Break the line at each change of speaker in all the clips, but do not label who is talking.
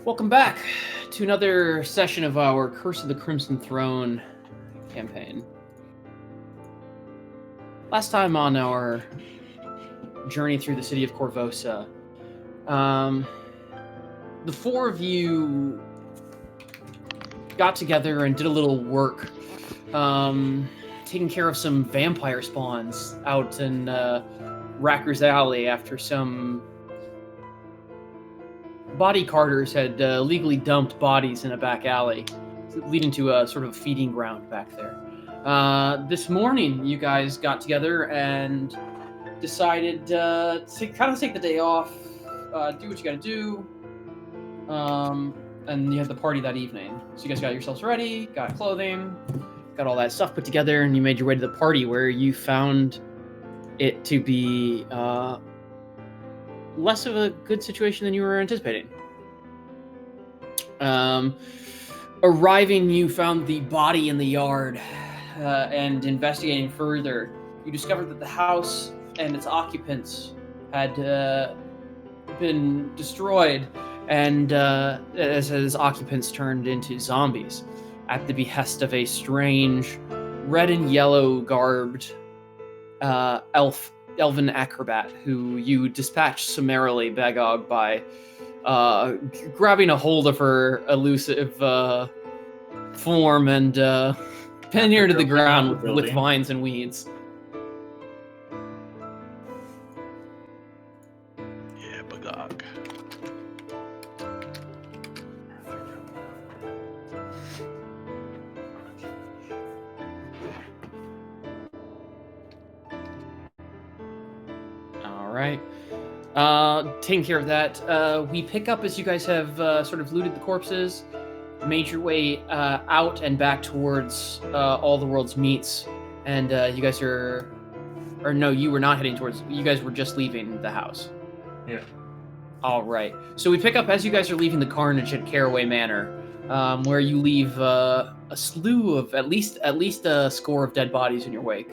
Welcome back to another session of our Curse of the Crimson Throne campaign. Last time on our journey through the city of Corvosa, the four of you got together and did a little work, taking care of some vampire spawns out in Racker's Alley after some body carters had illegally dumped bodies in a back alley, leading to a sort of feeding ground back there. This morning, you guys got together and decided to kind of take the day off, do what you got to do, and you had the party that evening. So you guys got yourselves ready, got clothing, got all that stuff put together, and you made your way to the party where you found it to be less of a good situation than you were anticipating. Arriving, you found the body in the yard, and investigating further, you discovered that the house and its occupants had been destroyed, and as occupants turned into zombies at the behest of a strange red and yellow garbed elven acrobat who you dispatched summarily, Bagog, by grabbing a hold of her elusive form and pinning her to the ground with vines and weeds.
Yeah, Bagog.
All right. Taking care of that, we pick up as you guys have sort of looted the corpses, made your way out and back towards all the world's meats, and you guys are, or no, you were not heading towards. You guys were just leaving the house.
Yeah.
All right. So we pick up as you guys are leaving the carnage at Caraway Manor, where you leave a slew of at least a score of dead bodies in your wake.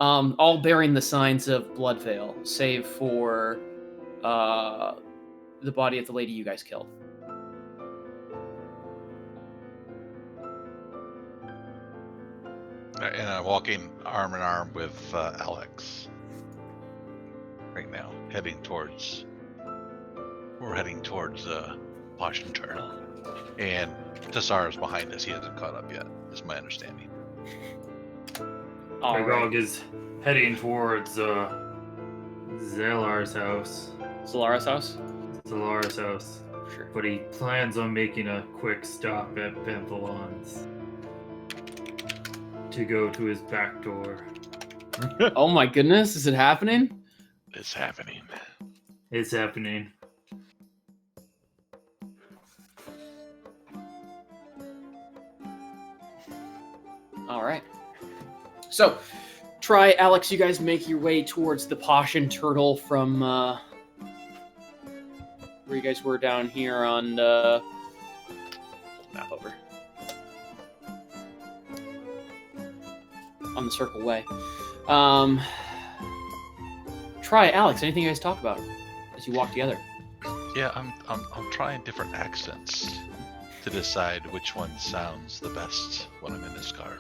All bearing the signs of Bloodveil, save for the body of the lady you guys killed.
And I'm walking arm in arm with Alex right now, we're heading towards Posh and Turtle. And Tassar's behind us. He hasn't caught up yet, is my understanding.
Bagog is heading towards Zelar's house.
Solara's house?
Zelar's house.
Sure.
But he plans on making a quick stop at Panthelon's to go to his back door.
Oh my goodness, is it happening?
It's happening.
It's happening.
All right. So, try, Alex, you guys make your way towards the Posh and Turtle from where you guys were down here on map over. On the Circle Way. Try, Alex, anything you guys talk about as you walk together?
Yeah, I'm trying different accents to decide which one sounds the best when I'm in this car.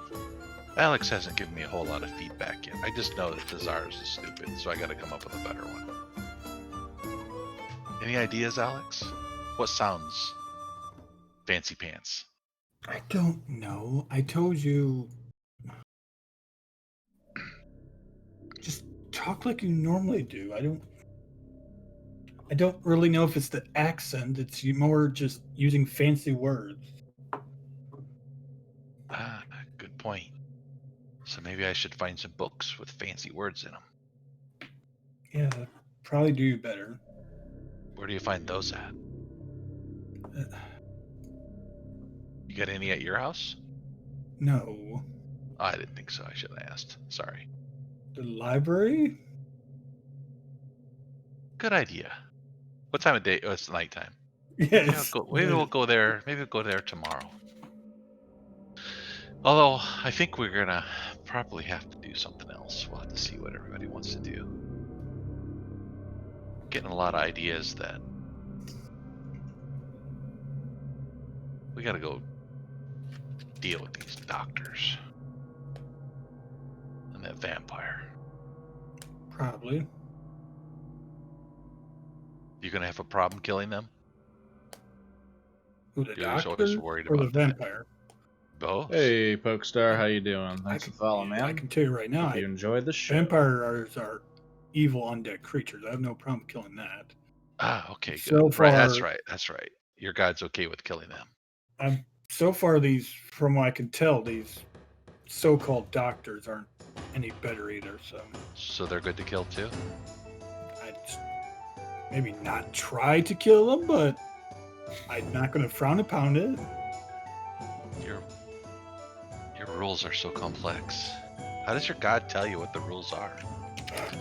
Alex hasn't given me a whole lot of feedback yet. I just know that Tazar's is stupid, so I gotta come up with a better one. Any ideas, Alex? What sounds fancy pants?
I don't know. I told you. Just talk like you normally do. I don't really know if it's the accent. It's more just using fancy words.
Ah, good point. So maybe I should find some books with fancy words in them.
Yeah, probably do you better.
Where do you find those at? You got any at your house?
No.
Oh, I didn't think so. I should have asked. Sorry.
The library?
Good idea. What time of day? Oh, it's nighttime.
Yes.
Maybe we'll go there. Maybe we'll go there tomorrow. Although I think we're gonna probably have to do something else. We'll have to see what everybody wants to do. Getting a lot of ideas that We gotta go deal with these doctors and that vampire.
Probably.
You gonna have a problem killing them?
Who, the
You're always
doctor
worried
or the
about that.
vampire?
Both.
Hey, Pokestar, how you doing?
I
Thanks
can,
for following, man.
I can tell you right now,
Hope you enjoyed the show.
vampires are evil undead creatures. I have no problem killing that.
Ah, okay, good.
So
Right, that's
far-
right. That's right. Your god's okay with killing them.
So far, these, from what I can tell, these so-called doctors aren't any better either.
So they're good to kill too?
I'd maybe not try to kill them, but I'm not going to frown upon it.
Your rules are so complex. How does your god tell you what the rules are?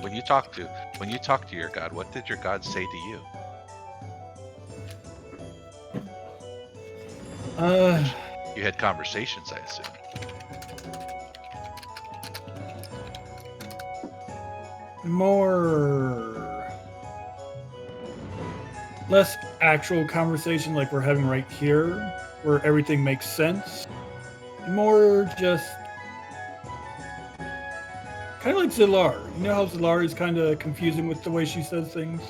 When you talk to your god, what did your god say to you? You had conversations, I assume.
Less actual conversation like we're having right here, where everything makes sense. More just kind of like Zilar. You know how Zilar is kind of confusing with the way she says things?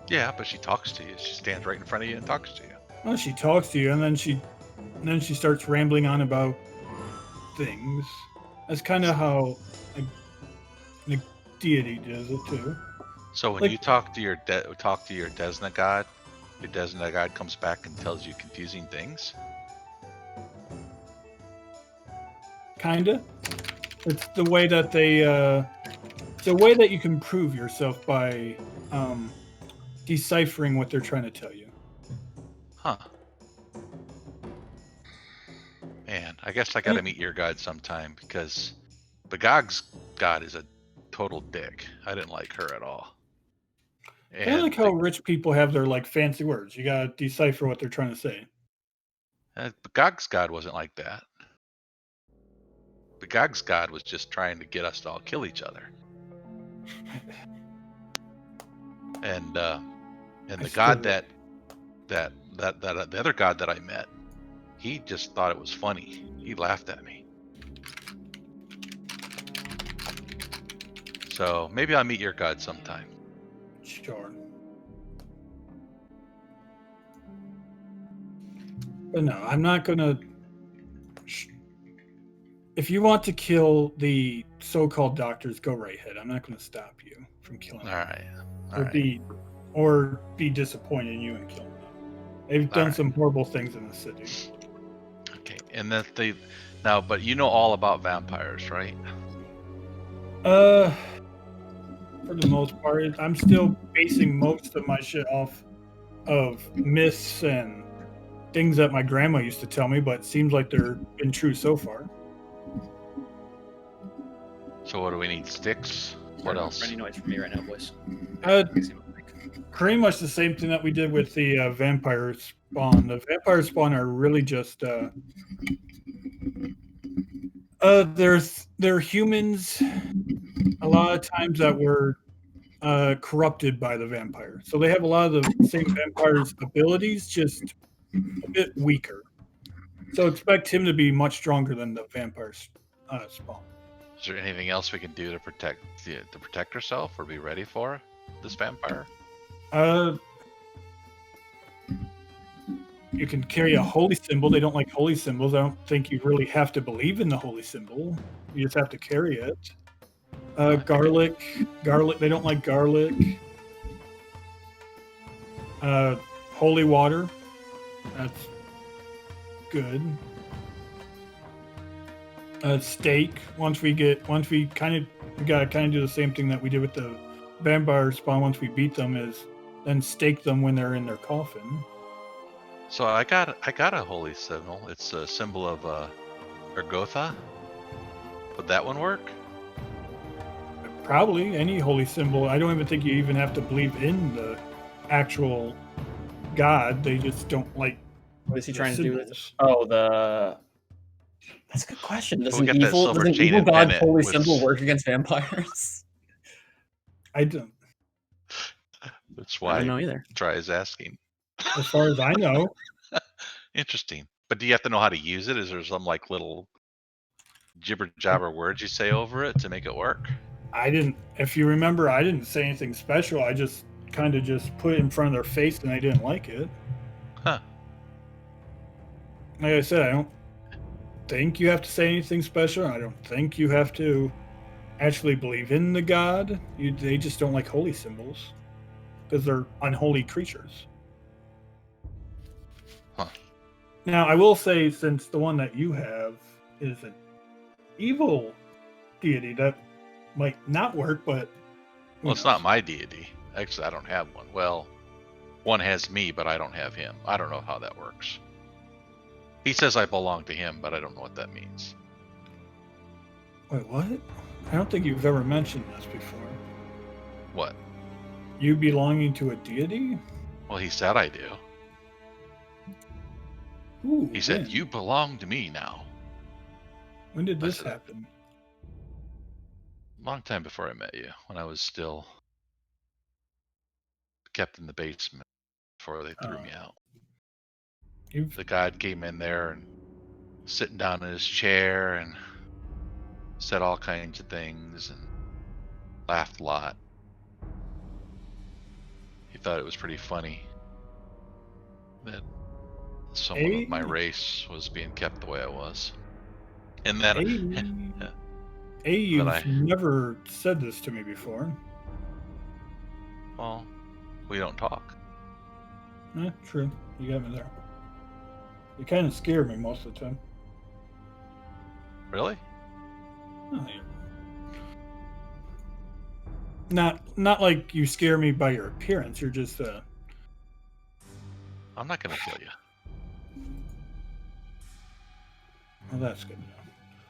Yeah, but she talks to you. She stands right in front of you and talks to you.
Well, she talks to you, and then she starts rambling on about things. That's kind of how a deity does it too.
So when you talk to your Desna god, your Desna god comes back and tells you confusing things.
Kinda. It's the way that it's a way that you can prove yourself by deciphering what they're trying to tell you.
Huh. Man, I guess I gotta meet your god sometime because Bagog's god is a total dick. I didn't like her at all.
Kind of like how rich people have their like fancy words. You gotta decipher what they're trying to say.
Bagog's god wasn't like that. Bagog's god was just trying to get us to all kill each other. And the god that the other god that I met, he just thought it was funny. He laughed at me. So maybe I'll meet your god sometime.
Sure. But no, I'm not gonna. If you want to kill the so-called doctors, go right ahead. I'm not gonna stop you from killing them.
All right.
Or be disappointed in you and killing them. They've done some horrible things in the city.
Okay, and that but you know all about vampires, right?
For the most part, I'm still basing most of my shit off of myths and things that my grandma used to tell me, but it seems like they've been true so far.
So what do we need? Sticks? What else?
Any noise from me right now, boys?
Pretty much the same thing that we did with the vampire spawn. The vampire spawn are really just they're humans a lot of times that were corrupted by the vampire. So they have a lot of the same vampire's abilities, just a bit weaker. So expect him to be much stronger than the vampire spawn.
Is there anything else we can do to protect ourselves or be ready for this vampire?
You can carry a holy symbol. They don't like holy symbols. I don't think you really have to believe in the holy symbol. You just have to carry it. Garlic. They don't like garlic. Holy water. That's good. Steak. We gotta kind of do the same thing that we did with the vampire spawn. Once we beat them, is then stake them when they're in their coffin.
So I got a holy symbol. It's a symbol of Ergotha. Would that one work?
Probably any holy symbol. I don't even think you even have to believe in the actual god. They just don't like.
What is he trying to do with?
Symbols.
That's a good question. Does
We
an
got that
evil
silver chain and
god
pennant
holy
with-
symbol work against vampires?
I don't.
That's
I
why
don't know either.
Try is asking.
As far as I know.
Interesting. But do you have to know how to use it? Is there some like little jibber jabber words you say over it to make it work?
I didn't. If you remember, I didn't say anything special. I just kind of just put it in front of their face, and they didn't like it.
Huh.
Like I said, I don't think you have to say anything special. I don't think you have to actually believe in the god. They just don't like holy symbols because they're unholy creatures.
Huh.
Now, I will say, since the one that you have is an evil deity, that might not work, but
Well, it's not my deity. Actually, I don't have one. Well, one has me, but I don't have him. I don't know how that works. He says I belong to him, but I don't know what that means.
Wait, what? I don't think you've ever mentioned this before.
What?
You belonging to a deity?
Well, he said I do.
Ooh,
He said,
when?
you belong to me now.
When did
I
this
said-
happen?
Long time before I met you, when I was still kept in the basement before they threw me out. The god came in there and sitting down in his chair and said all kinds of things and laughed a lot. He thought it was pretty funny that someone of my race was being kept the way I was. And then
You've never said this to me before.
well, we don't talk.
True. You got me there. You kind of scare me most of the time.
Really?
Oh, yeah. Not like you scare me by your appearance. You're just
I'm not gonna kill you.
Well, that's good.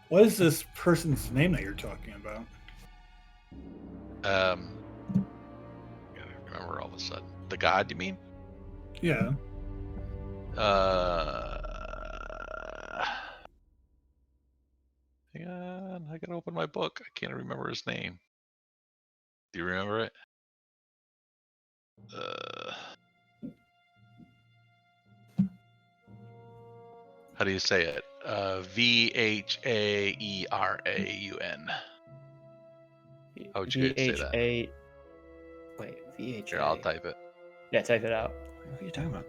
What is this person's name that you're talking about?
Gotta remember all of a sudden. The god, you mean?
Yeah.
Hang on, I gotta open my book. I can't remember his name. Do you remember it? How do you say it? Vhaeraun. How would you guys say that?
Wait, VHA.
Here, I'll type it.
Yeah, type it out. What are you talking about?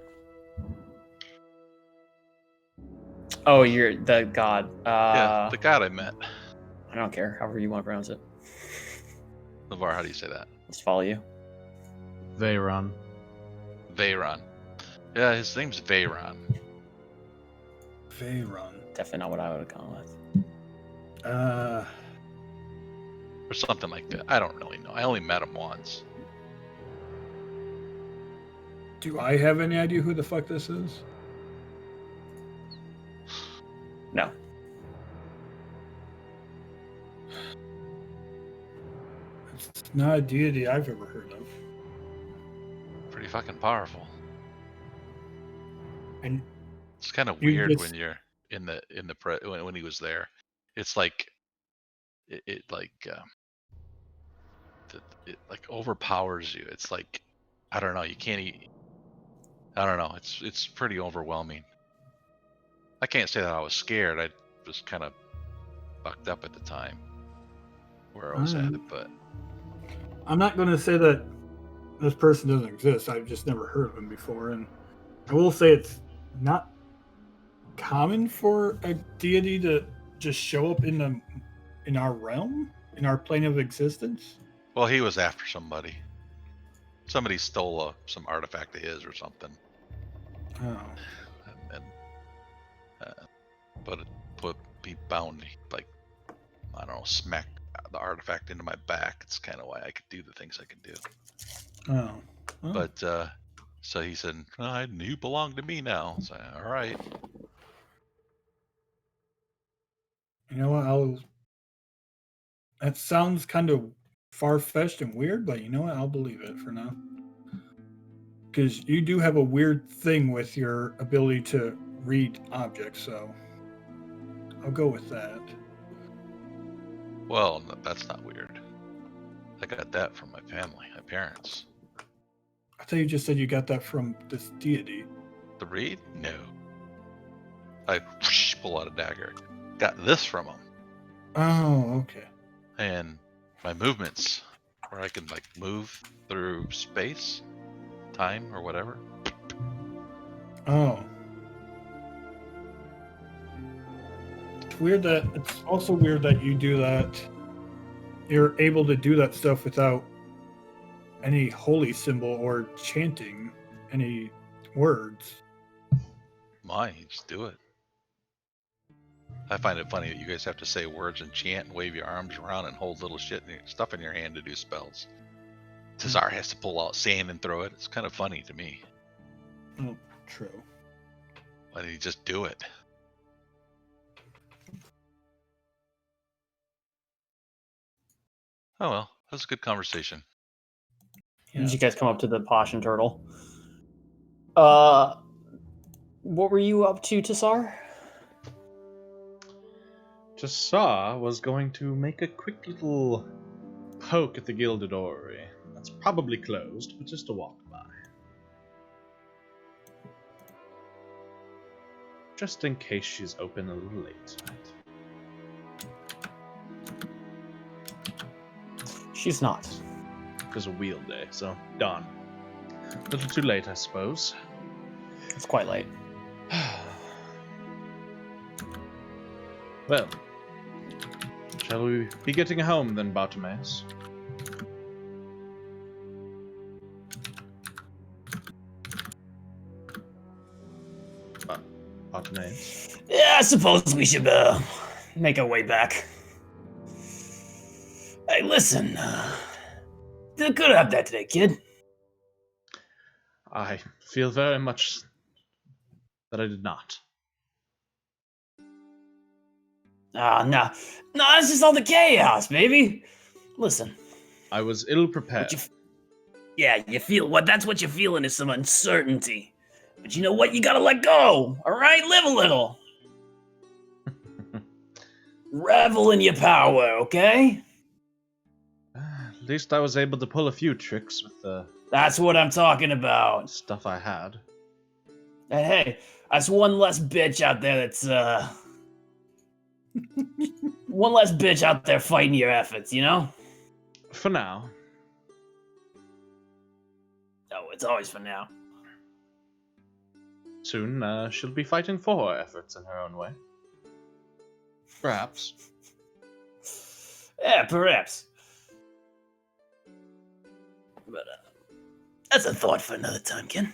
Oh, you're the god.
Yeah, the god I met.
I don't care. However you want to pronounce it.
LeVar, how do you say that?
Let's follow you.
Veyron.
Veyron. Yeah, his name's Veyron.
Veyron.
Definitely not what I would have gone with.
Or something like that. I don't really know. I only met him once.
Do I have any idea who the fuck this is?
No.
It's not a deity I've ever heard of.
Pretty fucking powerful.
And
it's kind of
you
weird
just-
when you're when he was there. It's like it like overpowers you. It's like I don't know. You can't eat. I don't know. It's pretty overwhelming. I can't say that I was scared. I was kind of fucked up at the time where I was at it, but
I'm not going to say that this person doesn't exist. I've just never heard of him before, and I will say it's not common for a deity to just show up in our realm, in our plane of existence.
well, he was after somebody. Somebody stole some artifact of his or something.
Oh.
And he bound, like, I don't know, smack the artifact into my back. It's kind of why I could do the things I can do.
Oh.
But so he said, you belong to me now. So all right.
You know what? That sounds kind of far-fetched and weird, but you know what? I'll believe it for now. Because you do have a weird thing with your ability to read objects, so I'll go with that.
Well, no, that's not weird. I got that from my family, my parents.
I thought you just said you got that from this deity.
The read? No. I pull out a dagger. Got this from him.
Oh, okay.
And my movements, where I can like move through space, time, or whatever.
Oh. It's also weird that you do that. You're able to do that stuff without any holy symbol or chanting any words.
My, just do it. I find it funny that you guys have to say words and chant and wave your arms around and hold little stuff in your hand to do spells. Tazar has to pull out sand and throw it. It's kind of funny to me.
Oh, true.
Why did he just do it? Oh well, that was a good conversation.
Yeah. Did you guys come up to the Posh and Turtle? What were you up to, Tassar?
Tassar was going to make a quick little poke at the Gilded Orrery. That's probably closed, but just a walk by. Just in case she's open a little late tonight.
She's not.
It was a wheel day, so darn. A little too late, I suppose.
It's quite late.
Well, shall we be getting home then, Bartimaeus? Bartimaeus?
Yeah, I suppose we should make our way back. Hey, listen, did good have that today, kid.
I feel very much that I did not.
No, it's just all the chaos, baby. Listen.
I was ill prepared.
You feel what? That's what you're feeling is some uncertainty. But you know what? You gotta let go. All right, live a little. Revel in your power, okay?
At least I was able to pull a few tricks with the
That's what I'm talking about.
stuff I had.
And hey, that's one less bitch out there that's one less bitch out there fighting your efforts, you know?
For now.
Oh, it's always for now.
Soon, she'll be fighting for her efforts in her own way. Perhaps.
Yeah, perhaps. But that's a thought for another time, Ken.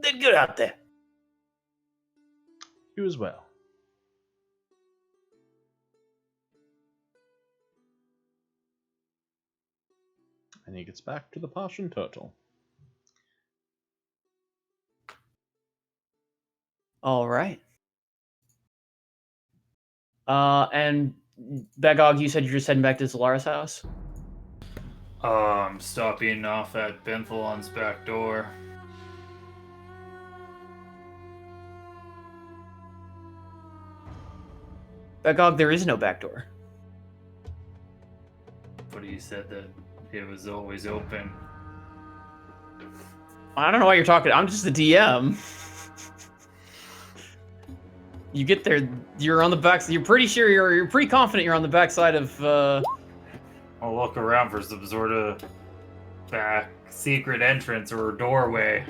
Did good out there.
You as well. And he gets back to the Posh and Turtle.
All right. And Begog, you said you're just heading back to Zalara's house?
Stopping off at Benthalon's back door.
Begog, there is no back door.
But he said that it was always open.
I don't know why you're talking. I'm just the DM. You get there, you're on the back. You're pretty sure you're pretty confident you're on the backside of.
I'll look around for some sort of back secret entrance or doorway.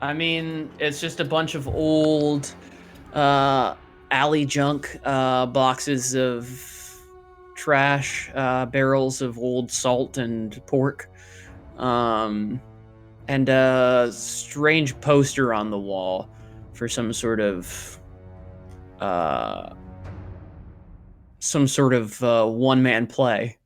I mean, it's just a bunch of old alley junk, boxes of trash, barrels of old salt and pork, and a strange poster on the wall for some sort of one-man play.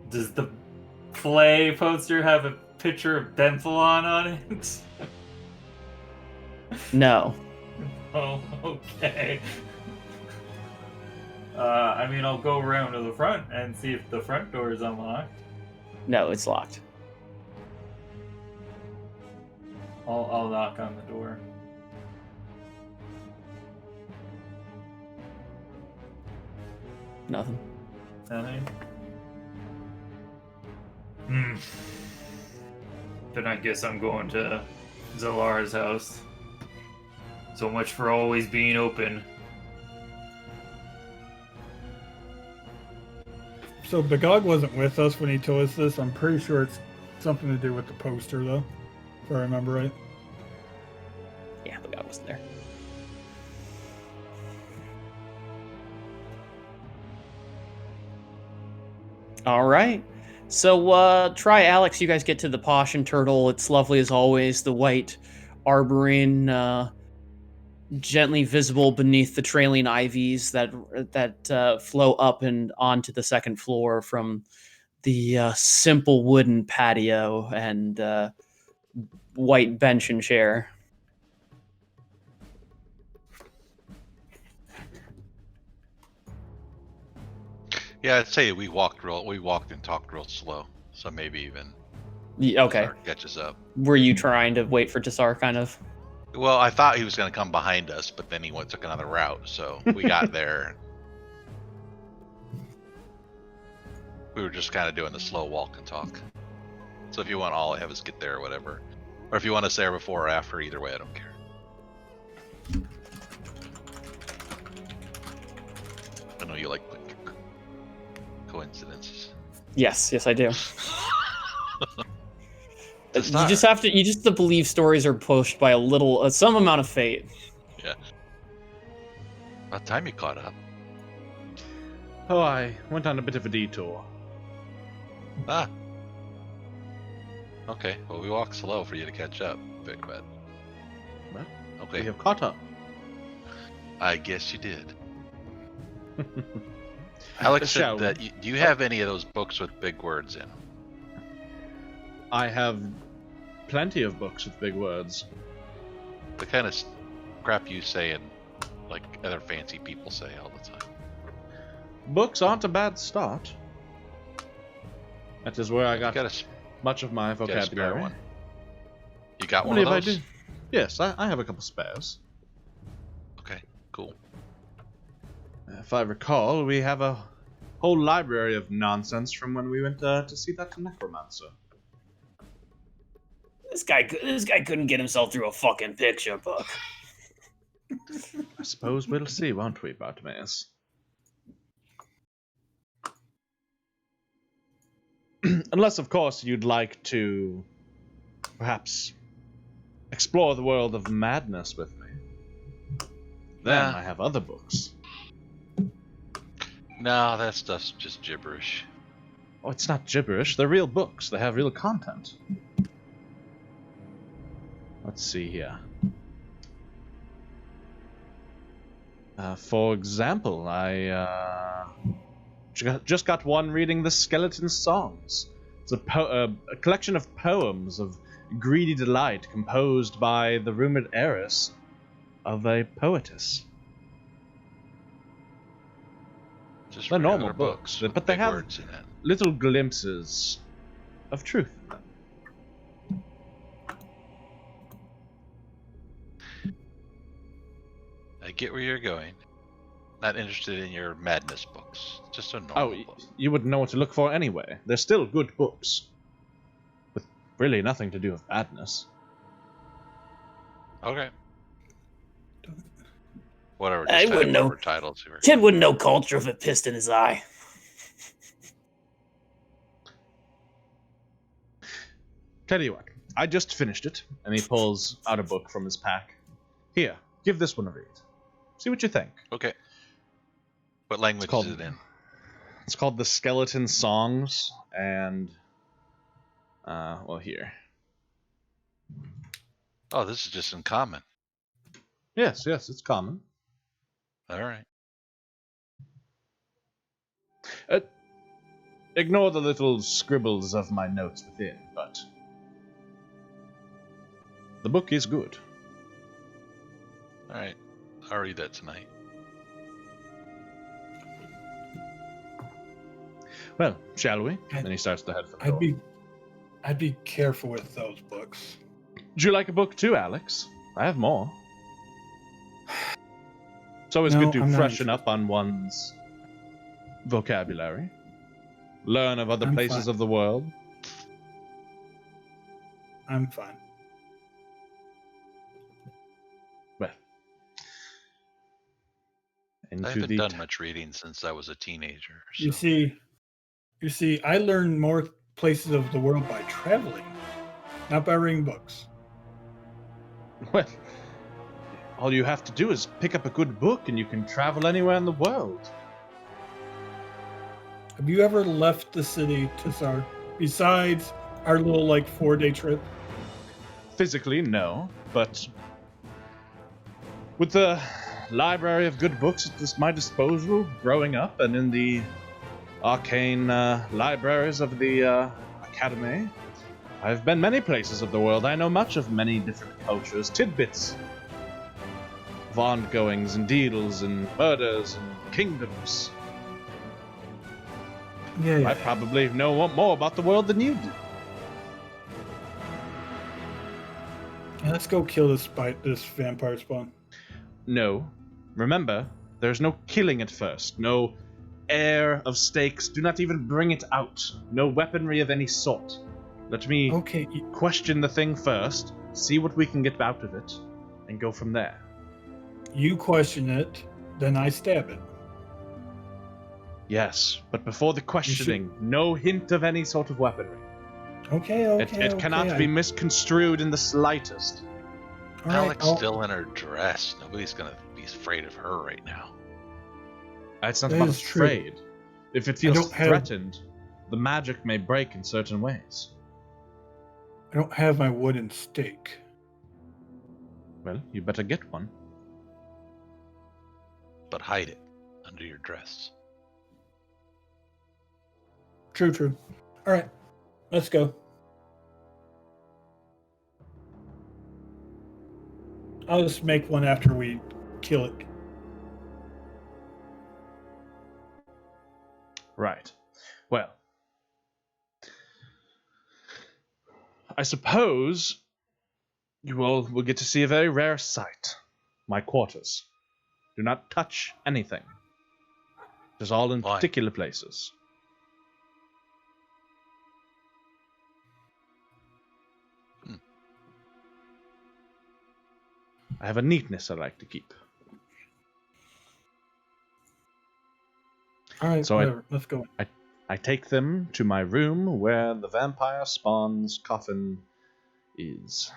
Does the play poster have a picture of Benthalon on it?
No.
Oh, okay. I mean, I'll go around to the front and see if the front door is unlocked.
No, it's locked.
I'll knock on the door.
Nothing.
Nothing. Then I guess I'm going to Zalara's house. So much for always being open.
So Bagog wasn't with us when he told us this. I'm pretty sure it's something to do with the poster, though, if I remember right.
Yeah, but God wasn't there. All right. So try Alex. You guys get to the Posh and Turtle. It's lovely as always. The white arboring, gently visible beneath the trailing ivies that flow up and onto the second floor from the simple wooden patio and white bench and chair.
Yeah, I'd say we walked and talked real slow, so maybe even
Okay.
Tassar catches up.
Were you trying to wait for Tassar, kind of?
Well, I thought he was going to come behind us, but then he took another route, so we got there. We were just kind of doing the slow walk and talk. So if you want, all I have is get there or whatever. Or if you want us there before or after, either way, I don't care. I know you like coincidences.
Yes, I do. You
Tassar.
just have to believe stories are pushed by some amount of fate.
Yeah. About time you caught up.
Oh, I went on a bit of a detour.
Ah. Okay, well, we walked slow for you to catch up, Big Bet.
Well,
Okay,
we have caught up.
I guess you did. Alex
Shall
said
we?
that do you have any of those books with big words in?
I have plenty of books with big words.
The kind of crap you say and like other fancy people say all the time.
Books aren't a bad start. That is where I got
You got
much of my
a spare
vocabulary.
one. You got
I
one of
believe
those?
I do. Yes, I have a couple spares.
Okay, cool.
If I recall, we have a whole library of nonsense from when we went to see that necromancer.
This guy couldn't get himself through a fucking picture book.
I suppose we'll see, won't we, Bartimaeus? Unless, of course, you'd like to perhaps explore the world of madness with me. Then
Nah.
I have other books.
No, that stuff's just gibberish.
Oh, it's not gibberish. They're real books. They have real content. Let's see here. For example, I just got one reading the Skeleton Songs. It's a collection of poems of greedy delight composed by the rumored heiress of a poetess.
Just
They're normal
regular
books,
with
but they
big
have
words in it.
little glimpses of truth in them.
I get where you're going. Not interested in your madness books. Just a normal
Oh,
book.
you wouldn't know what to look for anyway. They're still good books. With really nothing to do with madness.
Okay. Whatever.
I
Just
wouldn't know.
cover titles here.
Kid wouldn't know culture if it pissed in his eye.
Tell you what, I just finished it, and he pulls out a book from his pack. Here, give this one a read. See what you think.
Okay. What language
called-
is it in?
It's called The Skeleton Songs, and well, here.
Oh, this is just in common.
Yes, it's common.
All right.
Ignore the little scribbles of my notes within, but the book is good.
All right. I'll read that tonight.
Well, shall we? And he starts to head for the door.
I'd be careful with those books.
Would you like a book too, Alex? I have more. It's always
No,
good to
I'm not
freshen
interested.
up on one's vocabulary. Learn of other
I'm
places
fine.
of the world.
I'm fine.
Well.
I
Into
haven't
the
done much reading since I was a teenager. So.
You see, I learn more places of the world by traveling, not by reading books.
Well, all you have to do is pick up a good book and you can travel anywhere in the world.
Have you ever left the city, Tessar, besides our little 4-day trip?
Physically, no, but with the library of good books at my disposal, growing up, and in the arcane libraries of the academy, I've been many places of the world. I know much of many different cultures, tidbits of ongoings and deals and murders and kingdoms.
Yeah.
I probably know more about the world than you do.
Yeah, let's go kill this vampire spawn.
No. Remember, there's no killing at first. No air of stakes. Do not even bring it out. No weaponry of any sort. Let me
Okay,
question the thing first, see what we can get out of it, and go from there.
you question it, then I stab it.
Yes, but before the questioning, no hint of any sort of weaponry.
Okay.
It cannot be misconstrued in the slightest.
All right,
Alex still in her dress. Nobody's gonna be afraid of her right now.
It's not
That
about
is true.
afraid. If it feels
don't have-
threatened, the magic may break in certain ways.
I don't have my wooden stake.
Well, you better get one.
But hide it under your dress.
True. All right, let's go. I'll just make one after we kill it.
Right. Well, I suppose you all will get to see a very rare sight. My quarters. Do not touch anything. It is all in
Why?
particular places. I have a neatness I like to keep.
All right,
So
whatever. Let's go.
I take them to my room where the vampire spawn's coffin is.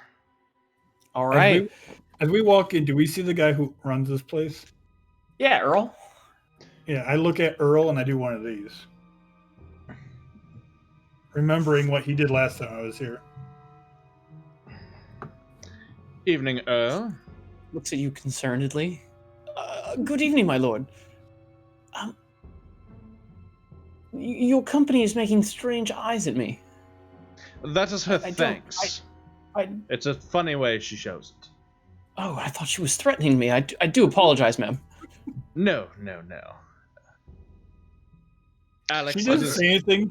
All right.
As we walk in, do we see the guy who runs this place?
Yeah, Earl.
Yeah, I look at Earl and I do one of these. Remembering what he did last time I was here.
Evening, Earl.
Looks at you concernedly. Good evening, my lord. Your company is making strange eyes at me.
That is her
I don't-
thanks. It's a funny way she shows it.
Oh, I thought she was threatening me. I do apologize, ma'am.
No. Alex,
She doesn't say anything.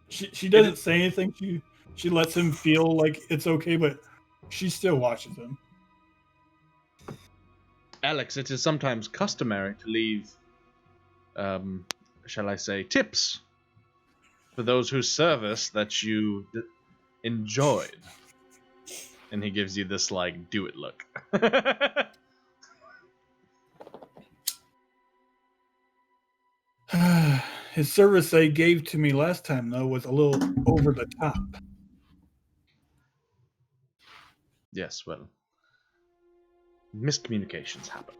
She doesn't say anything. She lets him feel like it's okay, but she still watches him.
Alex, it is sometimes customary to leave, shall I say, tips for those whose service that you enjoyed. And he gives you this, do it look.
His service they gave to me last time, though, was a little over the top.
Yes, well, miscommunications happen.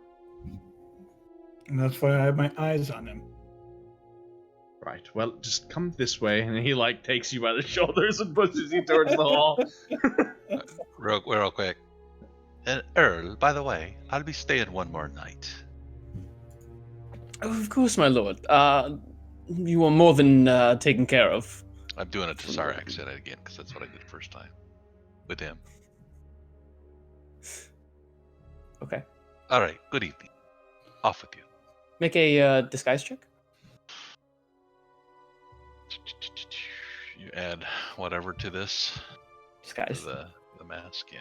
And that's why I have my eyes on him.
Right, well, just come this way, and he, takes you by the shoulders and pushes you towards the hall.
Real quick. And Earl, by the way, I'll be staying one more night.
Oh, of course, my lord. You are more than taken care of.
I'm doing a Tassar accent again, because that's what I did first time. With him.
Okay.
Alright, good evening. Off with you.
Make a disguise check.
You add whatever to this.
Disguise.
To the mask, yeah.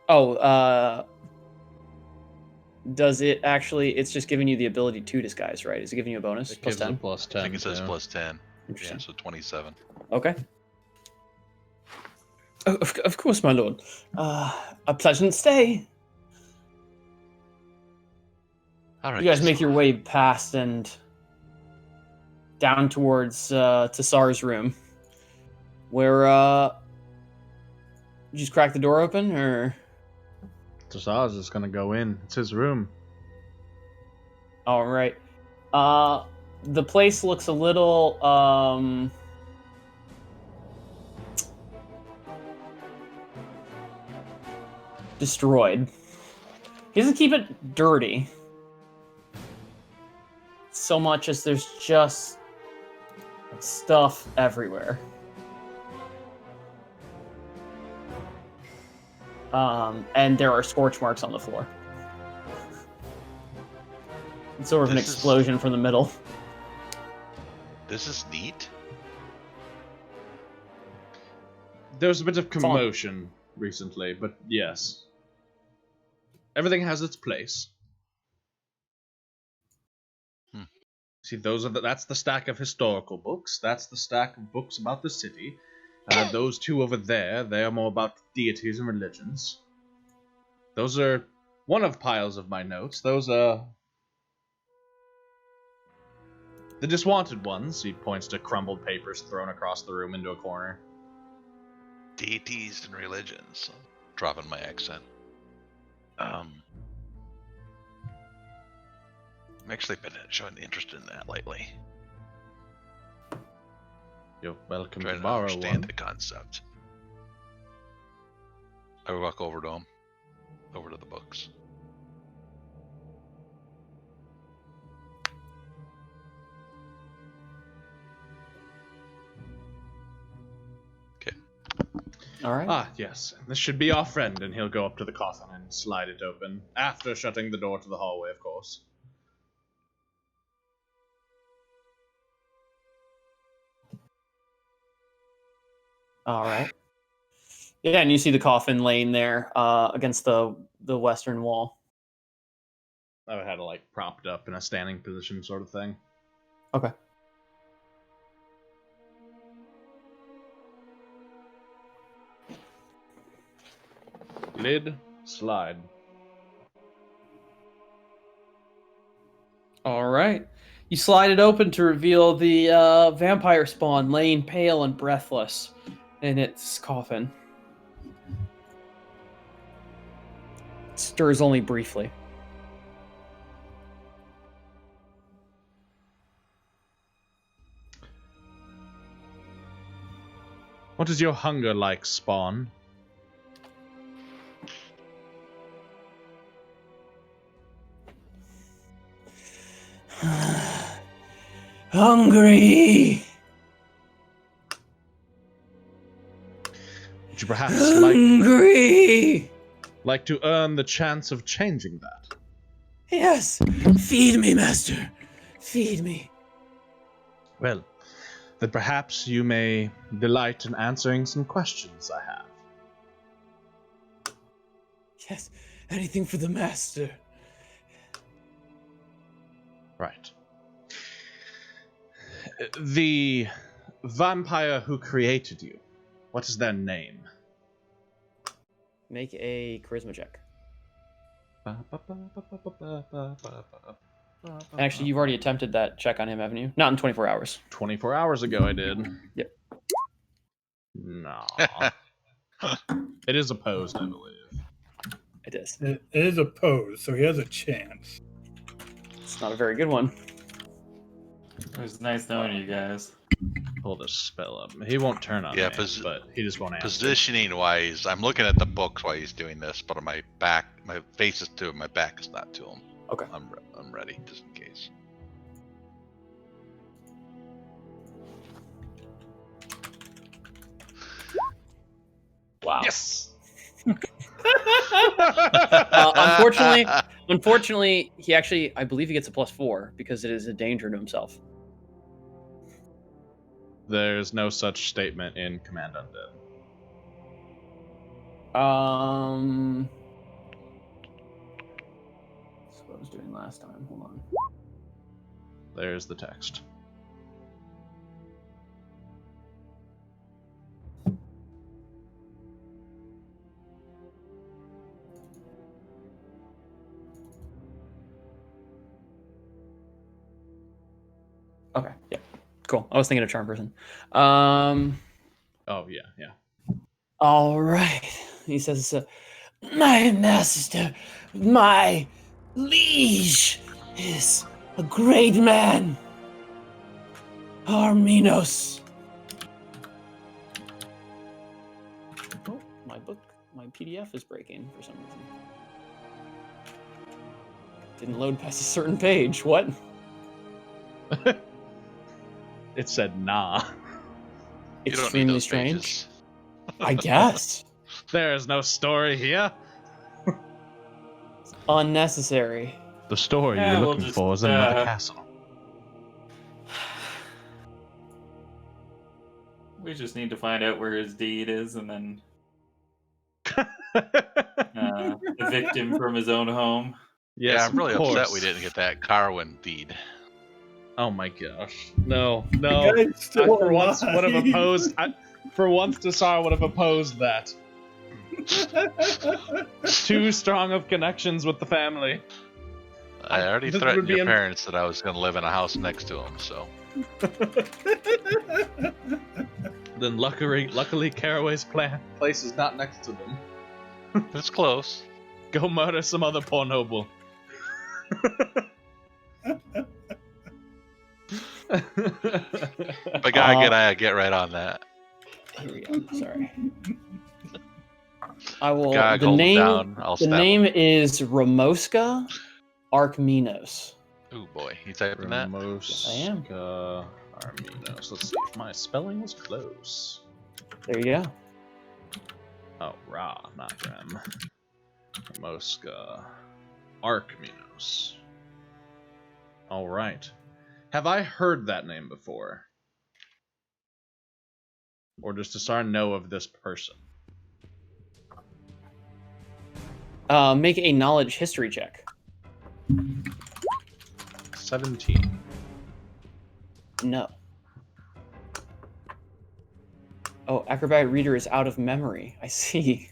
Oh, does it actually? It's just giving you the ability to disguise, right? Is it giving you a bonus?
It
Plus
gives a
10?
plus
I
10.
think it says
too.
plus 10.
Interesting.
Yeah, so 27.
Okay. Of course, my lord. A pleasant stay.
All right.
You guys make your way past and down towards Tassar's room, where you just crack the door open, or
Tassar's just gonna go in. It's his room.
all right. The place looks a little destroyed. He doesn't keep it dirty so much as there's just stuff everywhere. And there are scorch marks on the floor. It's sort of an
This is-
explosion from the middle.
This is neat.
There's a bit of
on.
commotion recently, but yes. Everything has its place. See, that's the stack of historical books. That's the stack of books about the city. Those two over there, they are more about deities and religions. Those are one of piles of my notes. Those are the diswanted ones. He points to crumbled papers thrown across the room into a corner.
Deities and religions. Dropping my accent. I'm actually been showing interest in that lately.
You're welcome
Trying
to
to
borrow
understand
one.
the concept. I walk over to him. Over to the books. Okay.
All right.
Ah, yes. This should be our friend, and he'll go up to the coffin and slide it open. After shutting the door to the hallway, of course.
All right. Yeah, and you see the coffin laying there against the western wall.
I had it, like, propped up in a standing position sort of thing.
Okay.
Lid, slide.
All right. You slide it open to reveal the vampire spawn laying pale and breathless in its coffin. It stirs only briefly.
What is your hunger like, Spawn?
Hungry.
Would you perhaps
Hungry.
like to earn the chance of changing that?
Yes. Feed me, master. Feed me.
Well, then perhaps you may delight in answering some questions I have.
Yes. Anything for the master.
Right. The vampire who created you, what is their name?
Make a charisma check. Actually, you've already attempted that check on him, haven't you? Not in 24 hours.
24 hours ago I did.
Yep.
No. It is opposed, I believe.
It is.
It is opposed, so he has a chance.
It's not a very good one.
It was nice knowing you guys.
Pull this spell up. He won't turn on
Yeah,
me, but he just won't answer.
Positioning wise, I'm looking at the books while he's doing this, but on my back, my face is to him, my back is not to him.
Okay.
I'm ready, just in case.
Wow.
Yes!
Unfortunately, he actually, I believe he gets a +4 because it is a danger to himself.
There's no such statement in Command Undead.
That's what I was doing last time. Hold on.
There's the text.
Okay. Yeah. Cool. I was thinking of charm person.
Oh, yeah.
All right. He says, "My master, my liege, is a great man, Arminos." Oh, my PDF is breaking for some reason. Didn't load past a certain page. What?
It said nah.
You don't need
Extremely
those
strange.
pages.
I guess.
There is no story here.
Unnecessary.
The story
Yeah,
you're
we'll
looking
just,
for is in another castle.
We just need to find out where his deed is and then evict him from his own home.
Yes,
Yeah, I'm really
of
upset
course.
we didn't get that Carwin deed.
Oh my gosh. No.
The guy's
I,
still
for once, would have
alive.
opposed. For once, Desar would have opposed that. Too strong of connections with the family.
I already
This
threatened
would be
your
un-
parents that I was going to live in a house next to him, so.
Then luckily, Caraway's place is not next to them.
It's close.
Go murder some other poor noble.
But I get right on that.
Here we go. Sorry. I will.
Gag,
The
hold him
name.
down. I'll
The
stab
name
him.
is Ramoska Arkminos.
Ooh boy, you typing that?
Yes, I am.
Arminos. Let's see if my spelling was close.
There you go.
Oh, Ra, not Rem. Ramoska Arkminos. All right. Have I heard that name before? Or does Desar know of this person?
Make a knowledge history check.
17.
No. Oh, Acrobat Reader is out of memory. I see.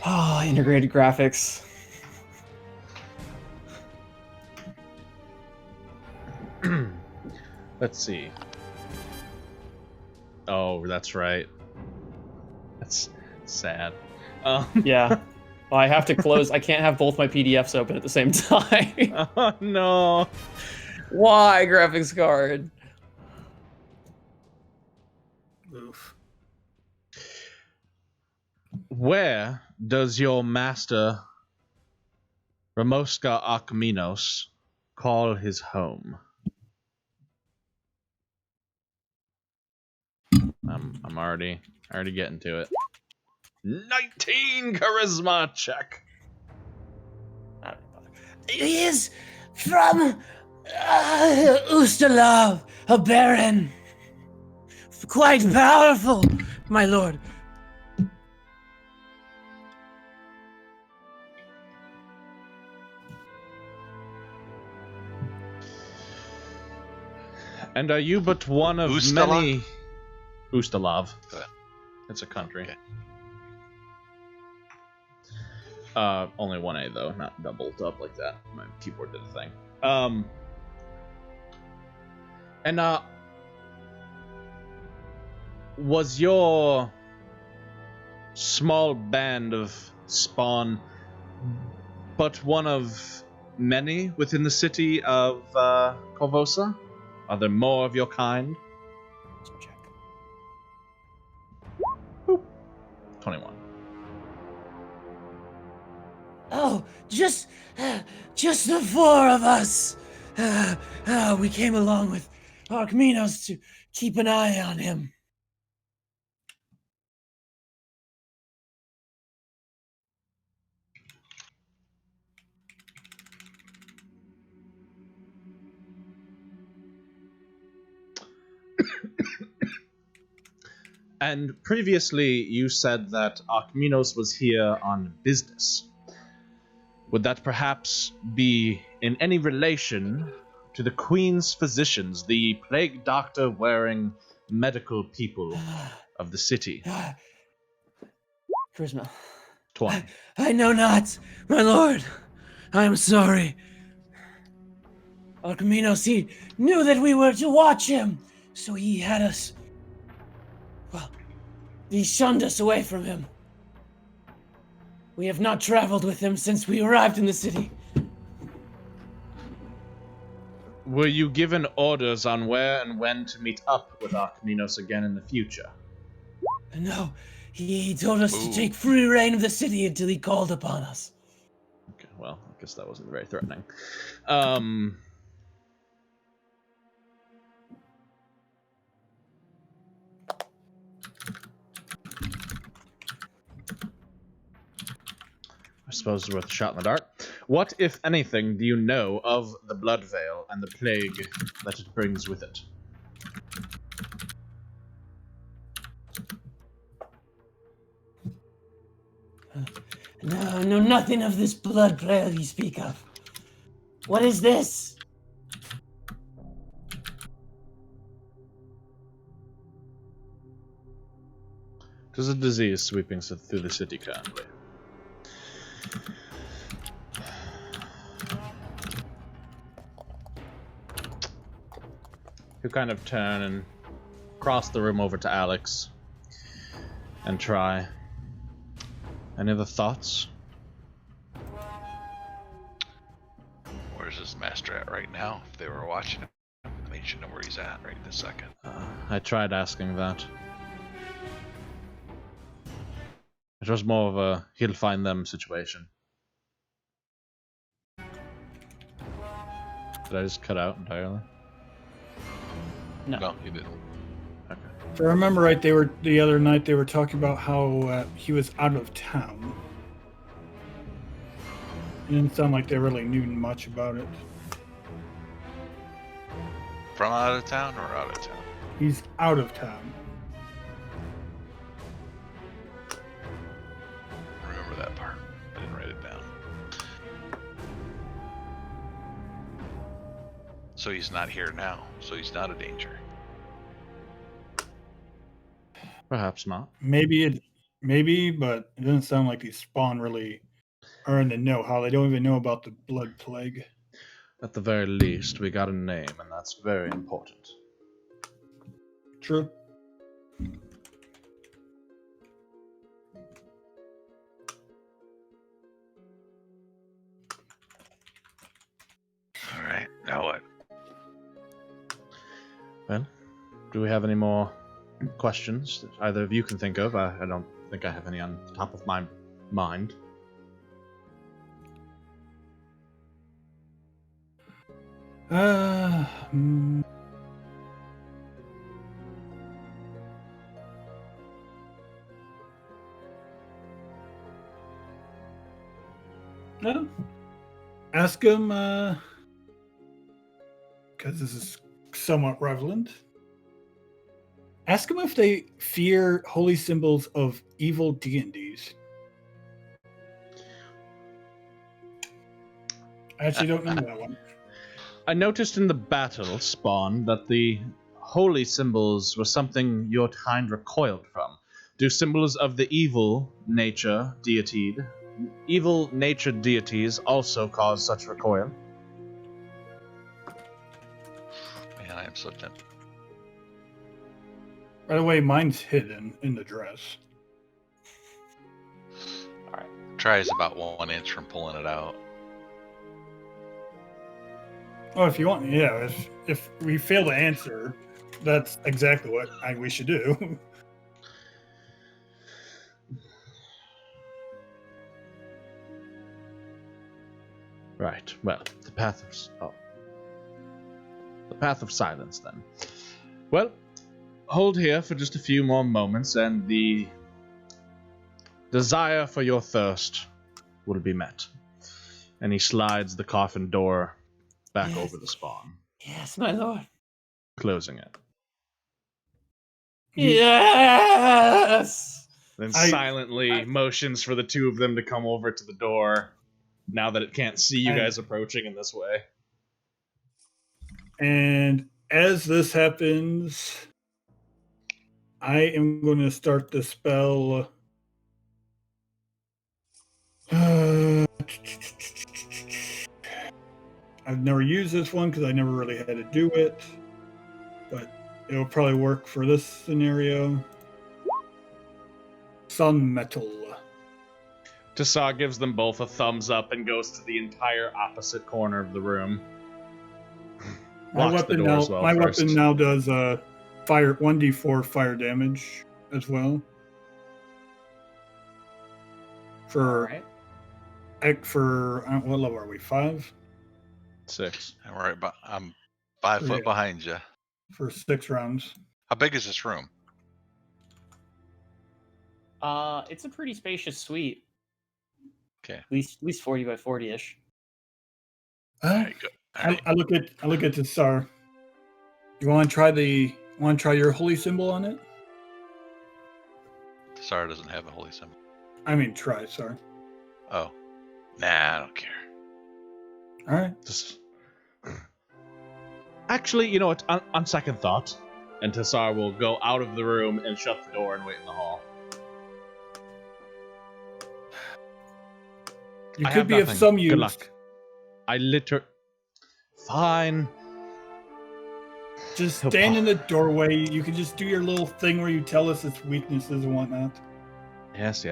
Oh, integrated graphics.
Let's see. Oh, that's right. That's sad.
Yeah. Well, I have to close. I can't have both my PDFs open at the same time.
Oh, no.
Why, graphics card?
Oof.
Where does your master, Ramoska Akminos, call his home? I'm already getting to it. 19 charisma check.
He is from Ustalav, a baron. Quite powerful, my lord.
And are you but one of
Ustalav?
many... Ustalav.
Go ahead.
It's a country.
Okay.
Only one A though, not doubled up like that. My keyboard did a thing. Was your small band of spawn but one of many within the city of Corvosa? Are there more of your kind?
Check.
Boop. 21.
Oh, just the four of us. We came along with Arkminos to keep an eye on him.
And previously, you said that Archminos was here on business. Would that perhaps be in any relation to the Queen's physicians, the plague doctor wearing medical people of the city?
Charisma.
20.
I know not, my lord. I am sorry. Archiminos, he knew that we were to watch him, so he had us. Well, he shunned us away from him. We have not traveled with him since we arrived in the city.
Were you given orders on where and when to meet up with Archiminos again in the future?
No, he told us
Ooh.
to take free reign of the city until he called upon us.
Okay, well, I guess that wasn't very threatening. I suppose it's worth a shot in the dark. What, if anything, do you know of the Blood Veil and the plague that it brings with it?
No, I know nothing of this blood plague you speak of. What is this?
It is a disease sweeping through the city currently. You kind of turn and cross the room over to Alex and try. Any other thoughts?
Where's his master at right now? If they were watching him, they should know where he's at right this second.
I tried asking that. It was more of a he'll find them situation. Did I just cut out entirely?
No, he didn't.
Okay.
If I remember right, the other night they were talking about how he was out of town. It didn't sound like they really knew much about it.
From out of town or out of town?
He's out of town.
Remember that part. I didn't write it down. So he's not here now. So he's not a danger.
Perhaps not.
Maybe, but it doesn't sound like these spawn really are in the know how they don't even know about the blood plague.
At the very least, we got a name, and that's very important.
True.
Alright, now what?
Well, do we have any more questions that either of you can think of? I don't think I have any on the top of my mind.
No. Ask him, because this is somewhat relevant. Ask them if they fear holy symbols of evil deities. I actually don't know that one.
I noticed in the battle, Spawn, that the holy symbols were something your kind recoiled from. Do symbols of the evil nature deities also cause such recoil?
Man, I am so tempted.
By the way, mine's hidden in the dress.
Alright. Try is about 1 inch from pulling it out.
Oh, if you want, yeah. If we fail to answer, that's exactly what we should do.
Right. Well, the path of silence, then. Well, hold here for just a few more moments, and the desire for your thirst will be met. And he slides the coffin door back over the Spawn,
Yes, my lord.
closing it.
Yes.
Then
I-
silently motions for the two of them to come over to the door. Now that it can't see you guys approaching in this way.
And as this happens, I am going to start the spell. I've never used this one because I never really had to do it, but it'll probably work for this scenario. Sun Metal.
Tassar gives them both a thumbs up and goes to the entire opposite corner of the room.
My
Locks the
weapon
door
now.
as well
My
first.
weapon now does fire 1d4 fire damage as well. For what level are we? 5
6.
All right, but I'm 5 foot
Yeah.
behind you.
for 6 rounds.
How big is this room?
It's a pretty spacious suite.
Okay.
At least 40 by 40-ish.
All right, good. All right.
I look at the star. You want to try your holy symbol on it?
Tsar doesn't have a holy symbol.
I mean, try. Sorry.
Oh. Nah, I don't care.
All right.
Just... Actually, you know what? On second thought, and Tassar will go out of the room and shut the door and wait in the hall.
You
I
could
have
be of
nothing.
some
Good
use.
luck. Fine.
Just
He'll
stand
pop.
in the doorway. You can just do your little thing where you tell us its weaknesses and whatnot.
Yes.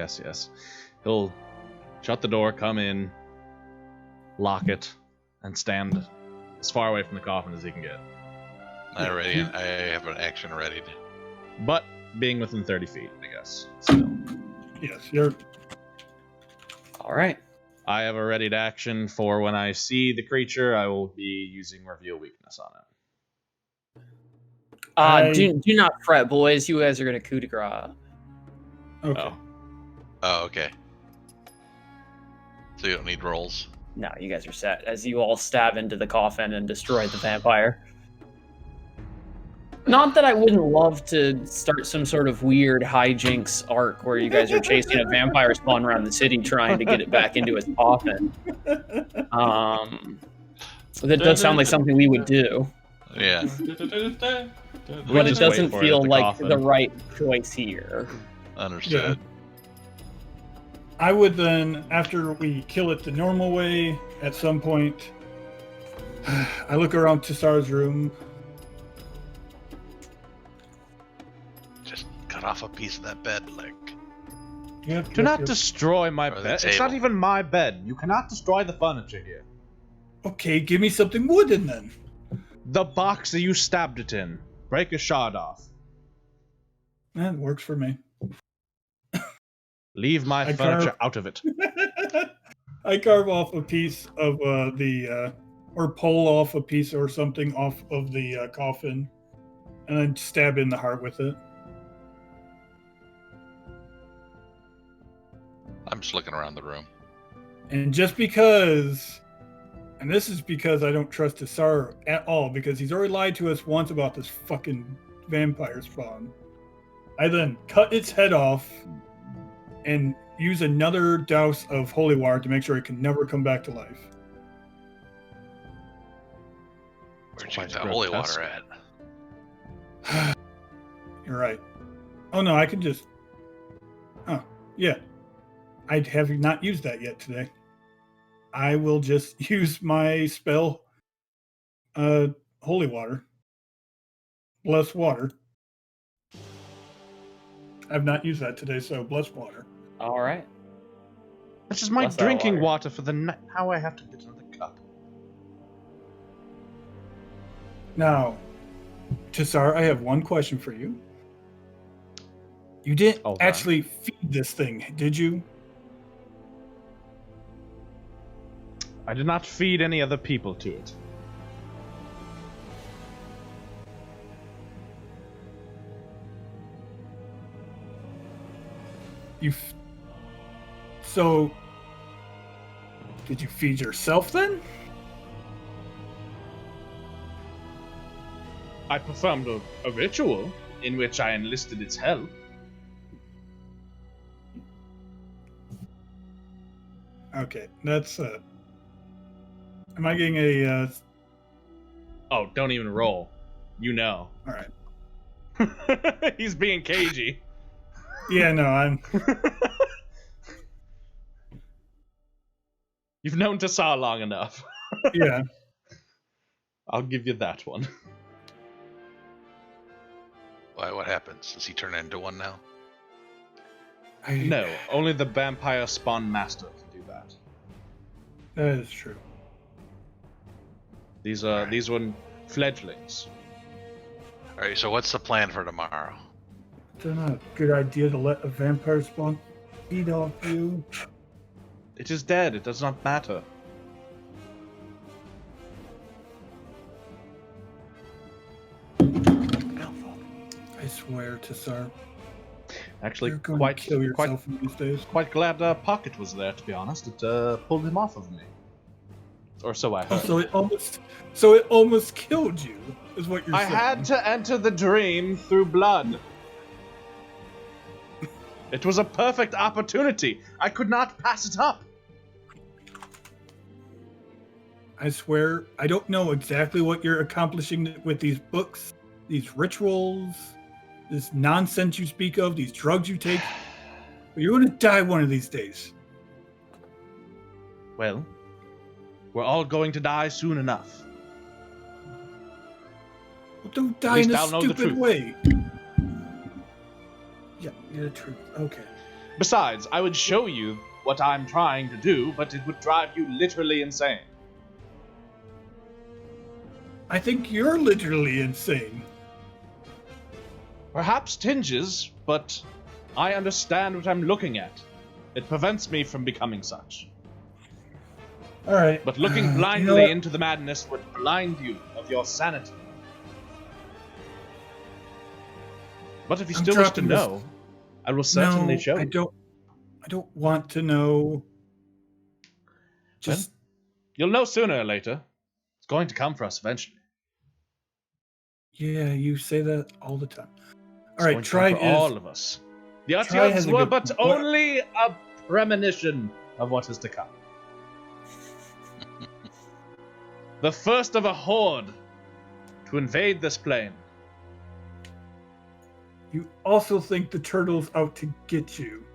He'll shut the door, come in, lock it, and stand as far away from the coffin as he can get.
I have an action ready.
But being within 30 feet, I guess. Still.
Yes, you're.
All right.
I have a readied action for when I see the creature, I will be using Reveal Weakness on it.
Do not fret, boys. You guys are gonna coup de grace.
Okay.
Oh, okay. So you don't need rolls.
No, you guys are set as you all stab into the coffin and destroy the vampire. Not that I wouldn't love to start some sort of weird hijinks arc where you guys are chasing a vampire spawn around the city trying to get it back into its coffin. That does sound like something we would do,
Yeah.
but it
just
doesn't
wait for it
feel
at the
like
coffin.
the right choice here.
Understood.
I would then, after we kill it the normal way, at some point, I look around Tassar's room.
Just cut off a piece of that bed, like.
Do not destroy my
Or the
bed. It's not
table.
even my bed. You cannot destroy the furniture here.
Okay, give me something wooden then.
The box that you stabbed it in. Break a shard off.
That works for me.
Leave my
I
furniture
carve-
out of it.
I carve off a piece of or pull off a piece or something off of the coffin, and then stab in the heart with it.
I'm just looking around the room.
And just because, and this is because I don't trust Tassar at all, because he's already lied to us once about this fucking vampire spawn. I then cut its head off and use another douse of holy water to make sure it can never come back to life.
Where'd you get
Quite
that holy
grotesque.
water at?
You're right. Oh no, I can just. Oh, yeah. I have not used that yet today. I will just use my spell, holy water. Bless water. I've not used that today, so bless water.
All right.
That's just my
Bless that
drinking
water.
water for the night. How I have to get another cup.
Now, Tassar, I have one question for you. You didn't
Hold on.
actually feed this thing, did you?
I did not feed any other people to it.
So, did you feed yourself then?
I performed a ritual in which I enlisted its help.
Okay, that's am I getting a
Oh, don't even roll. You know.
all right.
He's being cagey.
Yeah, no, I'm
You've known Tassar long enough.
yeah.
I'll give you that one.
Why? What happens? Does he turn into one now?
No, only the vampire spawn master can do that.
That is true.
These were fledglings.
All right. So what's the plan for tomorrow?
It's not a good idea to let a vampire spawn feed off you.
It is dead. It does not matter.
I swear to Sar.
Actually,
You're going
quite
to kill
quite
yourself in these days.
quite glad Pocket was there. To be honest, it pulled him off of me, or so I
Oh,
heard.
so it almost killed you, is what you're
I
saying.
had to enter the dream through blood. It was a perfect opportunity. I could not pass it up.
I swear, I don't know exactly what you're accomplishing with these books, these rituals, this nonsense you speak of, these drugs you take. But you're going to die one of these days.
Well, we're all going to die soon enough.
Well, don't die
least
in a
I'll know the
stupid
truth.
way. Yeah, the truth. Okay.
Besides, I would show you what I'm trying to do, but it would drive you literally insane.
I think you're literally insane.
Perhaps tinges, but I understand what I'm looking at. It prevents me from becoming such.
All right.
But looking
you know
blindly
what?
into the madness would blind you of your sanity. But if you
I'm
still wish to
dropping this-
know, I will certainly
No,
show
I
you.
don't want to know. Just
You'll know sooner or later. It's going to come for us eventually.
yeah, you say that all the time.
It's
All right,
going to
try
come for all of us. The
Try
Utyogs
has a
were
good
but
point. What-
only a premonition of what is to come. The first of a horde to invade this plane.
You also think the turtle's out to get you.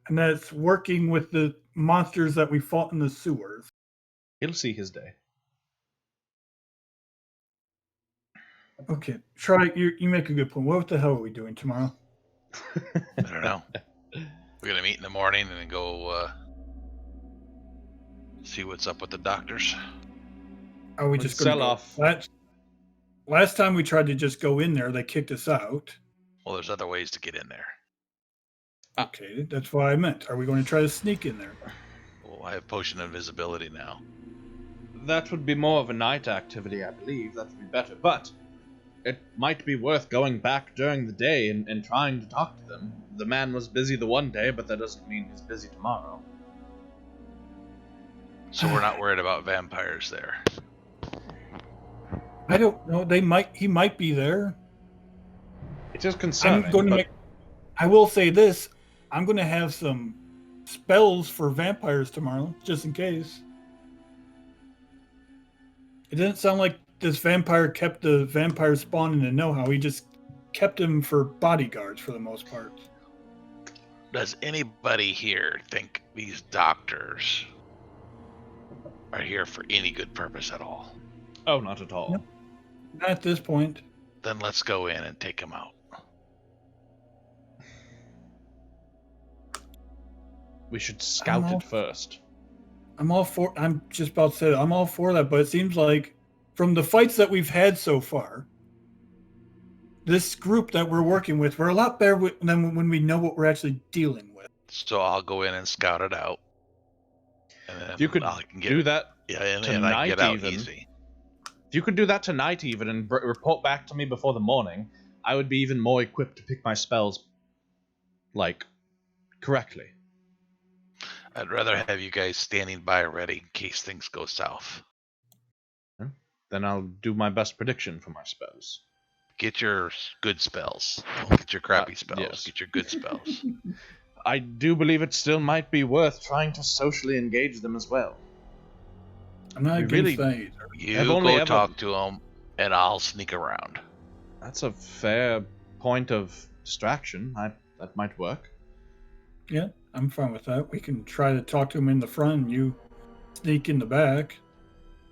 And that's working with the monsters that we fought in the sewers.
He'll see his day.
Okay, try. You make a good point. What the hell are we doing tomorrow?
I don't know. We're gonna meet in the morning and then go see what's up with the doctors.
Are we
We'll
just going to
sell
go?
off.
Last time we tried to just go in there, they kicked us out.
Well, there's other ways to get in there.
Okay, that's what I meant. Are we going to try to sneak in there?
Well, I have potion of invisibility now.
That would be more of a night activity, I believe. That would be better. But it might be worth going back during the day and trying to talk to them. The man was busy the one day, but that doesn't mean he's busy tomorrow.
So we're not worried about vampires there.
I don't know. He might be there.
It is concerning.
I'm going to
but
make. I will say this: I'm going to have some spells for vampires tomorrow, just in case. It didn't sound like this vampire kept the vampire spawn in the know-how. He just kept him for bodyguards for the most part.
Does anybody here think these doctors are here for any good purpose at all?
Oh, not at all.
Nope. Not at this point.
Then let's go in and take them out.
We should scout
all-
it first.
I'm just about to say that. I'm all for that, but it seems like from the fights that we've had so far, this group that we're working with, we're a lot better than when we know what we're actually dealing with.
So I'll go in and scout it out. And then
If you could
I can
do that,
yeah, and I
tonight
can get out
even.
easy.
if you could do that tonight even and report back to me before the morning, I would be even more equipped to pick my spells, like, correctly.
I'd rather have you guys standing by ready in case things go south.
then I'll do my best prediction for my spells.
Get your good spells. Don't get your crappy spells.
Yes.
Get your good spells.
I do believe it still might be worth trying to socially engage them as well.
I'm not
We
against
really-
that either.
You
I've only
go
ever-
talk to them, and I'll sneak around.
That's a fair point of distraction. That might work.
Yeah, I'm fine with that. We can try to talk to him in the front and you sneak in the back.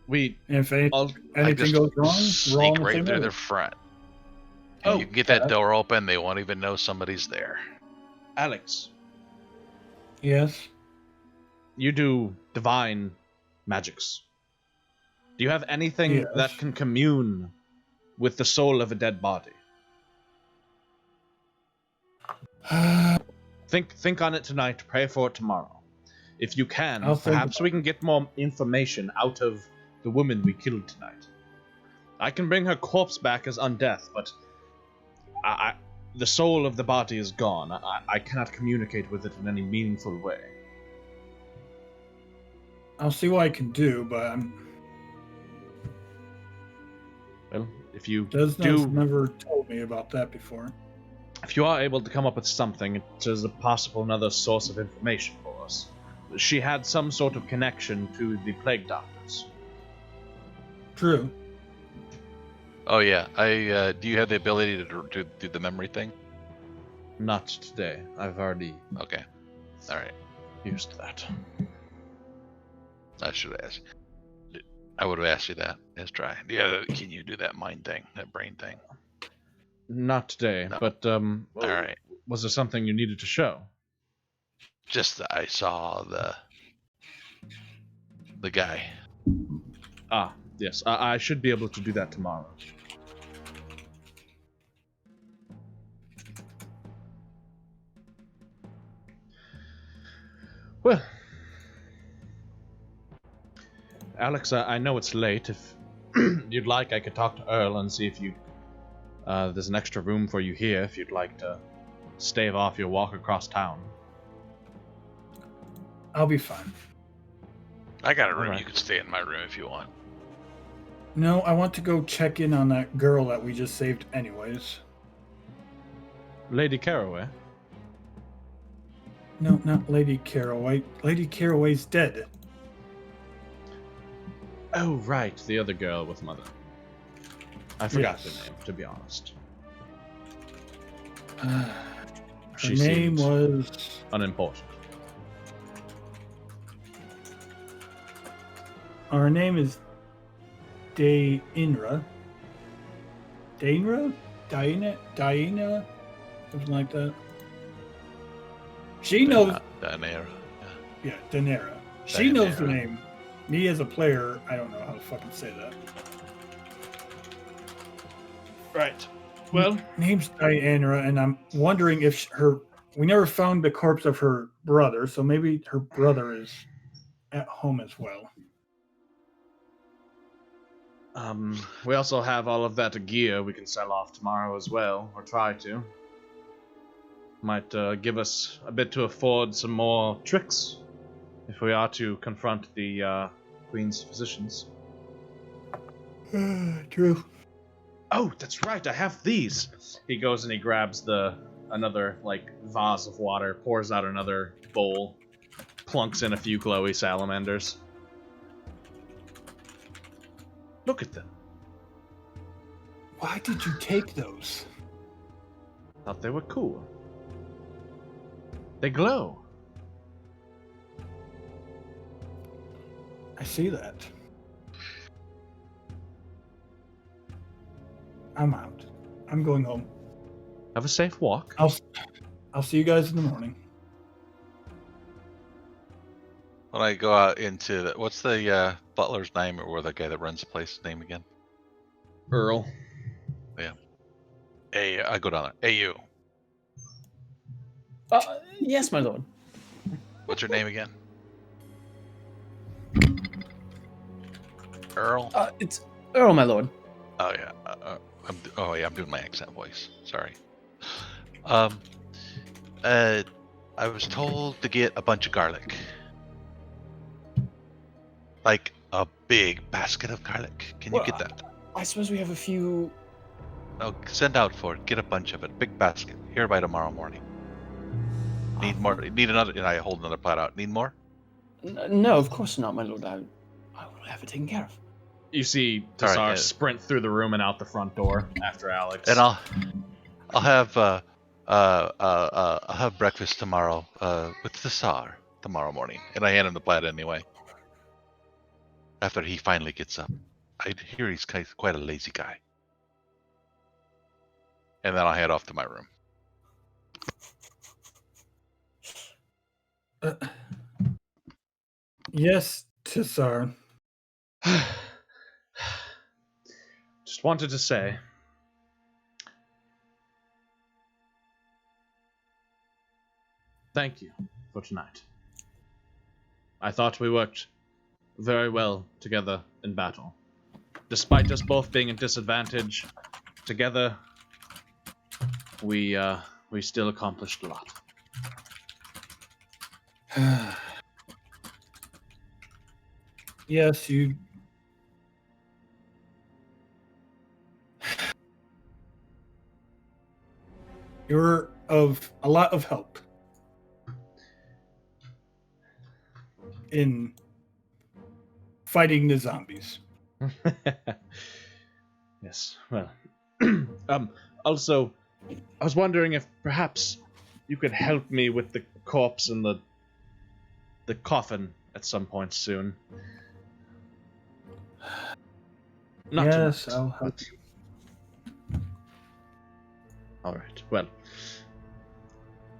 We
And if anything
I just
goes wrong, we're all
sneak
in the
right
same
through
area.
the front.
Oh,
You can get that door open, they won't even know somebody's there.
Alex,
Yes.
you do divine magics. Do you have anything
Yes.
that can commune with the soul of a dead body? Think on it tonight, pray for it tomorrow. If you can,
I'll think
perhaps we can get more information out of the woman we killed tonight. I can bring her corpse back as undeath, but the soul of the body is gone. I cannot communicate with it in any meaningful way.
I'll see what I can do, but
Well, if you
Desna's never told me about that before.
If you are able to come up with something, it is a possible another source of information for us. She had some sort of connection to the plague doctors.
True.
Oh yeah, do you have the ability to do the memory thing?
Not today. I've already
Okay. Alright.
used that.
I should have asked. I would have asked you that. Let's try. Yeah, can you do that mind thing, that brain thing?
Not today,
No.
but
Alright.
was there something you needed to show?
Just that I saw the guy.
Ah, yes. I should be able to do that tomorrow. Well, Alex, I know it's late. If you'd like, I could talk to Earl and see if there's an extra room for you here if you'd like to stave off your walk across town.
I'll be fine.
I got a room.
Alright.
You could stay in my room if you want.
No, I want to go check in on that girl that we just saved anyways.
Lady Caraway?
No, not Lady Caraway. Lady Caraway's dead.
Oh, right, the other girl with Mother. I forgot
Yes.
the name, to be honest.
Her
She
name
seemed
was...
unimportant.
Her name is Dainra. Dainra? Diana? Something like that. She knows...
Daenerys.
Yeah, Dainera. She knows the
Dainera.
name. Me as a player, I don't know how to fucking say that.
Right.
Well, name's Diana, and I'm wondering if we never found the corpse of her brother, so maybe her brother is at home as well.
We also have all of that gear we can sell off tomorrow as well, or try to. Might give us a bit to afford some more tricks if we are to confront the Queen's physicians.
True.
Oh, that's right, I have these! He goes and he grabs another, vase of water, pours out another bowl, plunks in a few glowy salamanders. Look at them.
Why did you take those?
Thought they were cool. They glow.
I see that. I'm out. I'm going home.
Have a safe walk.
I'll see you guys in the morning.
When I go out into what's the butler's name, or the guy that runs the place name again?
Earl.
Hey, I go down there. Hey, you.
Yes, my lord.
What's your name again? Earl.
It's Earl, my lord.
Oh yeah. I'm doing my accent voice. Sorry. I was told to get a bunch of garlic. Like A big basket of garlic. Can you
Well,
get that?
I suppose we have a few.
No, send out for it. Get a bunch of it. Big basket. Here by tomorrow morning. Need more? Need another? And I hold another plate out. Need more?
No, of course not, my lord. I will have it taken care of.
You see
All
Tassar
right,
sprint through the room and out the front door after Alex.
And I'll have breakfast tomorrow with the Tsar tomorrow morning. And I hand him the plate anyway. After he finally gets up. I hear he's quite a lazy guy. And then I'll head off to my room.
Yes, Tassar.
Just wanted to say, thank you for tonight. I thought we worked very well together in battle. Despite us both being at disadvantage, together we still accomplished a lot.
Yes, you. You're of a lot of help in fighting the zombies.
Yes, well. Also, I was wondering if perhaps you could help me with the corpse and the coffin at some point soon. Not
Yes,
tonight,
I'll help
but- All right. Well,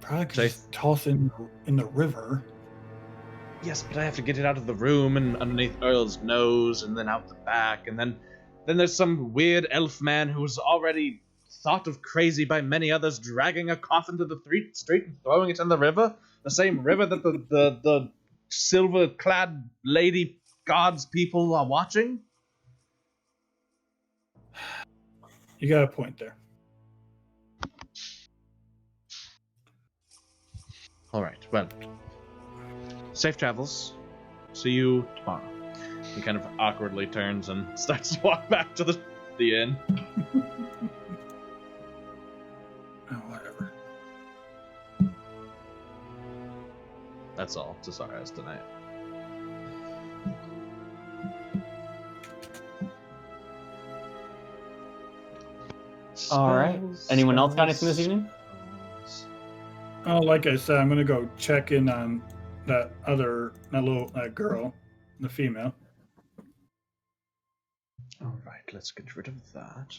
Probably could
Say-
just toss it in the river.
yes, but I have to get it out of the room and underneath Earl's nose, and then out the back, and then there's some weird elf man who's already thought of crazy by many others, dragging a coffin to the street and throwing it in the river, the same river that the silver-clad lady gods people are watching.
You got a point there.
All right. Well, safe travels. See you tomorrow. He kind of awkwardly turns and starts to walk back to the inn.
Oh, whatever.
That's all Tassar has tonight.
All right. Anyone else got anything this evening?
Oh, like I said, I'm gonna go check in on that girl, the female.
All right, let's get rid of that.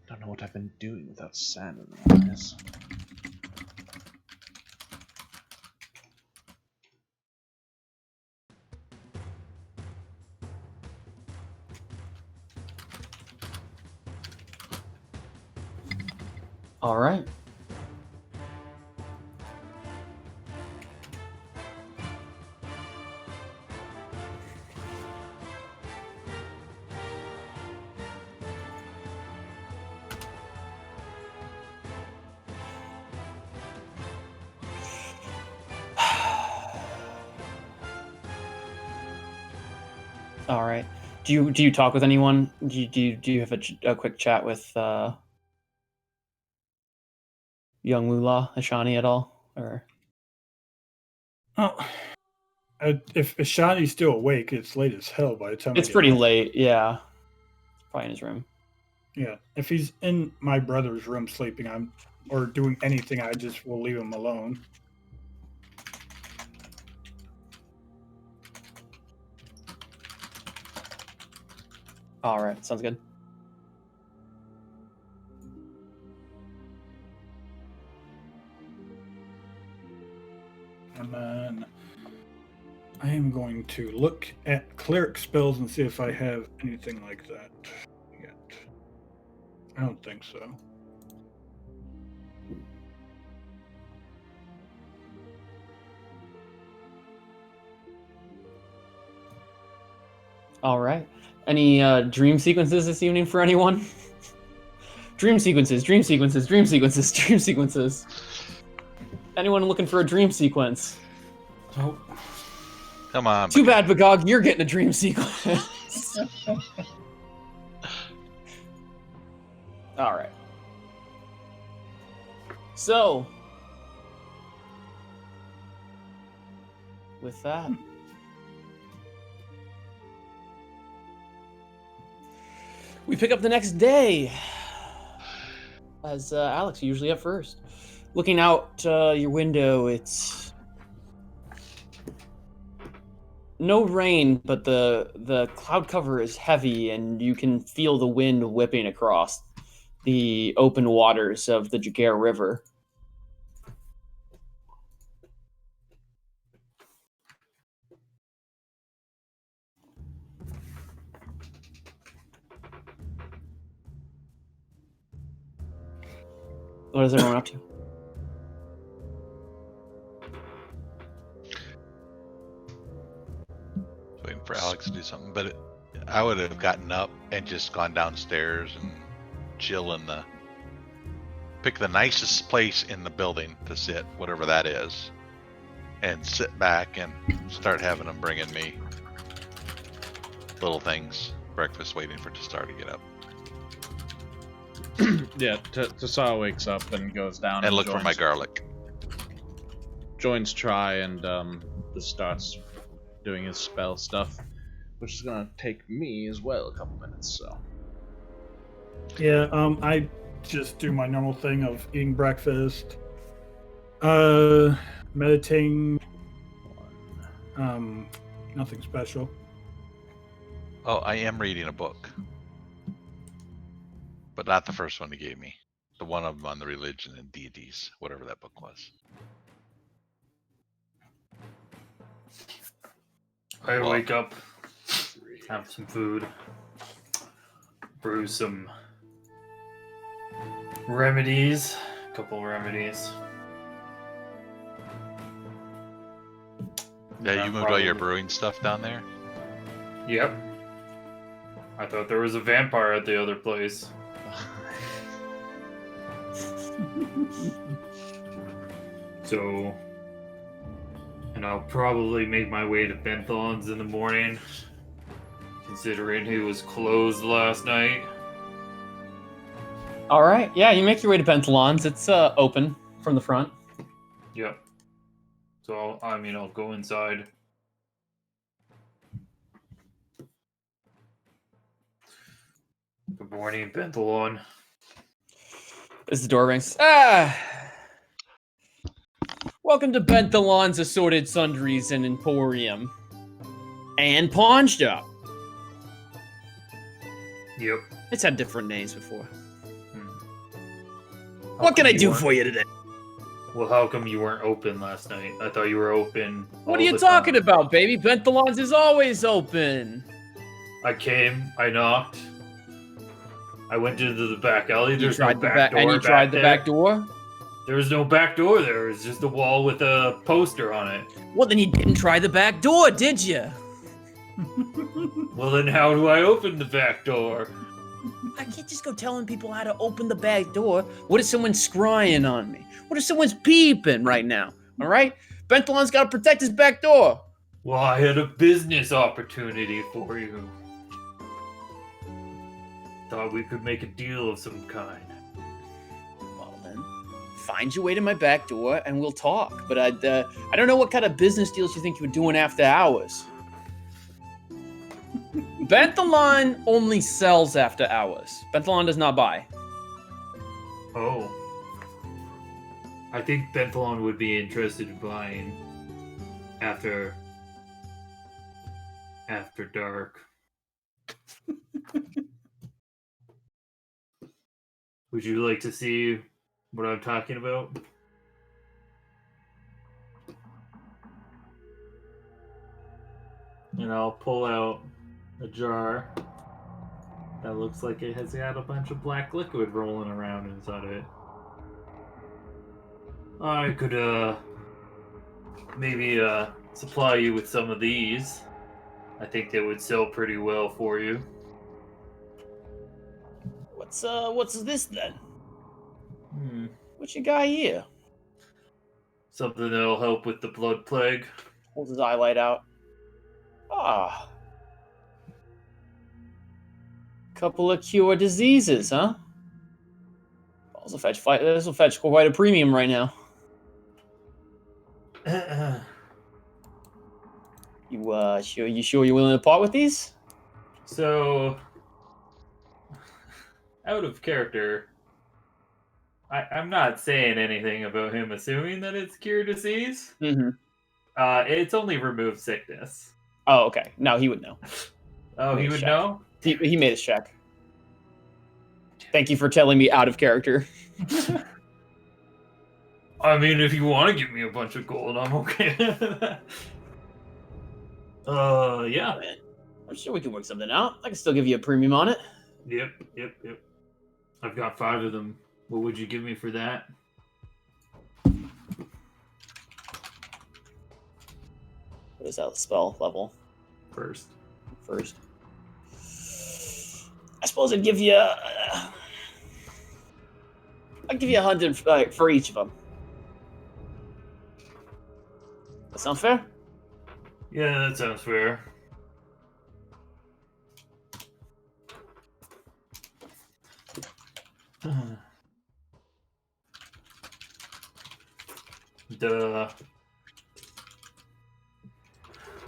Don't know what I've been doing without sand in my eyes.
All right. All right. Do you talk with anyone? Do you have a quick chat with young Lula Ashani at all? Or
Oh, if Ashani's still awake, it's late as hell by the time.
it's pretty late. Yeah, probably in his room.
Yeah, if he's in my brother's room sleeping, or doing anything, I just will leave him alone.
All right, sounds good.
And then I am going to look at cleric spells and see if I have anything like that yet. I don't think so.
All right. Any dream sequences this evening for anyone? Dream sequences, dream sequences, dream sequences, dream sequences. Anyone looking for a dream sequence?
Oh,
Come on.
Too bad, Bagog, you're getting a dream sequence. All right. So, with that, we pick up the next day. As Alex, you're usually up first. Looking out your window, it's no rain, but the cloud cover is heavy, and you can feel the wind whipping across the open waters of the Jaguar River. What is everyone up to?
Waiting for Alex to do something, but I would have gotten up and just gone downstairs and chill in pick the nicest place in the building to sit, whatever that is, and sit back and start having them bringing me little things, breakfast, waiting for Tastar to get up.
Yeah, Tassar wakes up and goes down
And look for my garlic.
Joins Try and just starts doing his spell stuff, which is gonna take me as well a couple minutes. So
Yeah, I just do my normal thing of eating breakfast, meditating, nothing special.
Oh, I am reading a book, but not the first one he gave me. The one of them on the religion and deities, whatever that book was.
I wake up, have some food, brew some remedies, a couple remedies.
Yeah, you moved all your brewing stuff down there?
Yep. I thought there was a vampire at the other place. So, and I'll probably make my way to Benthalon's in the morning, considering he was closed last night.
All right. Yeah, you make your way to Benthalon's. It's open from the front.
Yep. So, I'll go inside. Good morning, Benthalon.
As the door rings. Welcome to Benthalon's Assorted Sundries and Emporium. And Pawn Shop.
Yep.
It's had different names before.
How
What can
come
I
you
do
weren't-
for you today?
Well, how come you weren't open last night? I thought you were open.
What
all
are you
the
talking
time.
about, baby? Benthalon's is always open.
I came, I knocked. I went into the back alley.
You
There's no
tried the
back door.
and you tried the
there.
back door?
There was no back door there. It was just a wall with a poster on it.
Well, then you didn't try the back door, did you?
Well, then how do I open the back door?
I can't just go telling people how to open the back door. What if someone's scrying on me? What if someone's peeping right now? All right? Benthalon's got to protect his back door.
Well, I had a business opportunity for you. Thought we could make a deal of some kind.
Well, then, find your way to my back door and we'll talk. But I don't know what kind of business deals you think you were doing after hours. Benthalon only sells after hours. Benthalon does not buy.
Oh. I think Benthalon would be interested in buying after dark. Would you like to see what I'm talking about? And I'll pull out a jar that looks like it has got a bunch of black liquid rolling around inside it. I could maybe supply you with some of these. I think they would sell pretty well for you.
What's this then? What you got here?
Something that'll help with the blood plague.
Holds his highlight out. Ah. Couple of cure diseases, huh? This will fetch quite a premium right now. You sure you're willing to part with these?
So, out of character, I'm not saying anything about him assuming that it's cure disease.
Mm-hmm.
It's only remove sickness.
Oh, okay. No, he would know.
Oh, he would
check.
know?
He made his check. Thank you for telling me out of character.
I mean, if you want to give me a bunch of gold, I'm okay with that. Yeah.
Man, I'm sure we can work something out. I can still give you a premium on it.
Yep. I've got 5 of them. What would you give me for that?
What is that spell level?
First.
I suppose I'd give you. I'd give you 100 for each of them. That sound fair?
Yeah, that sounds fair.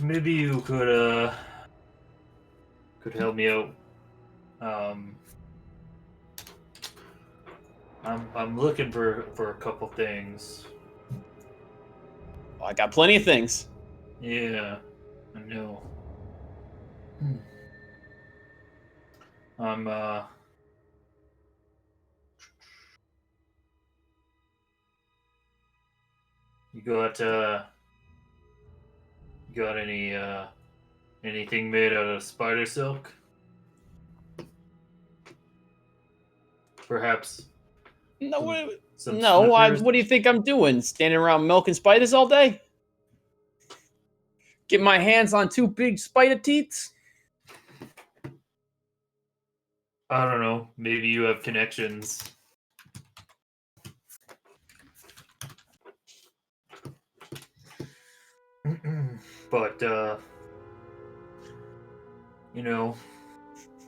Maybe you could help me out. I'm looking for a couple things.
Oh, I got plenty of things.
Yeah, I know. You got anything made out of spider silk? Perhaps.
No,
Some
no.
slippers?
What do you think I'm doing? Standing around milking spiders all day? Get my hands on 2 big spider teats?
I don't know. Maybe you have connections. But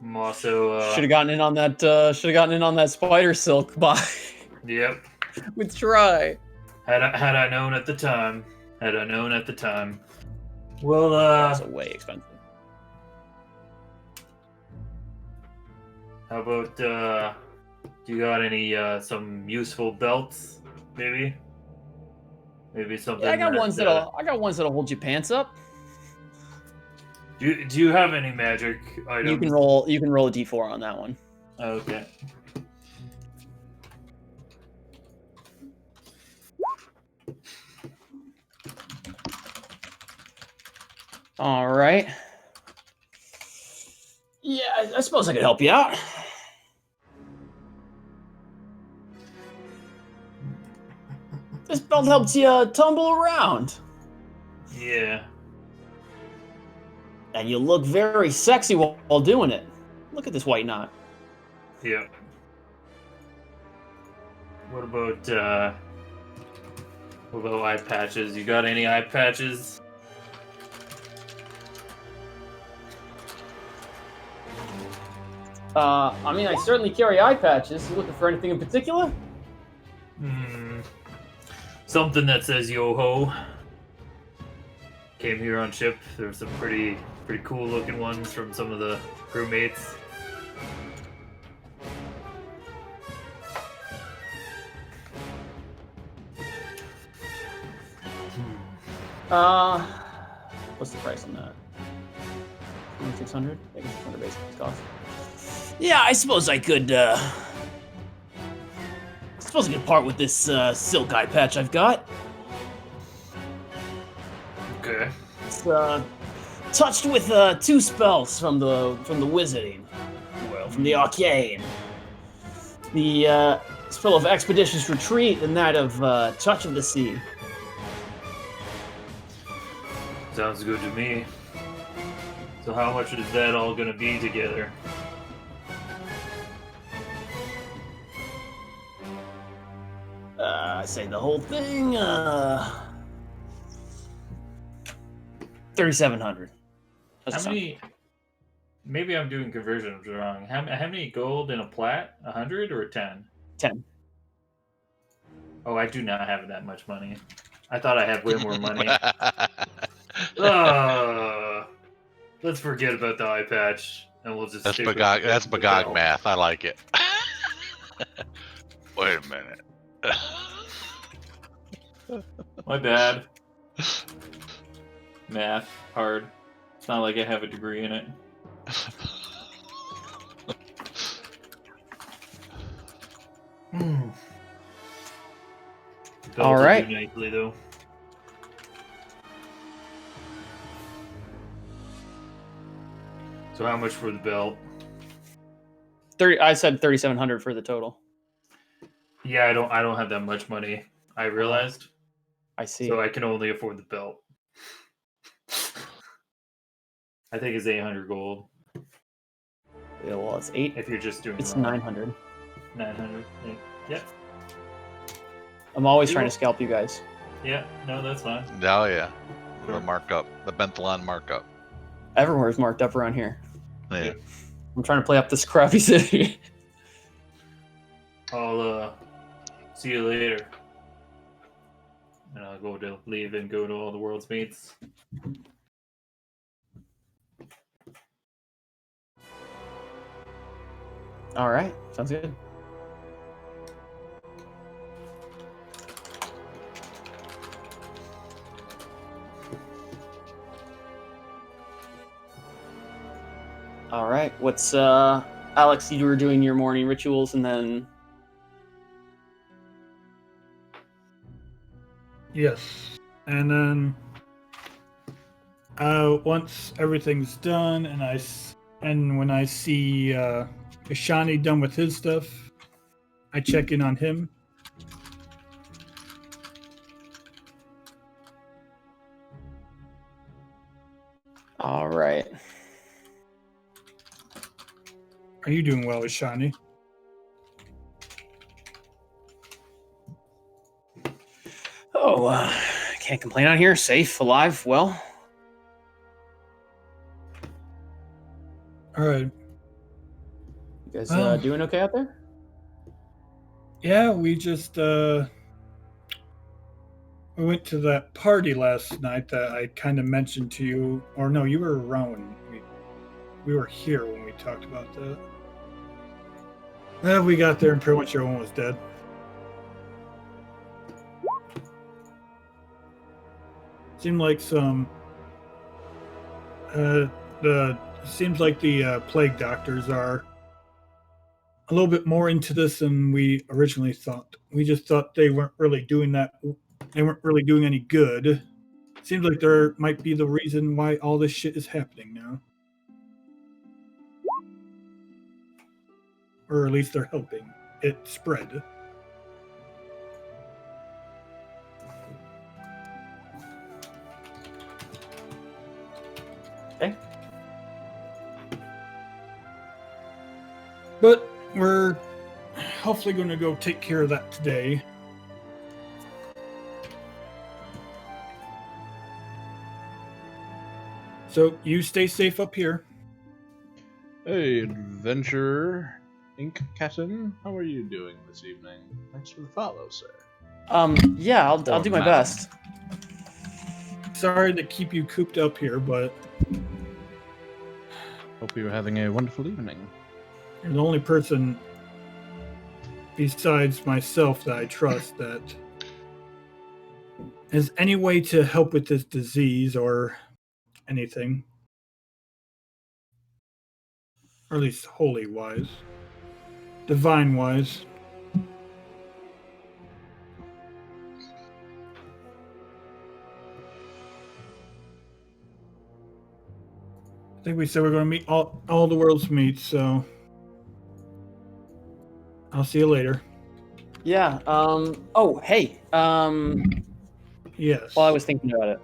I'm also
Should have gotten in on that. Should have gotten in on that spider silk buy.
Yep.
With Try.
Had I known at the time. Well,
That's way expensive.
how about do you got any some useful belts? Maybe something.
Yeah, I got ones that'll hold your pants up.
Do you have any magic items?
You can roll a d4 on that one.
Okay.
All right. Yeah, I suppose I could help you out. This belt helps you tumble around.
Yeah.
And you look very sexy while doing it. Look at this white knot.
Yeah. What about eye patches? You got any eye patches?
I mean, I certainly carry eye patches. You looking for anything in particular?
Something that says yo-ho. Came here on ship. There's some pretty cool looking ones from some of the crewmates.
What's the price on that? 600? I think 600 basic cost. Yeah, I suppose I could part with this silk eye patch I've got.
Okay.
It's touched with 2 spells from the wizarding world, from the arcane. The spell of Expeditious Retreat and that of Touch of the Sea.
Sounds good to me. So how much is that all gonna be together?
I say the whole thing, 3,700.
How many? Maybe I'm doing conversions wrong. How many gold in a plat? 100 or 10?
10.
Oh, I do not have that much money. I thought I had way more money. Let's forget about the eye patch, and we'll just.
That's
stick with
Bagog.
the
That's Bagog
belt.
math. I like it. Wait a minute.
My bad. Math hard. It's not like I have a degree in it.
All right.
Do nicely though. So how much for the belt?
30. I said 3,700 for the total.
Yeah, I don't have that much money. I realized.
I see.
So I can only afford the belt. I think it's 800 gold.
Yeah, well, it's 8.
If you're just doing
It's
wrong.
900.
900. Yeah.
I'm always trying to scalp you guys.
Yeah. No, that's fine.
Oh yeah.
Sure.
The markup. The Benthalon markup.
Everywhere's marked up around here.
Yeah.
I'm trying to play up this crappy city.
I'll see you later. And I'll leave and go to all the world's meets.
All right. Sounds good. All right. What's Alex? You were doing your morning rituals, and then
Yes. And then once everything's done and when I see Ishani done with his stuff, I check in on him.
all right.
Are you doing well, Ishani?
Oh, can't complain out here. Safe, alive, well.
All right.
You guys
Well-
doing okay out there?
Yeah, we just we went to that party last night that I kind of mentioned to you, or no, you were around when we were here when we talked about that. We got there and pretty much everyone was dead. Seemed like seems like the plague doctors are a little bit more into this than we originally thought. We just thought they weren't really doing that. They weren't really doing any good. Seems like there might be the reason why all this shit is happening now. Or at least they're helping it spread.
Okay.
But we're hopefully going to go take care of that today. So you stay safe up here.
Hey, adventurer, Ink Captain, how are you doing this evening? Thanks for the follow, sir.
Yeah, I'll do my
madam.
best.
Sorry to keep you cooped up here, but
Hope you're having a wonderful evening.
you're the only person besides myself that I trust that has any way to help with this disease or anything. Or at least holy wise. Divine wise. I think we said we're going to meet all the world's meet, so I'll see you later.
Yeah. Oh, hey.
Yes.
While I was thinking about it.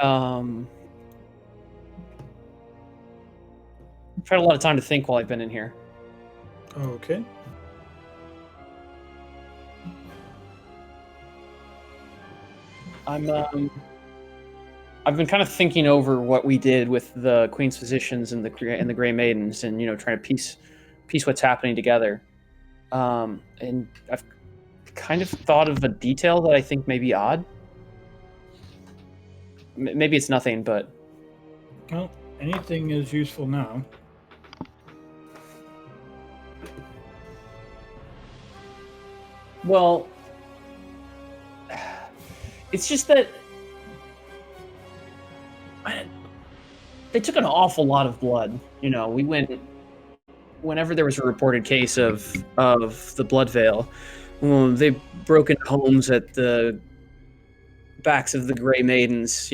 I've had a lot of time to think while I've been in here.
Okay.
I'm I've been kind of thinking over what we did with the Queen's Physicians and the Grey Maidens, and trying to piece what's happening together. And I've kind of thought of a detail that I think may be odd. Maybe it's nothing, but
Well, anything is useful now.
well, it's just that they took an awful lot of blood. We went whenever there was a reported case of the blood veil. They broke into homes at the backs of the Grey Maidens.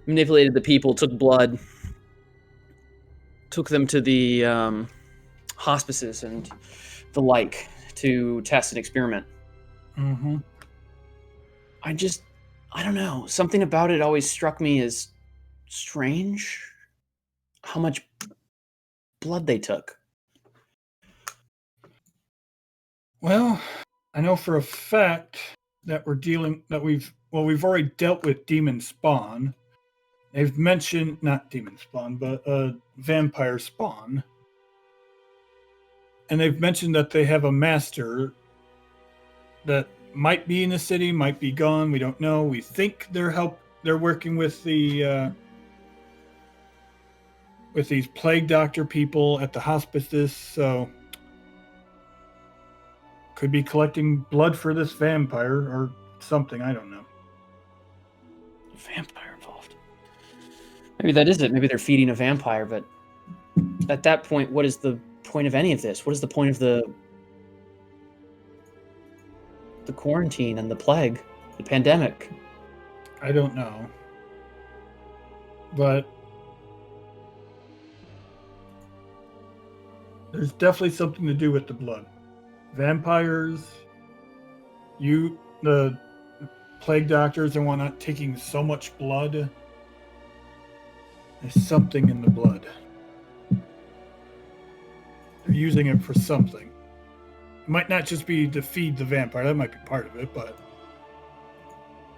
Manipulated the people, took blood, took them to the hospices and the like to test and experiment.
Mm-hmm.
I don't know. Something about it always struck me as strange. How much blood they took.
Well, I know for a fact that we've already dealt with demon spawn. They've mentioned not demon spawn, but vampire spawn. And they've mentioned that they have a master that might be in the city, might be gone. We don't know. We think they're working with the with these plague doctor people at the hospices, so could be collecting blood for this vampire or something. I don't know.
Vampire involved. Maybe that is it. Maybe they're feeding a vampire, but at that point, what is the point of any of this? What is the point of the quarantine and the plague, the pandemic?
I don't know. But there's definitely something to do with the blood. Vampires, the plague doctors and whatnot, taking so much blood. There's something in the blood. They're using it for something. It might not just be to feed the vampire. That might be part of it, but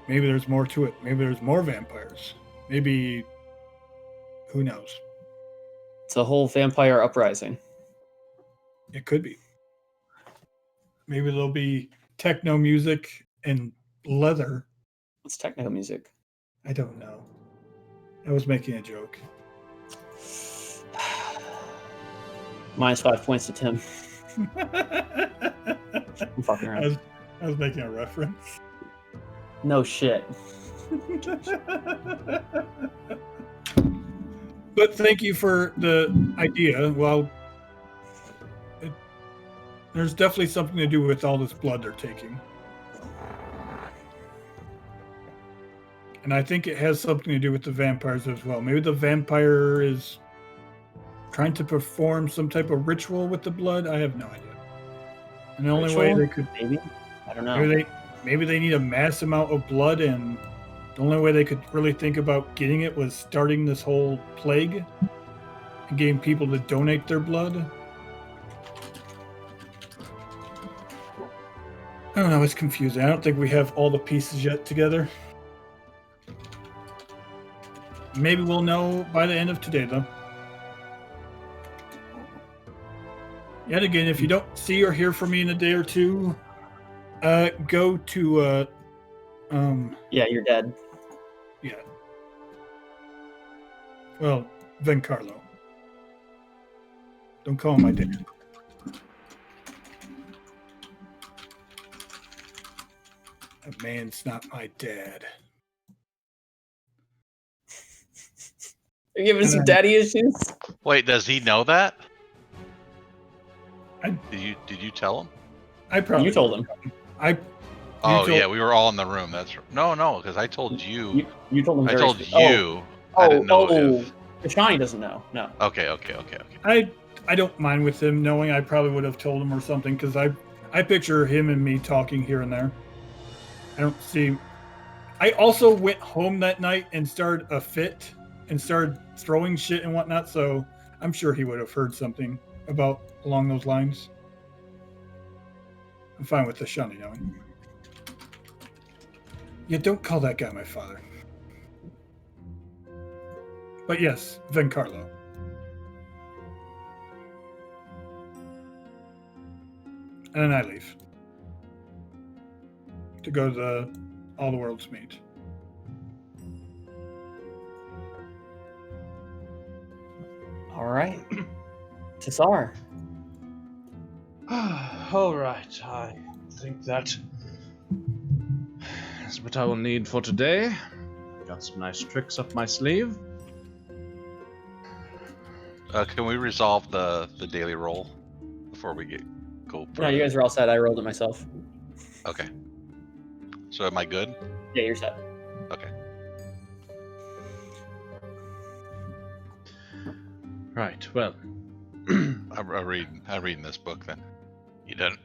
maybe there's more to it. Maybe there's more vampires. Maybe, who knows?
It's a whole vampire uprising.
It could be. Maybe there'll be techno music and leather.
What's techno music?
I don't know. I was making a joke.
-5 points to Tim. I'm fucking around.
I was making a reference.
No shit.
But thank you for the idea. Well, there's definitely something to do with all this blood they're taking. And I think it has something to do with the vampires as well. Maybe the vampire is trying to perform some type of ritual with the blood. I have no idea. And the only way they could...
Maybe? I don't know.
Maybe they need a mass amount of blood, and the only way they could really think about getting it was starting this whole plague and getting people to donate their blood. I don't know, it's confusing. I don't think we have all the pieces yet together. Maybe we'll know by the end of today, though. Yet again, if you don't see or hear from me in a day or two, go to
Yeah, you're dead.
yeah. Well, Vencarlo. Don't call him my dad. That man's not my dad.
Are you giving some daddy issues?
Wait, does he know that?
I-
Did you tell him?
I probably
You told him.
Yeah, we were all in the room. That's no, because I told you.
You told him.
I
very
told
spe-
you. I didn't know if.
Shawnee doesn't know. No.
Okay.
I don't mind with him knowing. I probably would have told him or something, because I picture him and me talking here and there. I don't see. I also went home that night and started a fit and started throwing shit and whatnot, so I'm sure he would have heard something along those lines. I'm fine with the Shawnee knowing. Yeah, don't call that guy my father. But yes, Vencarlo. And then I leave to go to the All the Worlds meet.
All right. Tassar.
All right, I think that is what I will need for today. Got some nice tricks up my sleeve.
Can we resolve the daily roll before we go?
No, you guys are all set. I rolled it myself.
Okay. So am I good?
Yeah, you're set.
Okay.
Right. Well,
I'm reading this book then. You done?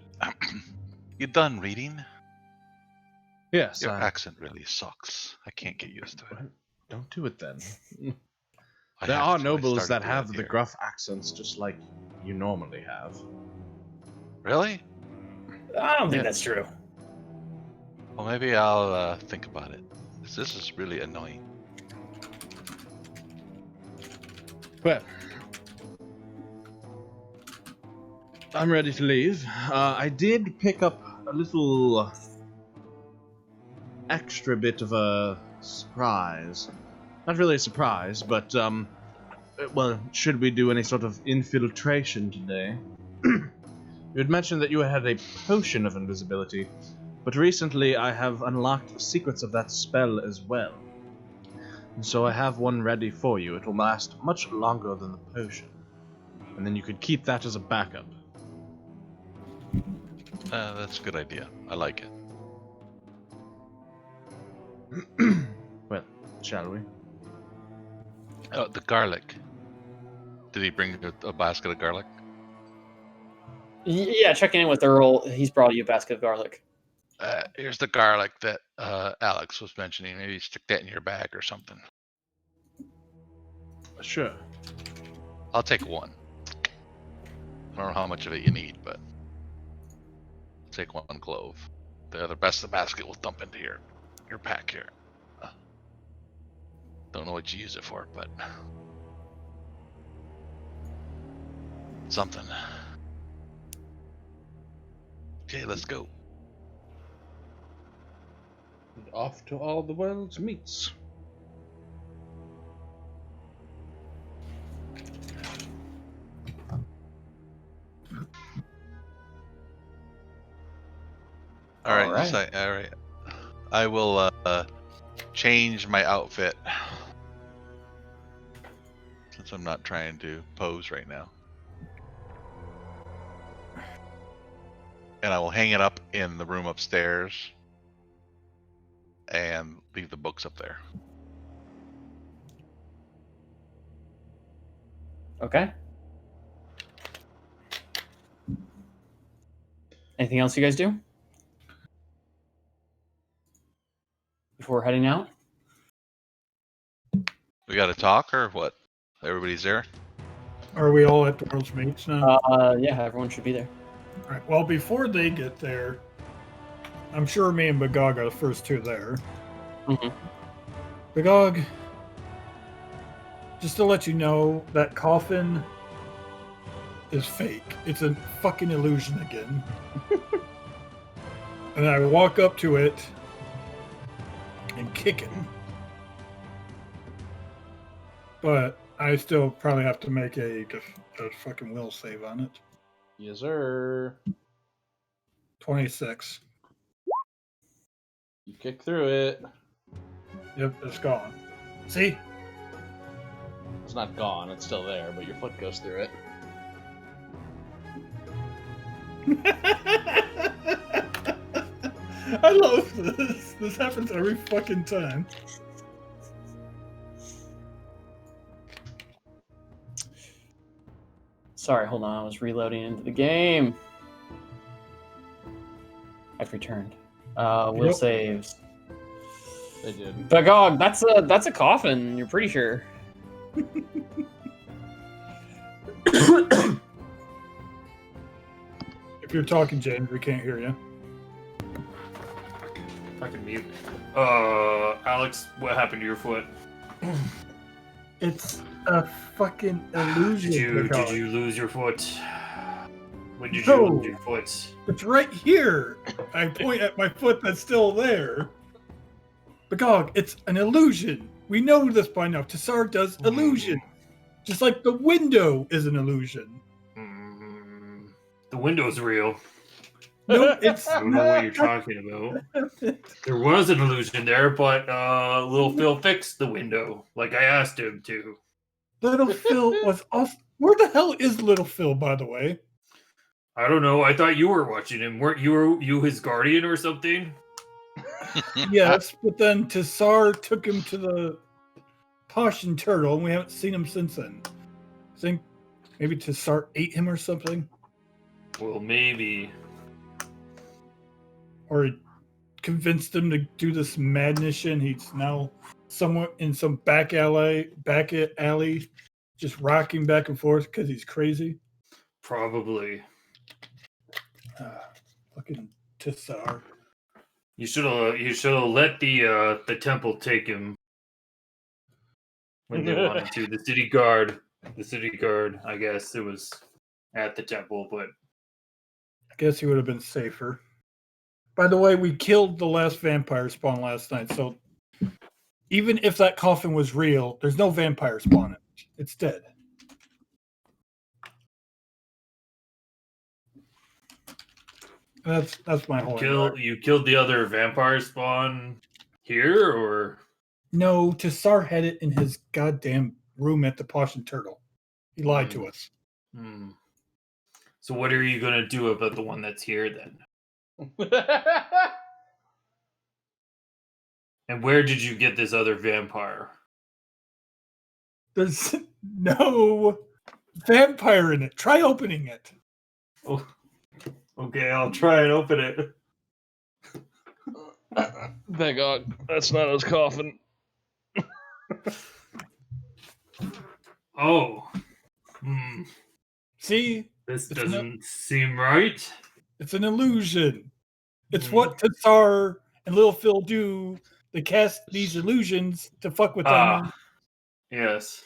You done reading?
yes.
Your accent really sucks. I can't get used to it.
Don't do it then.
I
There
have
are
to. I
nobles
started
that
doing
have
it
the
here.
gruff accents just like you normally have.
Really?
I don't think
Yeah.
that's true.
Well, maybe I'll think about it. This is really annoying.
Well, I'm ready to leave. I did pick up a little extra bit of a surprise. Not really a surprise, but, well, should we do any sort of infiltration today? You had mentioned that you had a potion of invisibility, but recently I have unlocked the secrets of that spell as well. And so I have one ready for you. It will last much longer than the potion. And then you could keep that as a backup.
That's a good idea. I like it.
Well, shall we?
Oh, the garlic. Did he bring a basket of garlic?
Yeah, checking in with Earl. He's brought you a basket of garlic.
Here's the garlic that Alex was mentioning. Maybe stick that in your bag or something.
Sure.
I'll take one. I don't know how much of it you need, but I'll take one clove. The other rest of the basket will dump into your pack here. Don't know what you use it for, but something. Okay, let's go.
And off to all the world's meets.
All right.
Alright.
All right. I will change my outfit since I'm not trying to pose right now, and I will hang it up in the room upstairs and leave the books up there.
Okay. Anything else you guys do before heading out?
We got to talk or what? Everybody's there.
Are we all at the World's Meets now?
Yeah, everyone should be there.
All right. Well, before they get there, I'm sure me and Bagog are the first two there.
Mm-hmm.
Bagog, just to let you know, that coffin is fake. It's a fucking illusion again. And I walk up to it and kick it. But I still probably have to make a fucking will save on it.
Yes, sir.
26.
You kick through it.
Yep, it's gone. See?
It's not gone, it's still there, but your foot goes through it.
I love this. This happens every fucking time.
Sorry, hold on. I was reloading into the game. I've returned. Will
Yep.
saves.
They did.
Bagog, that's a coffin. You're pretty sure.
If you're talking, James, we can't hear you.
I can mute. Alex, what happened to your foot?
It's a fucking illusion.
Did you lose your foot? When did
No.
you lose your foot?
It's right here. I point at my foot that's still there. Bagog, it's an illusion. We know this by now. Tassar does illusion. Just like the window is an illusion.
The window's real.
No, it's
I don't know what you're talking about. There was an illusion there, but Little Phil fixed the window like I asked him to.
Little Phil was off. Where the hell is Little Phil, by the way?
I don't know. I thought you were watching him. Weren't you his guardian or something?
Yes, but then Tassar took him to the Potion Turtle, and we haven't seen him since then. I think maybe Tassar ate him or something.
Well, maybe.
Or convinced him to do this madness, and he's now somewhat in some back alley, just rocking back and forth because he's crazy.
Probably.
Fucking Tassar.
You should have let the temple take him when they wanted to. The city guard, I guess it was at the temple, but
I guess he would have been safer. By the way, we killed the last vampire spawn last night, so even if that coffin was real, there's no vampire spawn in it. It's dead. That's my whole.
You killed the other vampire spawn here, or
no? Tassar had it in his goddamn room at the Potion Turtle. He lied to us.
So what are you gonna do about the one that's here then? And where did you get this other vampire?
There's no vampire in it. Try opening it.
Oh, okay, I'll try and open it.
Bagog, that's not his coffin.
Oh.
See?
This doesn't seem right.
It's an illusion. It's what Tassar and Little Phil do. They cast these illusions to fuck with them.
Yes.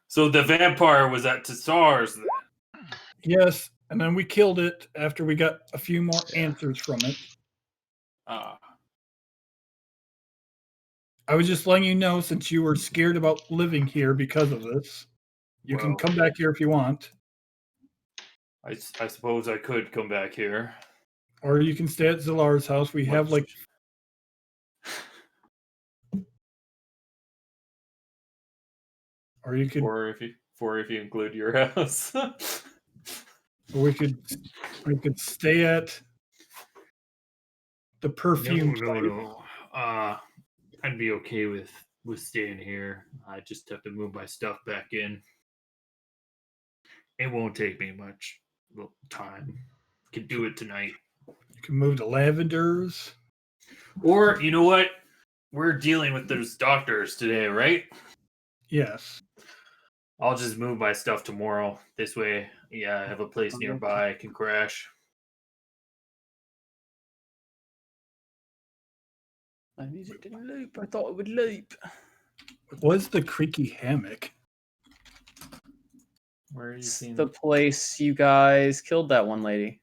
So the vampire was at Tassar's then?
Yes, and then we killed it after we got a few more answers from it. I was just letting you know, since you were scared about living here because of this. You can come back here if you want.
I suppose I could come back here.
Or you can stay at Zilar's house. We have like... Or you could...
Or if you include your house.
Or we could stay at the perfume.
No. I'd be okay with staying here. I just have to move my stuff back in. It won't take me much time. Could do it tonight.
You can move to Lavender's.
Or, you know what? We're dealing with those doctors today, right?
Yes.
I'll just move my stuff tomorrow. This way, I have a place nearby I can crash.
I needed to loop. I thought it would loop.
What's the creaky hammock?
Where are you
It's
seeing
the place you guys killed that one lady.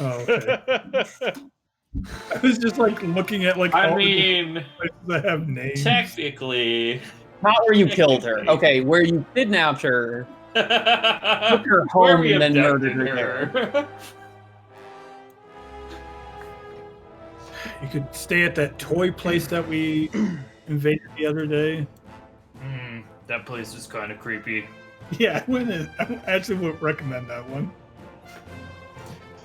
Oh, okay. I was just like looking at like all the places that have names.
technically,
Not where you killed her. Okay, where you kidnapped her, took her
where
home,
we
and then
abducted
murdered her.
You could stay at that toy place that we invaded the other day.
That place is kind of creepy.
Yeah, I actually wouldn't recommend that one.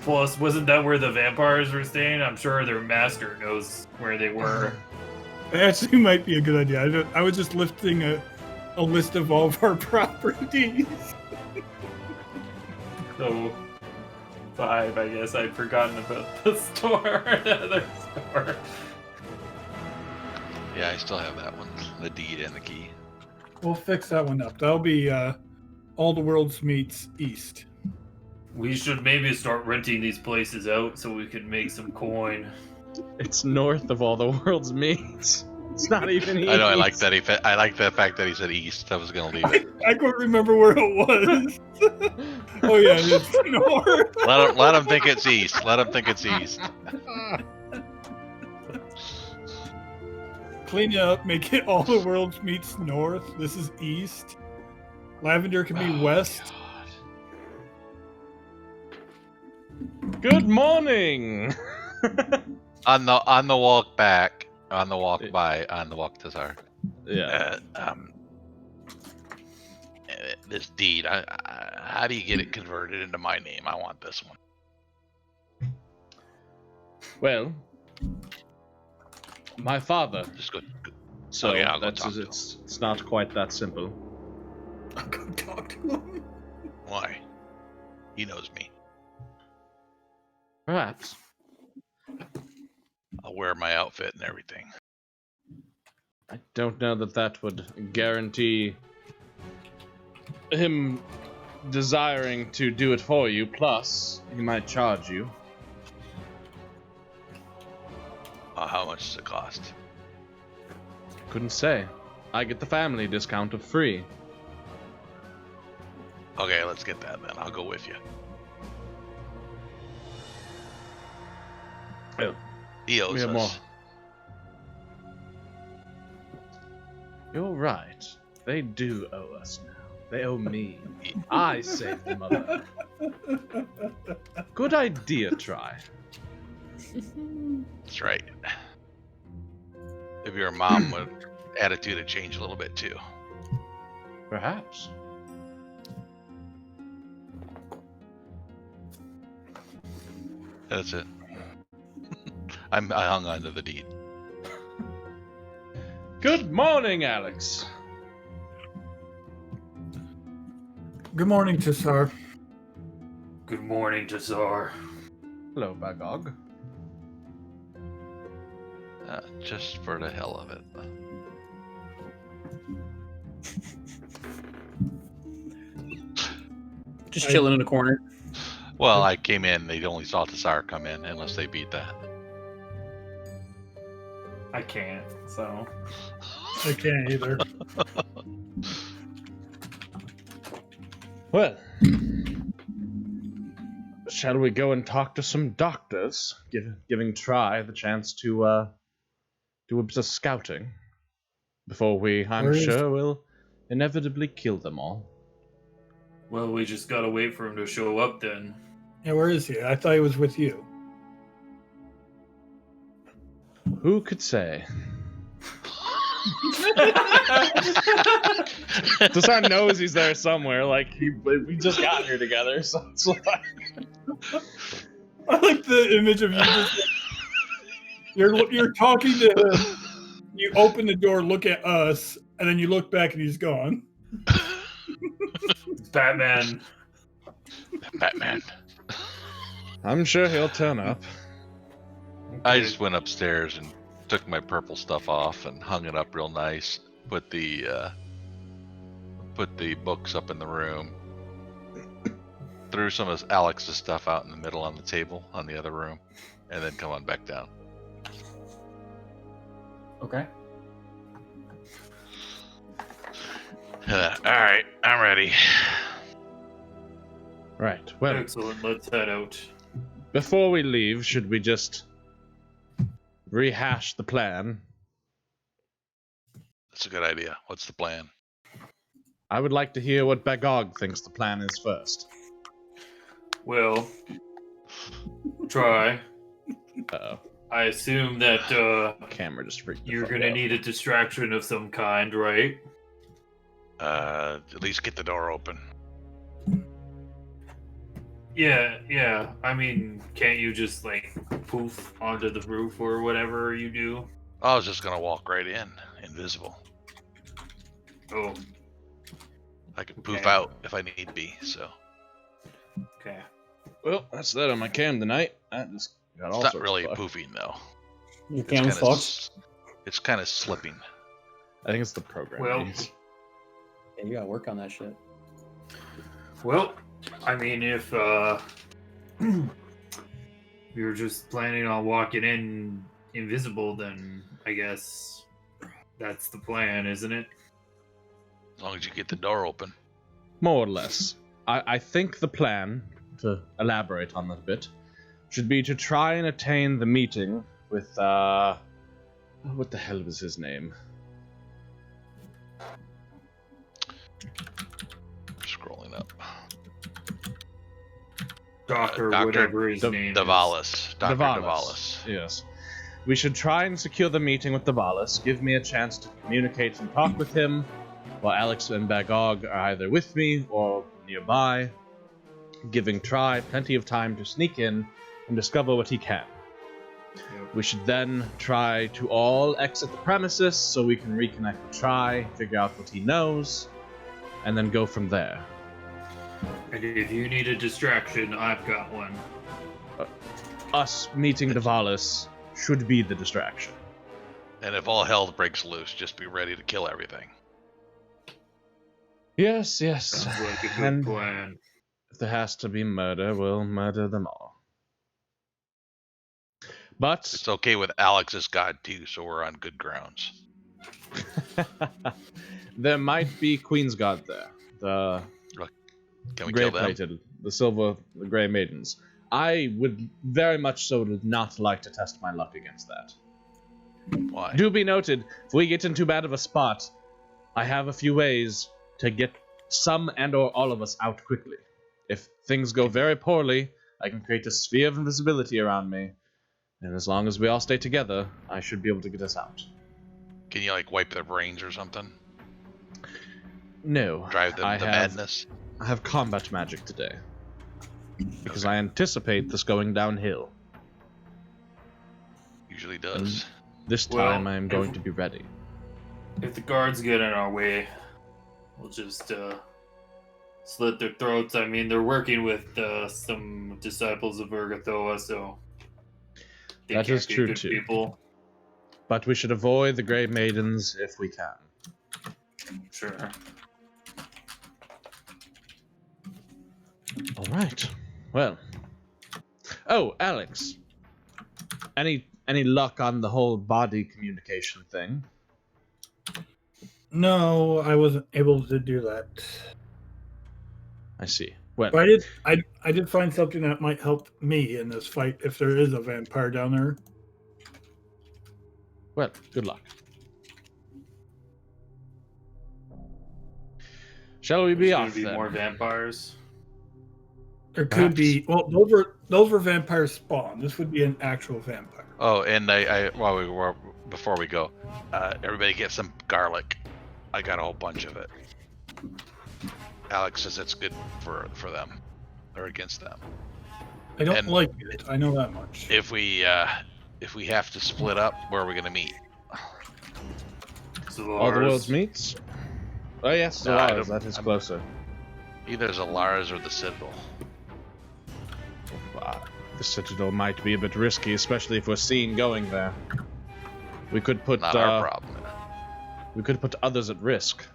Plus, wasn't that where the vampires were staying? I'm sure their master knows where they were.
That actually might be a good idea. I was just listing a list of all of our properties.
So, 5, I guess. I'd forgotten about the store, the other store.
Yeah, I still have that one. The deed and the key.
We'll fix that one up. That'll be All the Worlds Meets East.
We should maybe start renting these places out so we can make some coin.
It's north of All the Worlds Meet. It's not even east.
I know. I like that. I like the fact that he said east. I was gonna leave it.
I couldn't remember where it was. Oh yeah, it's north.
Let him think it's east. Let him think it's east.
Clean it up, make it all the world meets north. This is east. Lavender can be west.
God. Good morning.
On the walk back, on the walk by, on the walk to Zar.
Yeah.
This deed. How do you get it converted into my name? I want this one.
Well, my father.
Just go.
So
yeah, I'll go
that's
talk to
it's not quite that simple.
I'll go talk to him.
Why? He knows me.
Perhaps.
I'll wear my outfit and everything.
I don't know that would guarantee him desiring to do it for you. Plus, he might charge you.
How much does it cost?
Couldn't say. I get the family discount of free.
Okay, let's get that then. I'll go with you.
Oh.
He owes
We have
us.
more. You're right. They do owe us now. They owe me. I saved the mother. Good idea, Try.
That's right. If your mom would attitude would change a little bit too.
Perhaps.
That's it. I hung on to the deed.
Good morning, Alex.
Good morning, Tassar.
Good morning, Tazar.
Hello, Bagog.
Just for the hell of it.
Just chilling in a corner.
Well, I came in. They only saw Tassar come in, unless they beat that.
I can't, so.
I can't either.
Well, shall we go and talk to some doctors, giving Try the chance to do a bit of scouting before we, I'm sure, will inevitably kill them all.
Well, we just gotta wait for him to show up then.
Yeah, where is he? I thought he was with you.
Who could say? Tassar knows he's there somewhere. Like we just got here together, so it's like
I like the image of you just you're talking to him. You open the door, look at us, and then you look back and he's gone.
It's Batman.
Batman.
I'm sure he'll turn up.
I just went upstairs and took my purple stuff off and hung it up real nice. Put the books up in the room. Threw some of Alex's stuff out in the middle on the table on the other room, and then come on back down.
Okay.
All right, I'm ready.
Right. Well,
Excellent, let's head out.
before we leave, should we just rehash the plan?
That's a good idea. What's the plan?
I would like to hear what Bagog thinks the plan is first.
Well, Try.
Uh-oh.
I assume that
Camera just freaked the
you're
fuck
gonna
out.
need a distraction of some kind, right?
At least get the door open.
Yeah. I mean, can't you just like poof onto the roof or whatever you do?
I was just gonna walk right in, invisible.
Oh,
I can poof
Okay.
out if I need be. So
okay.
Well, that's that on my cam tonight. I just got all
it's not
sorts
really
of fuck.
poofing though.
Your camera's fucked.
It's kind of slipping.
I think it's the program.
Well-
keys.
Yeah, you gotta work on that shit.
Well, I mean, if you're just planning on walking in invisible, then I guess That's the plan, isn't it?
As long as you get the door open.
More or less. I think the plan, to elaborate on that a bit, should be to try and attain the meeting with, what the hell was his name?
Scrolling up.
Doctor,
Dr.
whatever his name
Davalis. Dr.
Davalis.
Davalis.
Yes. We should try and secure the meeting with Davalis, give me a chance to communicate and talk with him, while Alex and Bagog are either with me or nearby, giving Try plenty of time to sneak in and discover what he can.
Yep.
We should then try to all exit the premises so we can reconnect with Try, figure out what he knows, and then go from there.
And if you need a distraction, I've got one.
Us meeting Davalis should be the distraction.
And if all hell breaks loose, just be ready to kill everything.
Yes.
Sounds like a good
And
plan.
if there has to be murder, we'll murder them all. But
It's okay with Alex's god too, so we're on good grounds.
there might be Queen's God there. The
Can we kill them?
gray-plated, the gray maidens. I would very much so not like to test my luck against that.
Why?
Do be noted, if we get in too bad of a spot, I have a few ways to get some and or all of us out quickly. If things go very poorly, I can create a sphere of invisibility around me, and as long as we all stay together, I should be able to get us out.
Can you like wipe their brains or something?
No,
Drive them
I
to
have
madness?
I have combat magic today, because I anticipate this going downhill.
Usually does.
This
Well,
time I am going to be ready.
If the guards get in our way, we'll just slit their throats. I mean, they're working with some disciples of Urgathoa, so they
That
can't
is
be
true
good
too.
people.
But we should avoid the Grey Maidens if we can.
Sure.
All right. Well. Oh, Alex. Any luck on the whole body communication thing?
No, I wasn't able to do that.
I see. Well,
But I did find something that might help me in this fight if there is a vampire down there.
well, good luck. Shall we be
There's
off
gonna be
then?
more vampires.
There
Perhaps.
could be. Well, those were vampire spawn. This would be an actual vampire.
Oh, and before we go, everybody get some garlic. I got a whole bunch of it. Alex says it's good for them, or against them.
I don't
And-
like it. I know that much.
If we have to split up, where are we gonna meet?
All the worlds meets? Oh yes,
No, I
Zalars,
don't-
that is
I'm-
closer.
Either Zalars or the Citadel.
The Citadel might be a bit risky, especially if we're seen going there. We could put
Not our problem.
we could put others at risk.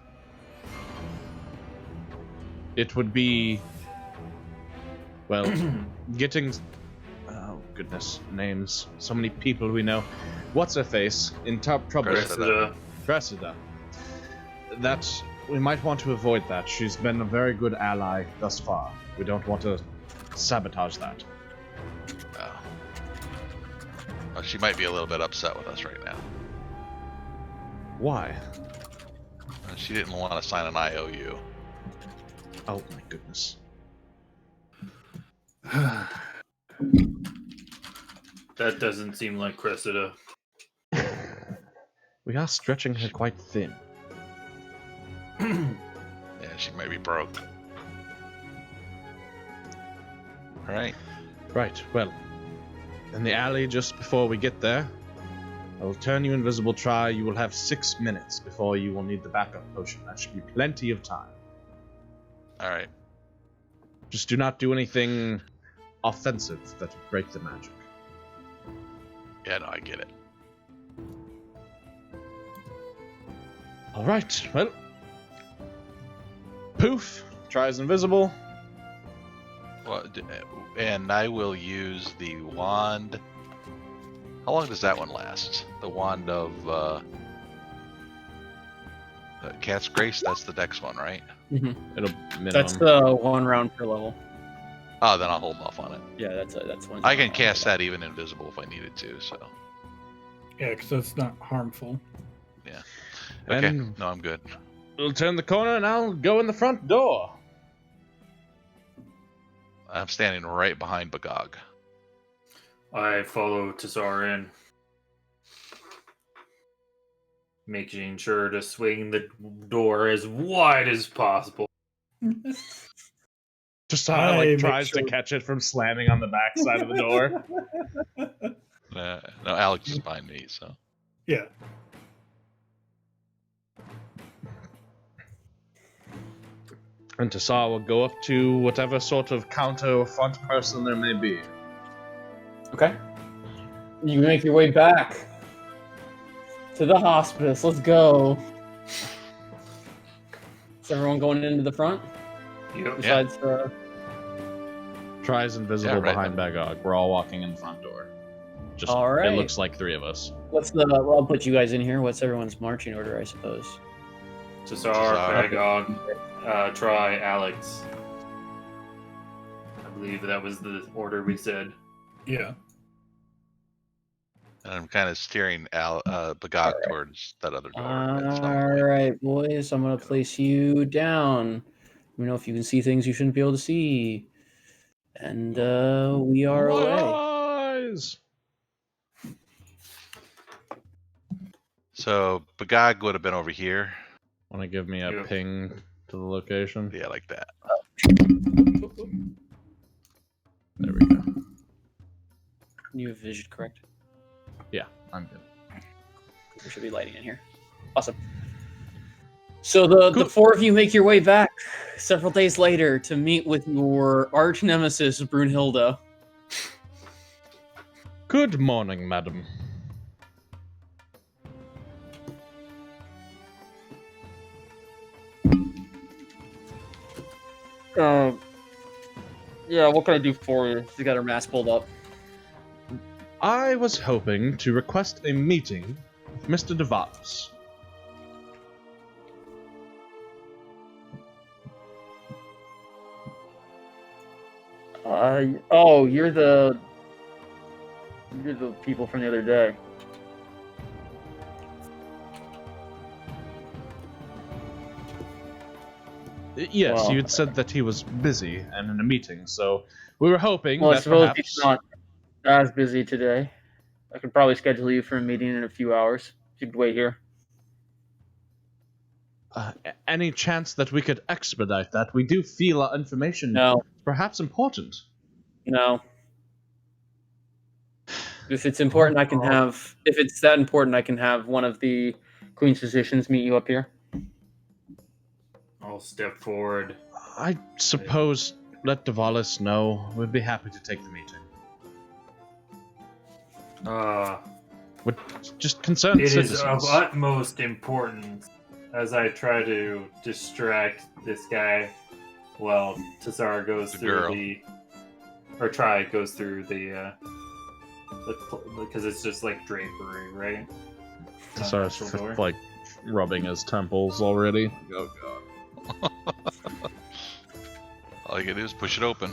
It would be, well, getting, oh goodness, names. So many people we know. What's her face in trouble?
Cressida.
Cressida. That we might want to avoid that. She's been a very good ally thus far. We don't want to sabotage that.
Well, she might be a little bit upset with us right now.
Why?
She didn't want to sign an IOU.
Oh my goodness.
That doesn't seem like Cressida.
We are stretching her quite thin.
Yeah, she might be broke. Alright.
Right, well, in the alley just before we get there, I will turn you invisible. Try. You will have 6 minutes before you will need the backup potion. That should be plenty of time.
Alright.
Just do not do anything offensive that would break the magic.
Yeah, no, I get it.
Alright, well. Poof. Tries invisible.
Well, and I will use the wand. How long does that one last? The wand of Cat's Grace, that's the dex one, right?
Mm-hmm.
It'll minimum.
That's the 1 round per level.
Oh, then I'll hold off on it.
Yeah, that's one.
I can cast that even invisible if I needed to, so.
Yeah, because that's not harmful.
Yeah. Okay,
And
no, I'm good.
we'll turn the corner and I'll go in the front door.
I'm standing right behind Bagog.
I follow Tassar in, making sure to swing the door as wide as possible.
Just
I
like
make
tries
sure-
to catch it from slamming on the back side of the door.
No, Alex is behind me, so.
Yeah.
And Tassar will go up to whatever sort of counter or front person there may be.
Okay. You make your way back to the hospice. Let's go. Is everyone going into the front?
Yep.
Besides,
Tries invisible
Yeah, right.
behind Bagog. We're all walking in the front door. Just
All right.
It looks like 3 of us.
what's the? Well, I'll put you guys in here. What's everyone's marching order, I suppose?
Tassar,
Tassar.
Bagog, try Alex. I believe that was the order we said.
Yeah.
And I'm kind of steering Bagog towards that other door. at some
All
point.
right, boys. I'm gonna place you down. Let me know if you can see things you shouldn't be able to see. And we are
My
away.
eyes!
So Bagog would have been over here.
Want to give me a
Yeah.
ping to the location?
Yeah, like that.
There we go.
You have vision, correct?
Yeah, I'm good.
There should be lighting in here. Awesome. So the
Cool.
4 of you make your way back several days later to meet with your arch nemesis, Brunhilde.
Good morning, madam.
Yeah, what can I do for you? She's got her mask pulled up.
I was hoping to request a meeting with Mr. DeVos.
Oh, you're the people from the other day.
Yes,
Wow.
you had said that he was busy and in a meeting, so we were hoping
Well, I
that
suppose
perhaps...
he's not as busy today. I could probably schedule you for a meeting in a few hours. You could wait here.
Any chance that we could expedite that? We do feel our information
No,
perhaps important.
no. If it's important, I can have. If it's that important, I can have one of the Queen's physicians meet you up here.
I'll step forward.
I suppose let Davalis know. We'd be happy to take the meeting. Would just concerned
It
citizens.
is of utmost importance as I try to distract this guy while Tassar goes
The
through
girl.
goes through the because it's just like drapery, right? It's not
Starts
an actual door.
like rubbing his temples already. Oh god.
All you gotta do is push it open.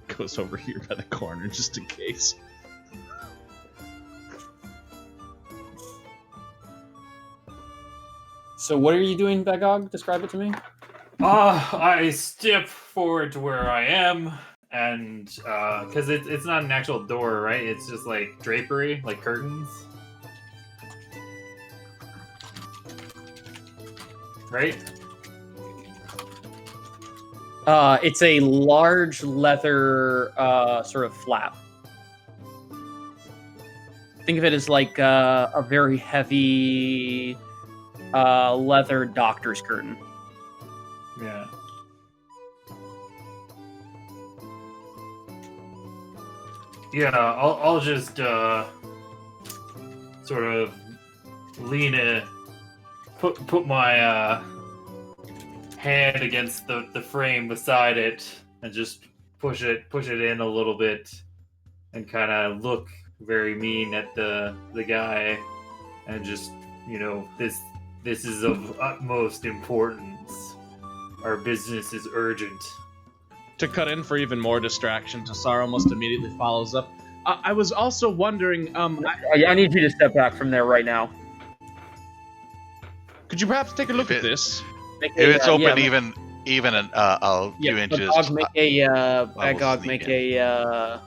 Goes over here by the corner just in case.
So, what are you doing, Bagog? Describe it to me.
I step forward to where I am, and because it's not an actual door, right? It's just like drapery, like curtains, right?
It's a large leather sort of flap. Think of it as like a very heavy leather doctor's curtain.
Yeah. Yeah, I'll just sort of lean it, put my hand against the frame beside it, and just push it in a little bit, and kind of look very mean at the guy, and just this is of utmost importance. Our business is urgent.
To cut in for even more distraction, Tassar almost immediately follows up. I was also wondering,
I need you to step back from there right now.
could you perhaps take a look at this?
If it's open even a few inches.
Agog, make a
will
Agog,
sneak
make
in.
a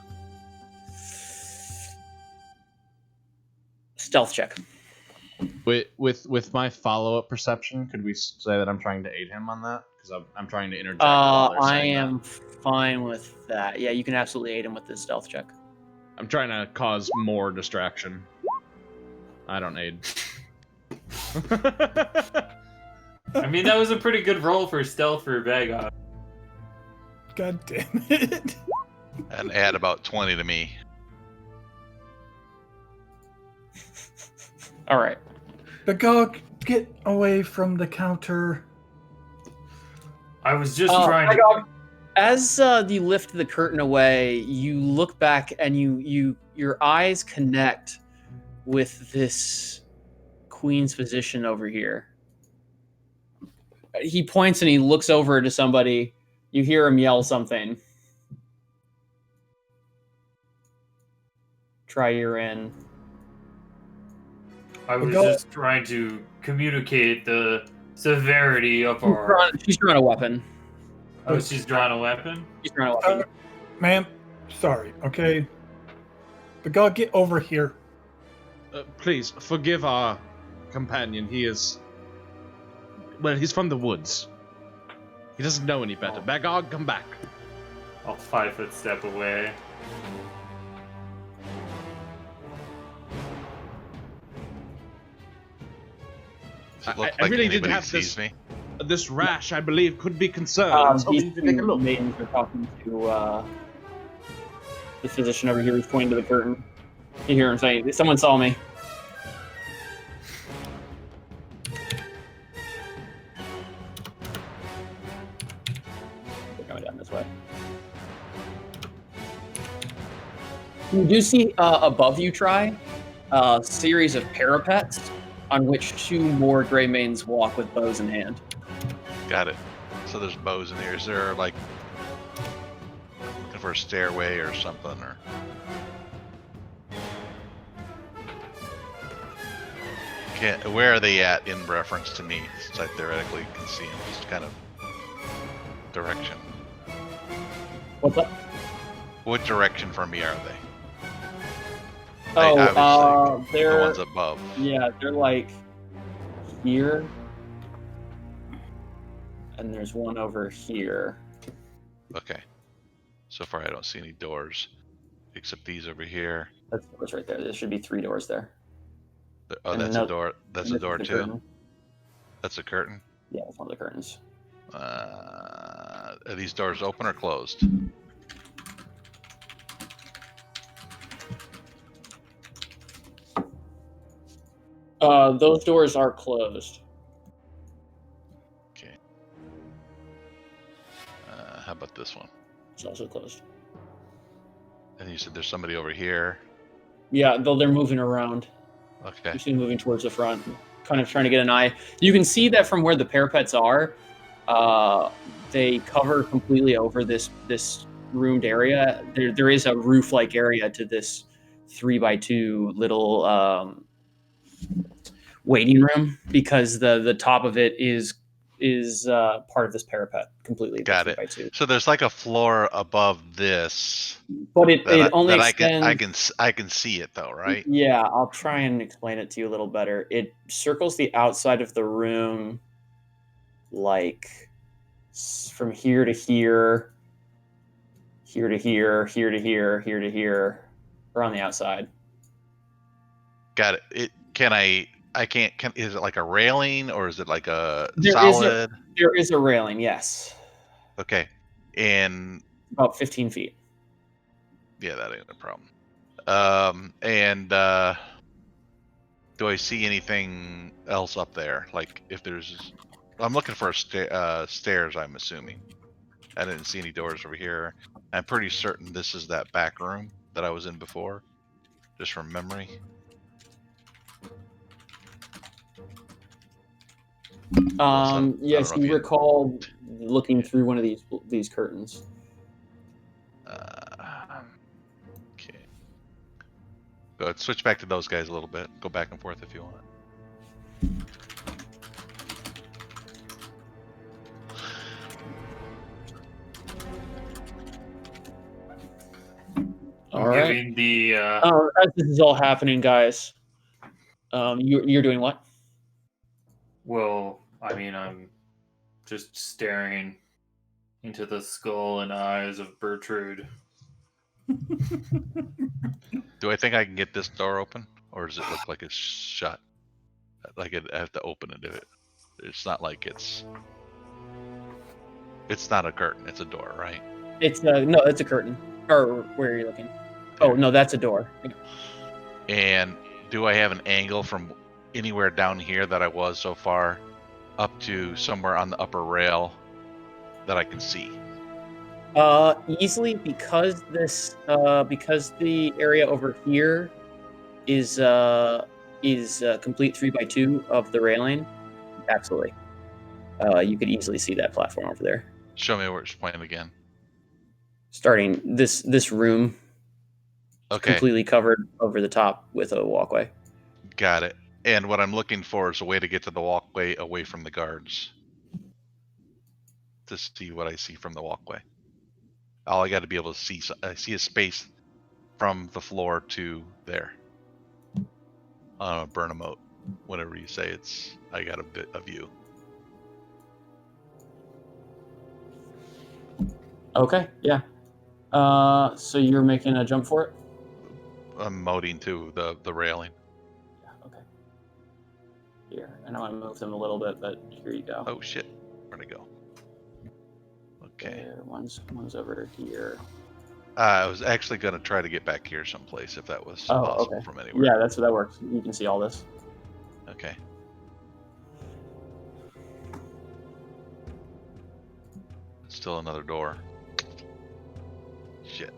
stealth check.
With my follow-up perception, could we say that I'm trying to aid him on that? Because I'm trying to interject. While they're
I
saying
am
that.
fine with that. Yeah, you can absolutely aid him with this stealth check.
I'm trying to cause more distraction. I don't aid.
I mean, that was a pretty good roll for stealth for Vagon.
God damn it.
And add about 20 to me.
All right.
Bagog, get away from the counter.
I was just trying to.
Agog, as you lift the curtain away, you look back and your eyes connect with this queen's physician over here. He points and he looks over to somebody. You hear him yell something. Try your in.
I was just trying to communicate the severity of our.
She's drawing a weapon.
Oh, she's drawn a weapon?
She's drawing a weapon.
Ma'am, sorry, okay? Bagog, get over here.
Please, forgive our companion. He is... Well, he's from the woods. He doesn't know any better. Bagog, come back.
I'll 5-foot step away.
Does it look
I
like
really did
anybody
have
sees
this-
me?
This rash, I believe, could be concerned. I was hoping you could take a look.
Maidens are talking to the physician over here who's pointing to the curtain. You hear him saying, "Someone saw me." They're coming down this way. You do see above you, Try, a series of parapets on which 2 more Grey Maidens walk with bows in hand.
Got it. So there's bows in here. Is there like looking for a stairway or something, or? Where are they at in reference to me? Since I theoretically can see them, just kind of direction.
What's up?
What direction from me are they?
Oh,
obviously,
they're
the ones above.
Yeah, they're like here, and there's one over here.
Okay. So far, I don't see any doors, except these over here.
That's doors right there. There should be 3 doors there.
Oh,
And
that's
another-
a door. That's a
This is
door
the
too.
curtain.
That's a curtain.
Yeah, that's one of the curtains.
Are these doors open or closed?
Those doors are closed.
Okay. How about this one?
It's also closed.
And you said there's somebody over here.
Yeah, though they're moving around.
Okay.
You see them moving towards the front, kind of trying to get an eye. You can see that from where the parapets are. They cover completely over this roomed area. There is a roof-like area to this 3x2 little waiting room because the top of it is part of this parapet completely.
Got it.
3x2.
So there's like a floor above this.
But it only
that
extends.
I can see it though, right?
Yeah, I'll try and explain it to you a little better. It circles the outside of the room, like from here to here, here to here, here to here, here to here, or on the outside.
Got it. I can't. Is it like a railing or is it like a
There
solid?
There is a railing, yes,
Okay. And
about 15 feet.
yeah, that ain't a problem. Do I see anything else up there? Like if there's, I'm looking for stairs. I'm assuming. I didn't see any doors over here. I'm pretty certain this is that back room that I was in before, just from memory.
Yes,
know if
you
you-
recall looking through one of these curtains.
Okay. Go ahead, switch back to those guys a little bit. Go back and forth if you want.
All right.
Giving the
As this is all happening, guys, you're doing what?
well, I mean, I'm just staring into the skull and eyes of Bertrude.
Do I think I can get this door open, or does it look like it's shut? Like I have to open it. It's not like it's not a curtain. It's a door, right?
It's no, it's a curtain. Or where are you looking? Oh no, that's a door.
And do I have an angle from anywhere down here that I was so far up to somewhere on the upper rail that I can see?
Easily because the area over here is complete 3x2 of the railing. Absolutely. You could easily see that platform over there.
Show me where it's pointing again.
Starting this room,
Okay,
completely covered over the top with a walkway.
got it. And what I'm looking for is a way to get to the walkway away from the guards. To see what I see from the walkway. All I got to be able to see, I see a space from the floor to there. Burn a moat. Whatever you say, I got a bit of view.
Okay, yeah. So you're making a jump for it?
I'm moating to the railing.
Yeah, okay. Here, and I want to move them a little bit, but here you go.
Oh shit, where'd it go? Okay.
There, one's over here.
I was actually going to try to get back here someplace if that was
Oh,
possible
okay.
from anywhere.
Yeah, that works. You can see all this.
Okay. Still another door. Shit.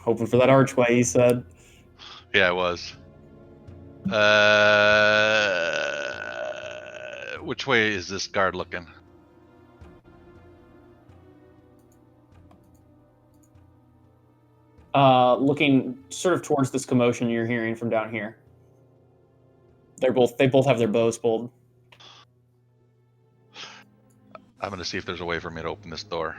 Hoping for that archway, he said.
Yeah, I was. Which way is this guard looking?
Looking sort of towards this commotion you're hearing from down here. They both have their bows pulled.
I'm gonna see if there's a way for me to open this door.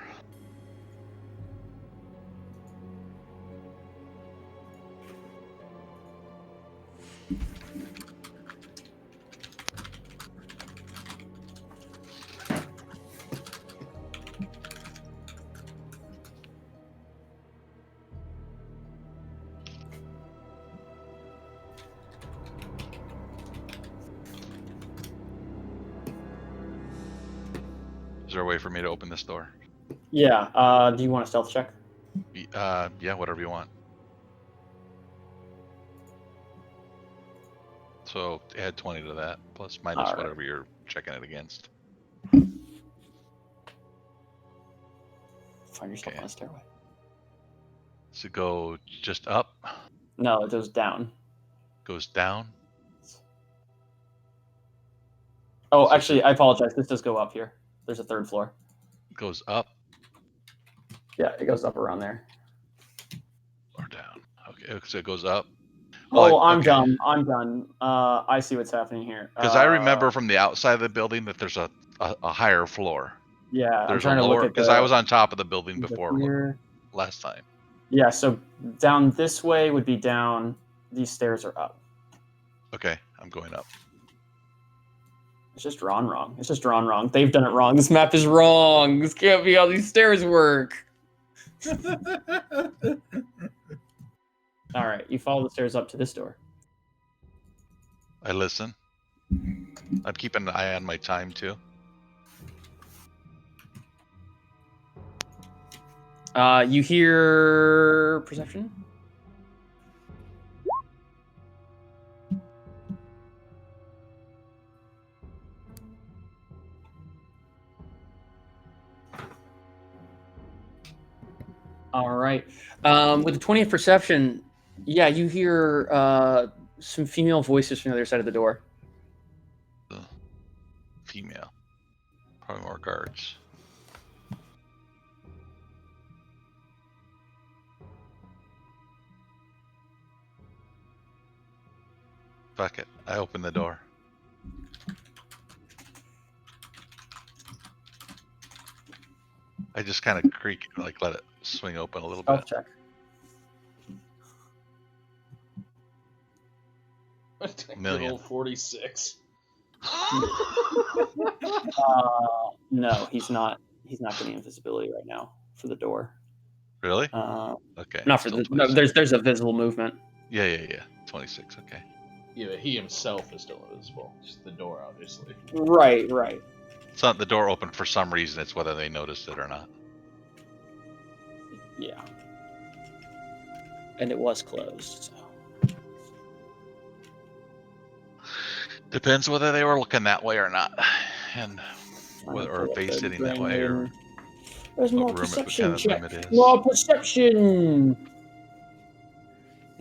Is there a way for me to open this door?
Yeah. Do you want a stealth check?
Yeah, whatever you want. So add 20 to that, plus minus
Alright.
whatever you're checking it against.
Find yourself
Okay.
on a stairway.
Does it go just up?
No, it goes down.
Goes down?
Oh, actually, I apologize. This does go up here. There's a third floor.
Goes up
Yeah, it goes up around there.
or down? Okay, so it goes up.
I'm
okay.
done. I'm done. I see what's happening here.
Because I remember from the outside of the building that there's a higher floor.
Yeah, I'm
There's
trying
a
to
lower,
look at
because I was on top of the building before
here.
last time.
Yeah, so down this way would be down. These stairs are up.
Okay, I'm going up.
It's just drawn wrong. It's just drawn wrong. They've done it wrong. This map is wrong. This can't be how these stairs work. All right, you follow the stairs up to this door.
I listen. I'm keeping an eye on my time too.
You hear perception? All right. With the 20th perception, yeah, you hear some female voices from the other side of the door.
female. Probably more guards. Fuck it. I open the door. I just kind of creak, like let it swing open a little bit.
Stealth check.
Million.
Roll 46.
No, he's not. He's not getting invisibility right now for the door.
Really?
Okay.
Okay.
Not for
still
the. No,
26.
there's a visible movement.
Yeah. 26. Okay.
Yeah, but he himself is still invisible. Just the door, obviously.
Right.
It's not the door open for some reason. It's whether they noticed it or not.
Yeah. And it was closed. So.
Depends whether they were looking that way or not, and whether or face sitting that way or
There's
what
more
room it
perception
kind of
check.
room it is.
More perception.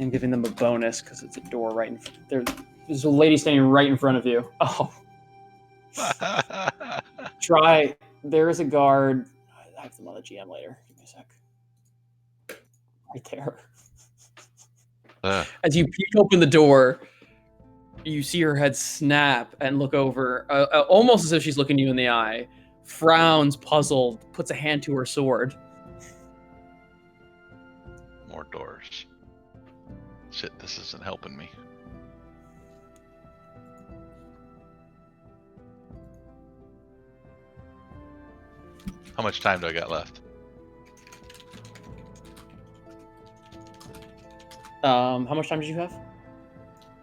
I'm giving them a bonus because it's a door right in front. There's a lady standing right in front of you. Oh. Try. There is a guard. I have them on the GM later. Give me a sec. Right there. As you peek open the door, you see her head snap and look over, almost as if she's looking you in the eye. Frowns, puzzled, puts a hand to her sword.
More doors. Shit, this isn't helping me. How much time do I got left?
How much time did you have?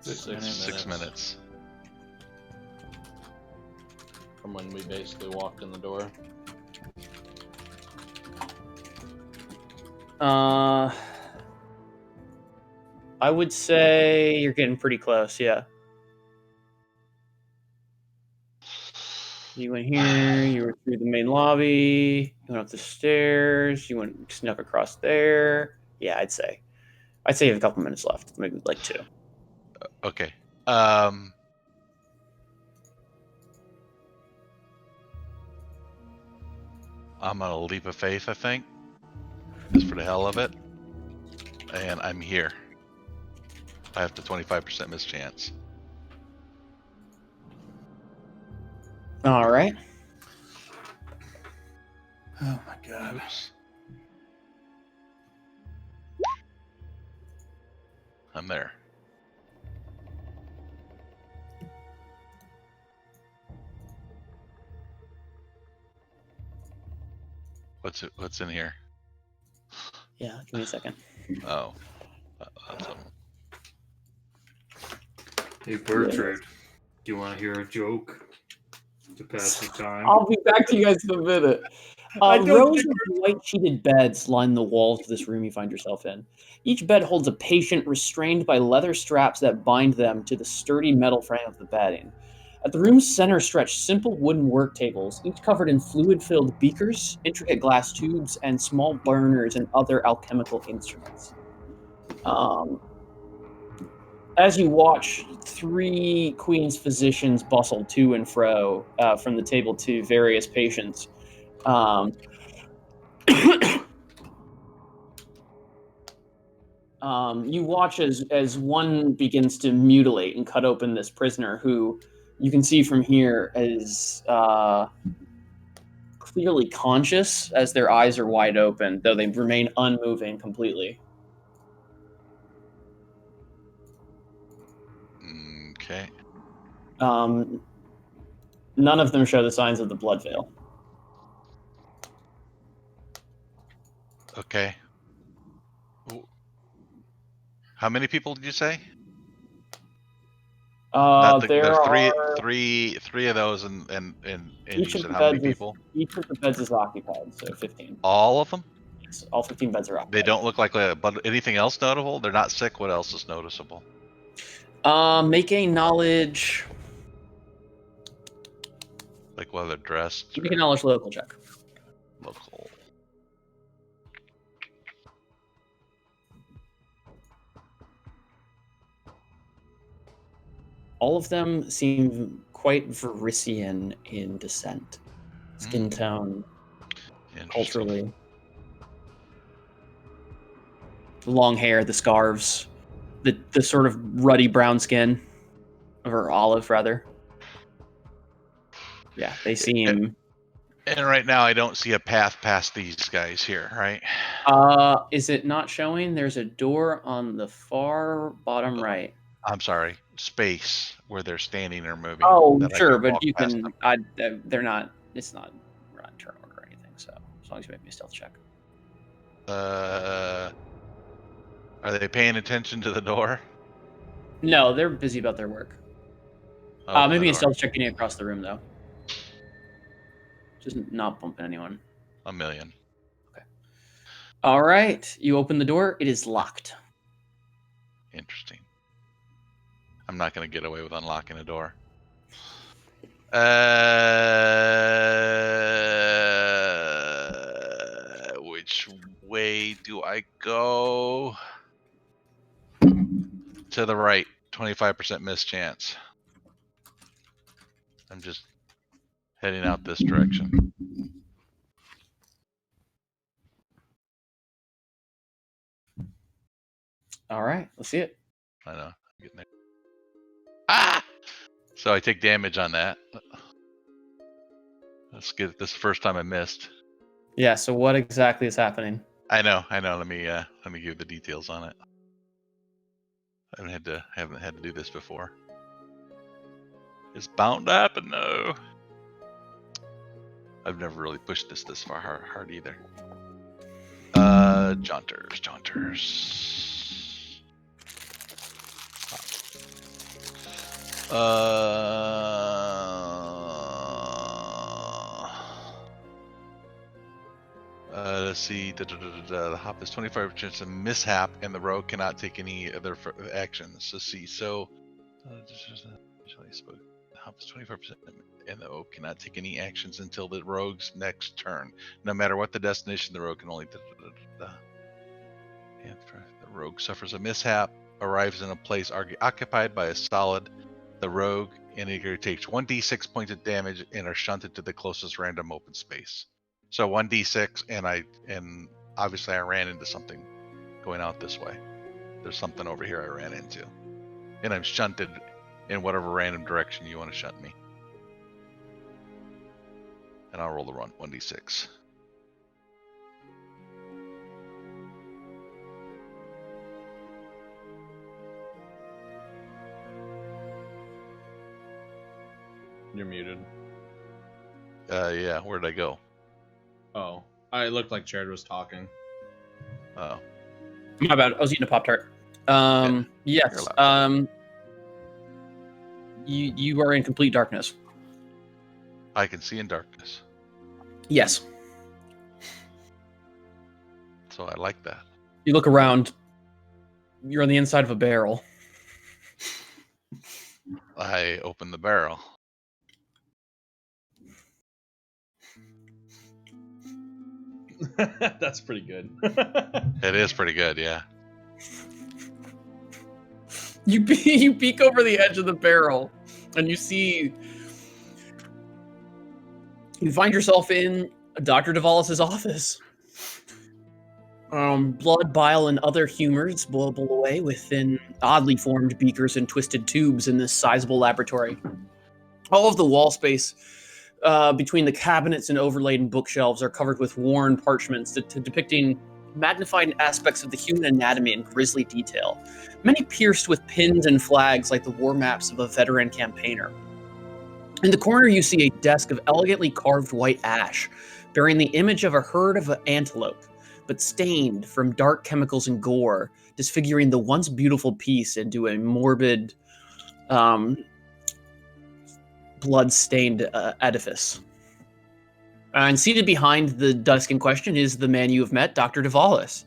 6 minutes.
6 minutes.
From when we basically walked in the door.
I would say you're getting pretty close, yeah. You went here, you were through the main lobby, you went up the stairs, you snuck across there. Yeah, I'd say you have a couple minutes left, maybe like 2.
Okay. I'm gonna leap of faith, I think. Just for the hell of it. And I'm here. I have the 25% mischance.
All right.
Oh my god.
Oops. I'm there. What's in here?
Yeah, give me a second.
Oh. That's something.
Hey Bertrand, do you want to hear a joke to pass the time?
I'll be back to you guys in a minute. Rows of white-sheeted beds line the walls of this room you find yourself in. Each bed holds a patient restrained by leather straps that bind them to the sturdy metal frame of the bedding. At the room's center stretch simple wooden work tables, each covered in fluid-filled beakers, intricate glass tubes, and small burners and other alchemical instruments. As you watch, 3 Queen's physicians bustle to and fro from the table to various patients. You watch as one begins to mutilate and cut open this prisoner who you can see from here is clearly conscious as their eyes are wide open, though they remain unmoving completely.
Okay.
None of them show the signs of the blood veil.
Okay. How many people did you say?
There are
three of those, and you
each of
said
the
how many
beds
people?
Each of the beds is occupied, so 15.
All of them?
Yes, all 15 beds are occupied.
They don't look like but anything else notable? They're not sick. What else is noticeable?
Make a knowledge.
Like whether they're dressed.
Make a knowledge local check.
Local.
All of them seem quite Varisian in descent. Skin tone,
Interesting.
culturally. The long hair, the scarves, the sort of ruddy brown skin, or olive rather. Yeah, they seem.
And right now, I don't see a path past these guys here, right?
Is it not showing? There's a door on the far bottom right.
I'm sorry, space where they're standing or moving.
Oh,
that I
sure,
can
but
walk
you
past
can. They're not. It's not. We're not in turn order or anything. So as long as you make me a stealth check.
them. Are they paying attention to the door?
No, they're busy about their work.
Open
Maybe
the
a
door.
stealth check getting across the room though. Just not bumping anyone.
A million.
All right, you open the door. It is locked.
Interesting. I'm not going to get away with unlocking a door. Which way do I go? To the right. 25% miss chance. I'm just heading out this direction.
All right, let's see it.
I know. I'm getting there. Ah! So I take damage on that. Let's get this first time I missed.
Yeah. So what exactly is happening?
I know. Let me give the details on it. I haven't had to do this before. It's bound to happen though. I've never really pushed this far hard either. Jaunters. Let's see. The hop is 25% a mishap, and the rogue cannot take any other actions. Let's see. So, the hop is 25%, and the rogue cannot take any actions until the rogue's next turn. No matter what the destination, the rogue can only. The rogue suffers a mishap, arrives in a place occupied by a solid. The rogue and Igor takes 1d6 points of damage and are shunted to the closest random open space. So 1d6, and obviously I ran into something going out this way. There's something over here I ran into, and I'm shunted in whatever random direction you want to shunt me. And I'll roll the 1d6.
You're muted.
Yeah, where'd I go?
Oh, it looked like Jared was talking.
Oh.
My bad. I was eating a Pop-Tart. Yes. You are in complete darkness.
I can see in darkness.
Yes.
So I like that.
You look around. You're on the inside of a barrel.
I open the barrel.
That's pretty good.
It is pretty good, yeah.
You peek over the edge of the barrel, and you see. You find yourself in Dr. Duvalis's office. Blood, bile, and other humors boil away within oddly formed beakers and twisted tubes in this sizable laboratory. All of the wall space between the cabinets and overlaid bookshelves are covered with worn parchments depicting magnified aspects of the human anatomy in grisly detail, many pierced with pins and flags like the war maps of a veteran campaigner. In the corner, you see a desk of elegantly carved white ash, bearing the image of a herd of antelope, but stained from dark chemicals and gore, disfiguring the once beautiful piece into a morbid, blood-stained edifice. And seated behind the desk in question is the man you have met, Dr. Duvalis.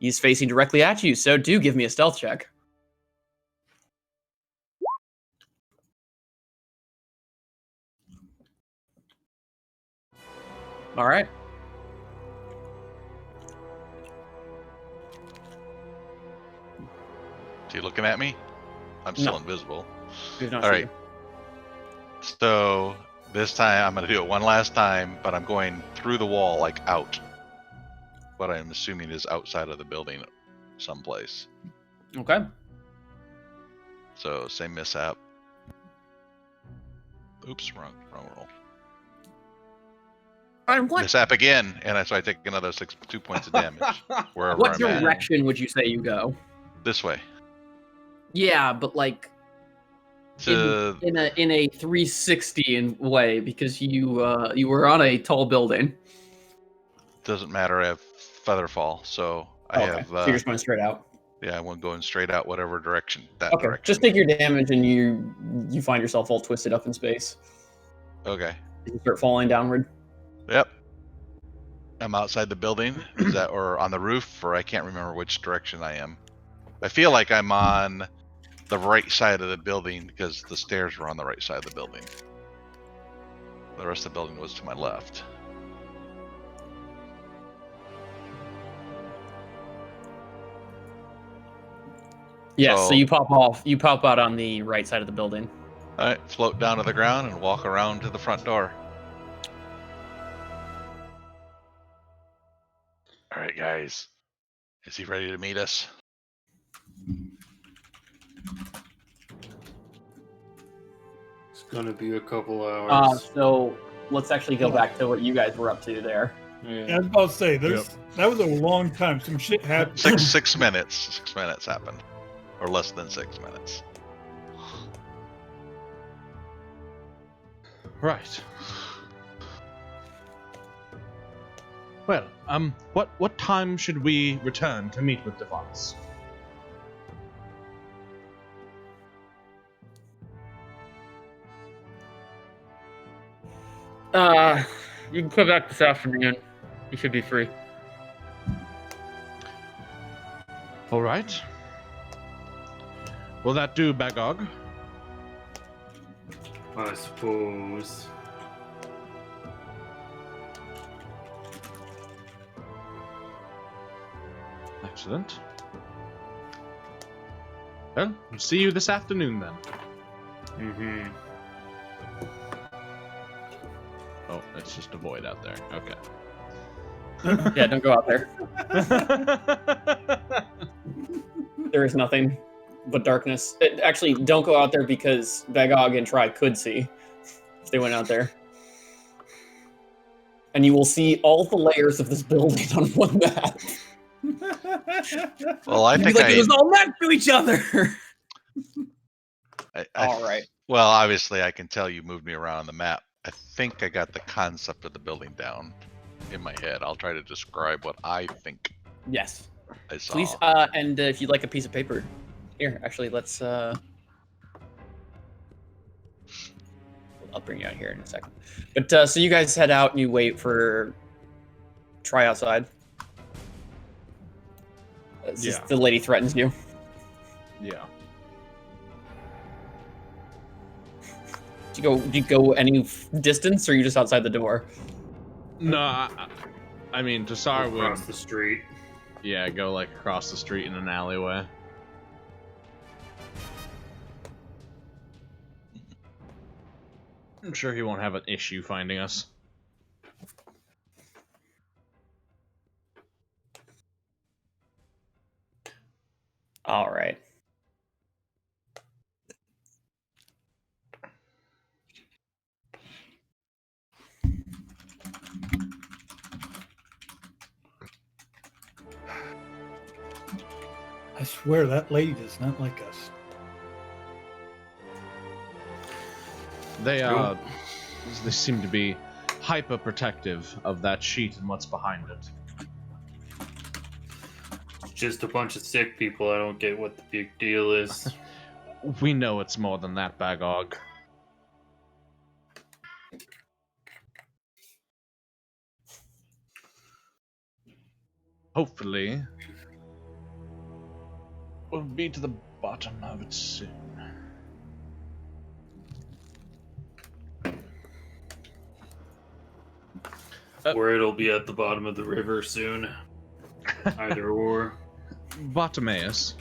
He's facing directly at you, so do give me a stealth check. All right.
Is he looking at me? I'm still
No.
invisible.
He's not
All
see
right. So this time I'm going to do it one last time, but I'm going through the wall, like out. What I'm assuming is outside of the building someplace.
you. Okay.
So same mishap. Oops, wrong roll.
And
Mishap again, and so I take another 2 points of damage wherever
what
I'm at.
direction would you say you go?
This way.
Yeah, but like
To
in a 360 way because you were on a tall building.
doesn't matter. I have featherfall, so I
Okay.
have.
So you're just going straight out.
Yeah, I'm going straight out whatever direction. That
Okay.
direction.
Just take your damage and you find yourself all twisted up in space.
Okay.
You start falling downward.
Yep. I'm outside the building. Is that or on the roof, or I can't remember which direction I am. I feel like I'm on the right side of the building because the stairs were on the right side of the building. The rest of the building was to my left.
Yes,
So-
so you pop off. You pop out on the right side of the building.
All right, float down to the ground and walk around to the front door. All right, guys. Is he ready to meet us?
It's gonna be a couple hours.
So let's actually go back to what you guys were up to there.
Yeah, I was about to say, that was a long time. Some shit happened.
6 minutes. 6 minutes happened, or less than 6 minutes.
Right. Well, what time should we return to meet with Devons?
You can come back this afternoon. You should be free.
All right. Will that do, Bagog?
I suppose.
Excellent. Well, we'll see you this afternoon then.
Mm-hmm.
Oh, it's just a void out there. Okay.
Yeah, don't go out there. There is nothing but darkness. Actually, don't go out there because Bagog and Tri could see if they went out there. And you will see all the layers of this building on one map.
Well, I
You'd be
think
like, it was all next to each other. All right.
Well, obviously, I can tell you moved me around on the map. I think I got the concept of the building down in my head. I'll try to describe what I think
Yes.
I saw.
Please, and if you'd like a piece of paper. Here, actually, let's, I'll bring you out here in a second. But, so you guys head out and you wait for Try outside. It's just the lady threatens you.
Yeah.
Do you go any distance, or are you just outside the door?
No, I mean, Tassar would,
Across the street.
yeah, go like across the street in an alleyway. I'm sure he won't have an issue finding us.
All right.
I swear that lady does not like us.
They seem to be hyper protective of that sheet and what's behind it.
Just a bunch of sick people. I don't get what the big deal is.
We know it's more than that, Bagog. Hopefully, we'll be to the bottom of it soon.
Or it'll be at the bottom of the river soon. Either or.
Bartimaeus,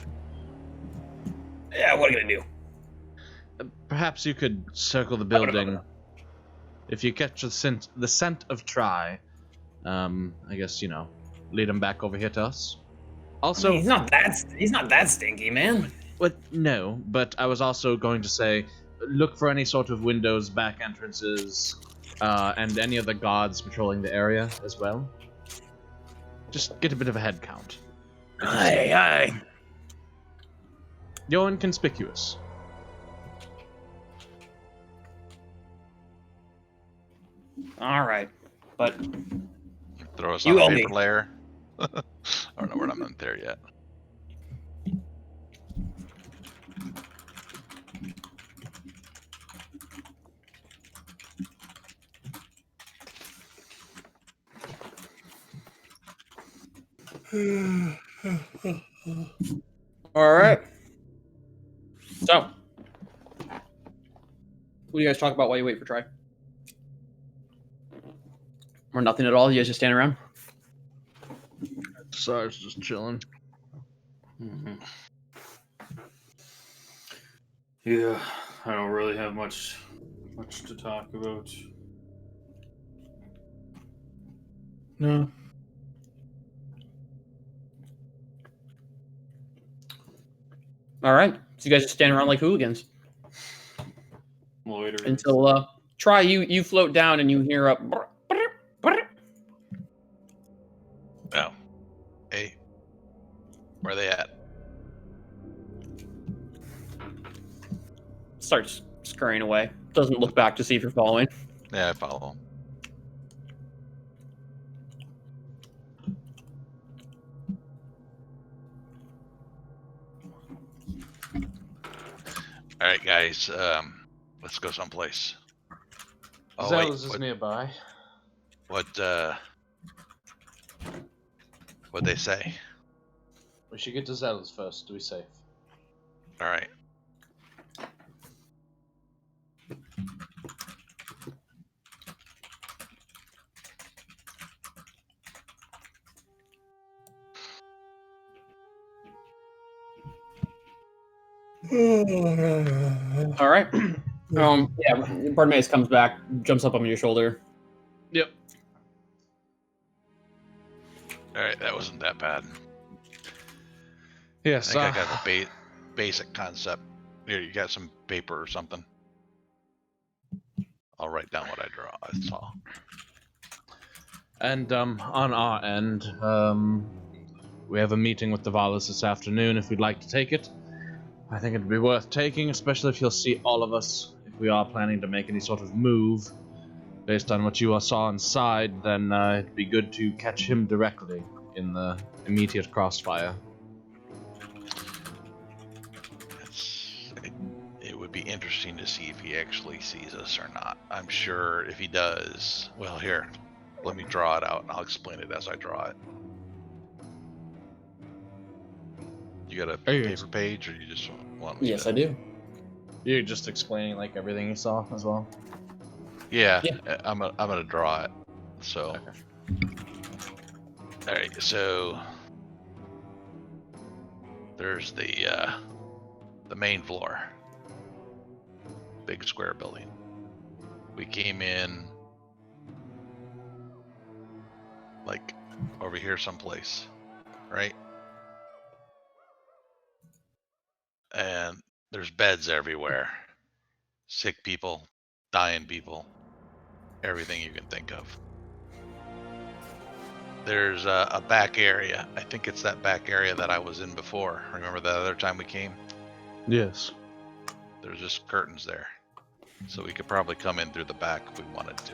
Yeah, what are you gonna do?
Perhaps you could circle the building. If you catch the scent of Try, I guess, lead him back over here to us. Also,
he's not that stinky, man.
No, but I was also going to say, look for any sort of windows, back entrances, and any other guards patrolling the area as well. Just get a bit of a head count.
Aye.
You're inconspicuous.
All right, but
Throw us
You
on
owe
a
me.
paper layer. I don't know, we're not there yet.
all right. So,
What do you guys talk about while you wait for Try?
or nothing at all. You guys just stand around.
So I was just chilling.
Yeah, I don't really have much to talk about.
No.
All right. So you guys just stand around like hooligans
Loitering.
until Try. You float down and you hear a.
Oh. Hey. Where are they at?
Starts scurrying away. Doesn't look back to see if you're following.
Yeah, I follow them. Alright, guys. Let's go someplace. Oh, wait.
Zell's is nearby.
What'd they say?
We should get to Zell's first to be safe.
Alright.
All right. Yeah. Bartimaeus comes back, jumps up on your shoulder.
Yep.
Alright, that wasn't that bad.
Yes,
I think I got the basic concept. Here, you got some paper or something? I'll write down what I saw.
And on our end, we have a meeting with the Valas this afternoon if we'd like to take it. I think it'd be worth taking, especially if you'll see all of us. If we are planning to make any sort of move, based on what you all saw inside, then it'd be good to catch him directly in the immediate crossfire.
It would be interesting to see if he actually sees us or not. I'm sure if he does, well, here, let me draw it out and I'll explain it as I draw it. You got a paper page, or you just want me
Yes,
to...
I do.
You're just explaining like everything you saw as well.
Yeah,
Yeah.
I'm gonna draw it. So, all right. So there's the main floor, big square building. We came in like over here someplace, right? And there's beds everywhere, sick people, dying people, everything you can think of. There's a back area. I think it's that back area that I was in before. Remember the other time we came?
Yes.
There's just curtains there. So we could probably come in through the back if we wanted to.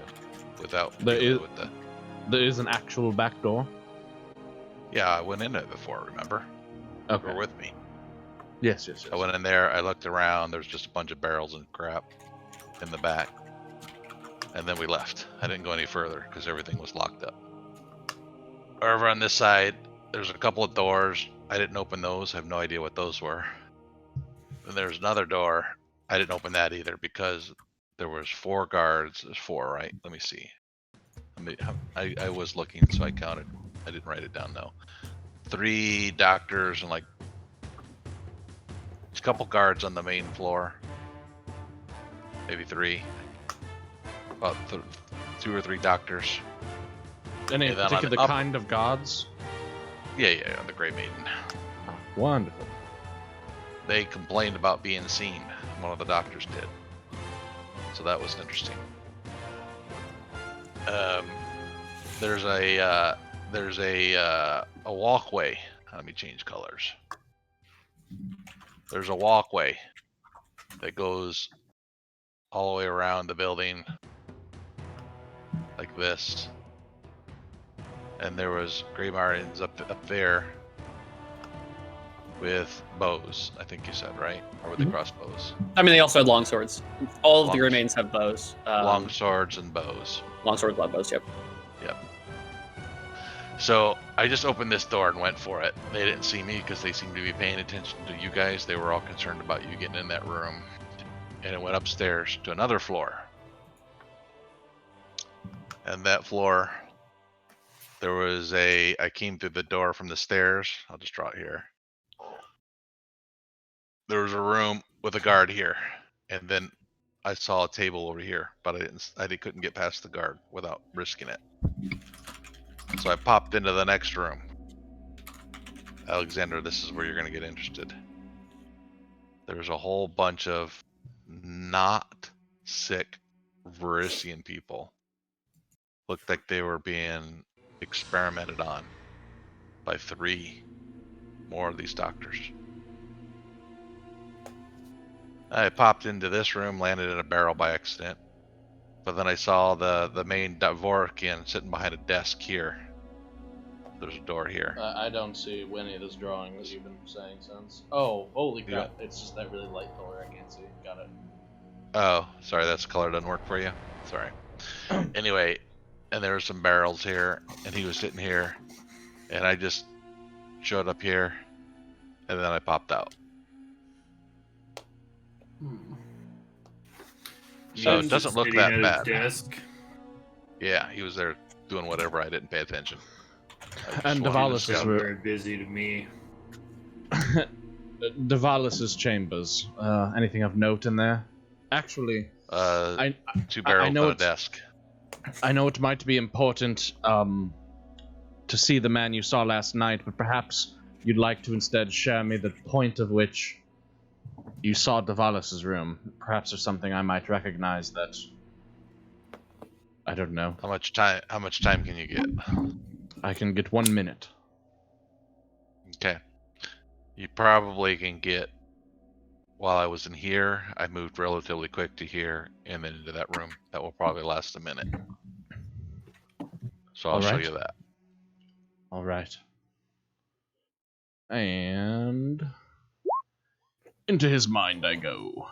Without
There
dealing
is-
with the...
There is an actual back door.
Yeah, I went in it before, remember? You
Okay.
were with me.
Yes.
I went in there, I looked around, there's just a bunch of barrels and crap in the back. And then we left. I didn't go any further because everything was locked up. Over on this side, there's a couple of doors. I didn't open those. I have no idea what those were. Then there's another door. I didn't open that either because there was 4 guards. There's 4, right? Let me see. I was looking, so I counted. I didn't write it down though. 3 doctors and like a couple guards on the main floor. maybe 3. About 2 or 3 doctors.
Any
And then on
particular
the up-
kind of gods?
Yeah, the Grey Maiden.
Wonderful.
They complained about being seen. One of the doctors did. So that was interesting. There's a walkway. Let me change colors. There's a walkway that goes all the way around the building like this. And there was Grey Martins up there with bows, I think you said, right? Or were they crossbows?
I mean, they also had long swords. All of the
Long-
Greymanes have bows.
Long swords and bows.
Long swords, long bows. Yep.
So I just opened this door and went for it. They didn't see me because they seemed to be paying attention to you guys. They were all concerned about you getting in that room. And it went upstairs to another floor. And that floor, I came through the door from the stairs. I'll just draw it here. There was a room with a guard here. And then I saw a table over here, but I couldn't get past the guard without risking it. So I popped into the next room. Alexander, this is where you're going to get interested. There's a whole bunch of not sick Varisian people. Looked like they were being experimented on by 3 more of these doctors. I popped into this room, landed in a barrel by accident. But then I saw the main Dvorkian sitting behind a desk here. There's a door here.
I don't see any of this drawing that you've been saying since. Oh, holy crap. It's just that really light color I can't see. Got it.
Oh, sorry, that's color doesn't work for you? Sorry. Anyway, and there were some barrels here, and he was sitting here, and I just showed up here, and then I popped out. So it doesn't look that bad.
Desk.
Yeah, he was there doing whatever. I didn't pay attention.
And
Sounds
Davalis'
very busy to me.
Davalis' chambers. Anything of note in there? Actually,
2 barrels
know
on a
it's-
desk.
I know it might be important to see the man you saw last night, but perhaps you'd like to instead share me the point of which you saw Davalis' room. Perhaps there's something I might recognize that I don't know.
How much time can you get?
I can get 1 minute.
Okay. You probably can get, while I was in here, I moved relatively quick to here and then into that room. That will probably last a minute. So I'll show
Alright.
you that.
All right. And into his mind I go.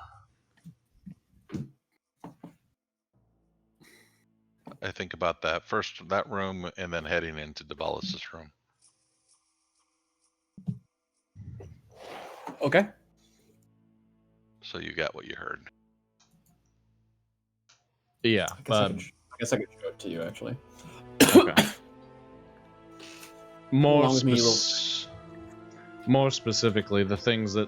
I think about that. First that room and then heading into Davalis' room.
Okay.
So you got what you heard.
Yeah,
I guess I could show it to you, actually.
okay. More,
Along with me,
more specifically,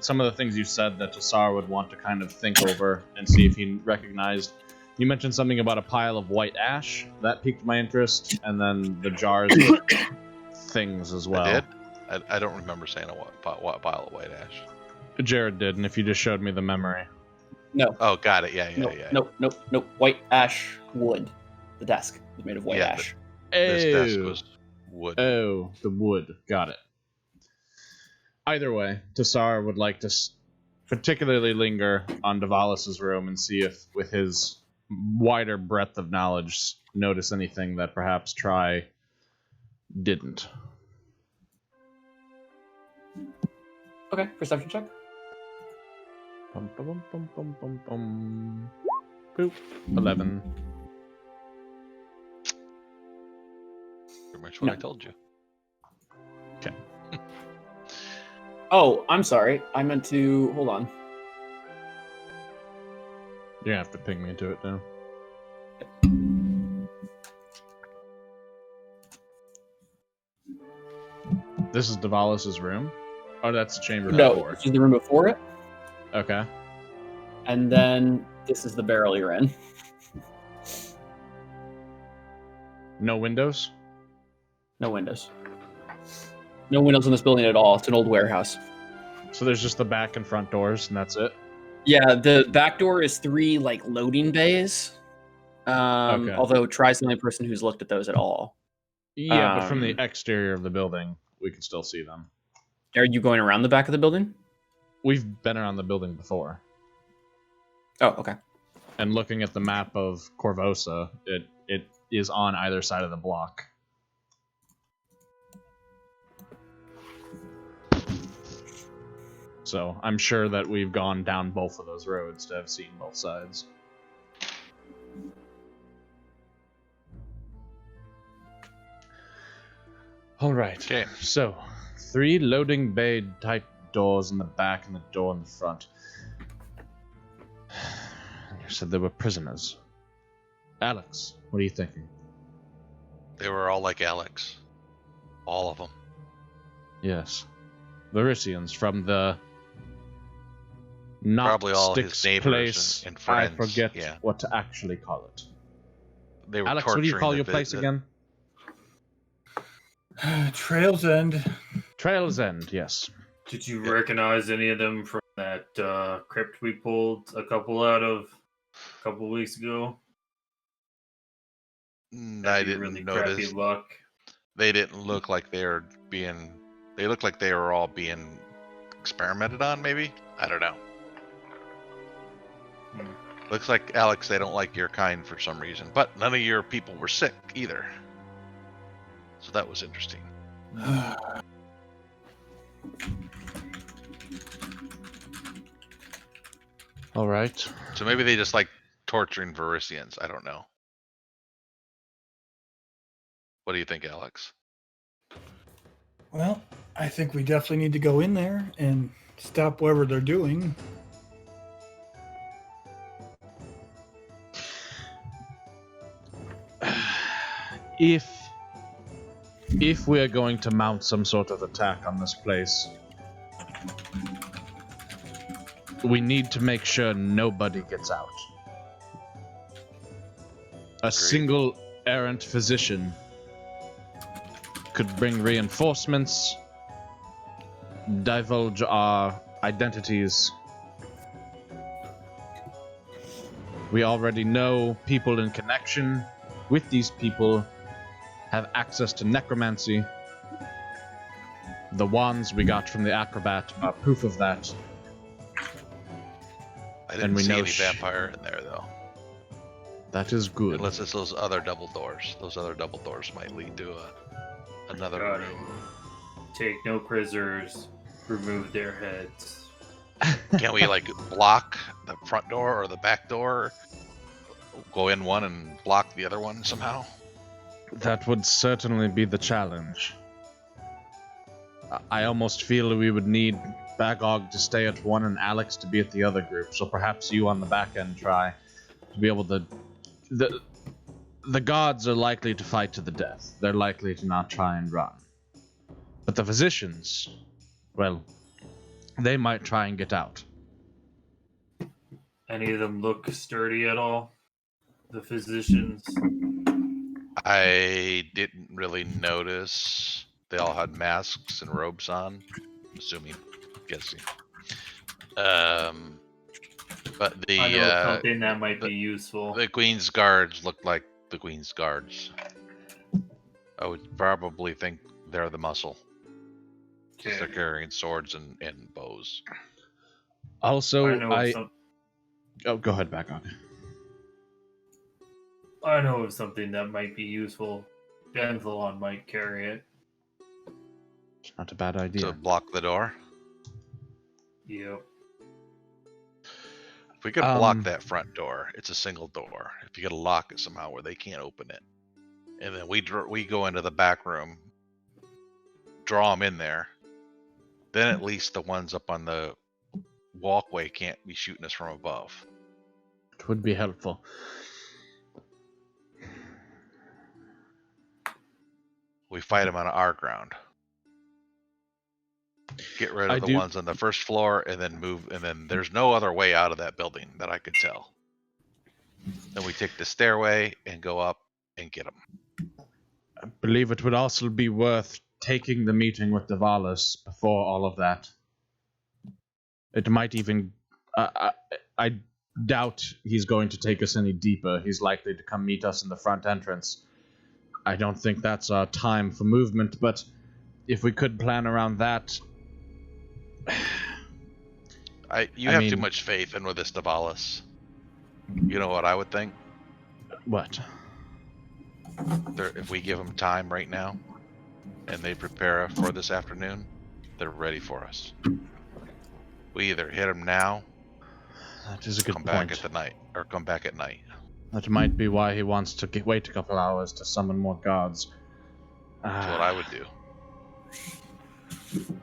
some of the things you said that Tassar would want to kind of think over and see if he recognized. You mentioned something about a pile of white ash. That piqued my interest, and then the jars with things as well.
I did? I don't remember saying what pile of white ash.
Jared did, and if you just showed me the memory.
No.
Oh, got it. Yeah.
Nope. White ash wood. The desk was made of white ash.
This desk was wood.
Oh, the wood. Got it. Either way, Tassar would like to particularly linger on Davalis' room and see if, with his wider breadth of knowledge, notice anything that perhaps Try didn't.
Okay, perception check.
Bum, bum, bum, bum, bum, bum. Boop. 11.
Pretty much what I told you.
Okay.
Oh, I'm sorry. I meant to... Hold on.
You're gonna have to ping me into it now. This is Davalis' room? Oh, that's the chamber
No,
before.
this is the room before it.
Okay.
And then This is the barrel you're in.
No windows?
No windows. No windows in this building at all. It's an old warehouse.
So there's just the back and front doors, and that's it?
Yeah, the back door is 3 like loading bays.
Okay.
Although Try's the only person who's looked at those at all.
Yeah, but from the exterior of the building, we can still see them.
Are you going around the back of the building?
We've been around the building before.
Oh, okay.
And looking at the map of Corvosa, it is on either side of the block. So I'm sure that we've gone down both of those roads to have seen both sides. Alright,
Okay.
so 3 loading bay type doors in the back and the door in the front. You said they were prisoners. Alex, what are you thinking?
They were all like Alex. All of them.
Yes. Varisians from the not
Probably all his
Styx
neighbors
place.
and friends.
I forget
yeah.
what to actually call it.
They were
Alex, what do you
torturing
call
the
your place
vi-
again?
Trails End.
Trails End, yes.
Did you recognize any of them from that crypt we pulled a couple out of a couple weeks ago?
I
Had
didn't
really
notice.
crappy luck.
They didn't look like they were being. They looked like they were all being experimented on. Maybe, I don't know. Looks like, Alex, they don't like your kind for some reason. But none of your people were sick either. So that was interesting.
All right.
So maybe they just like torturing Varisians. I don't know. What do you think, Alex?
Well, I think we definitely need to go in there and stop whatever they're doing.
If we are going to mount some sort of attack on this place, we need to make sure nobody gets out. A single errant physician could bring reinforcements, divulge our identities. We already know people in connection with these people have access to necromancy. The wands we got from the acrobat are proof of that.
I didn't
we
see
know
any vampire in there though.
That is good.
Unless it's those other double doors. Those other double doors might lead to another
Got it.
room.
Take no prisoners. Remove their heads.
Can we like block the front door or the back door? Go in one and block the other one somehow?
That would certainly be the challenge. I almost feel we would need Bagog to stay at one and Alex to be at the other group, so perhaps you on the back end try to be able to... The gods are likely to fight to the death. They're likely to not try and run. But the physicians, well, they might try and get out.
Any of them look sturdy at all? The physicians?
I didn't really notice. They all had masks and robes on. Guessing. But
I know
the
something that might be useful.
the Queen's guards looked like the Queen's guards. I would probably think they're the muscle. 'Cause
Okay.
they're carrying swords and bows.
Also,
I know of some-
Oh, go ahead, Bagog.
I know of something that might be useful. Benthalon might carry it.
It's not a bad idea.
To block the door.
Yep.
If we could block that front door, it's a single door. If you could lock it somehow where they can't open it, and then we go into the back room, draw them in there, then at least the ones up on the walkway can't be shooting us from above.
It would be helpful.
We fight them on our ground. Get rid of the ones on the first floor, and then move. And then there's no other way out of that building that I could tell. Then we take the stairway and go up and get him.
I believe it would also be worth taking the meeting with Davalis before all of that. It might even... I doubt he's going to take us any deeper. He's likely to come meet us in the front entrance. I don't think that's our time for movement, but if we could plan around that...
You have too much faith in with this Davalis. You know what I would think?
What?
If we give them time right now, and they prepare for this afternoon, they're ready for us. We either hit them now,
That is a good
come
point.
back at the night, or come back at night.
That might be why he wants to wait a couple hours to summon more guards.
That's what I would do.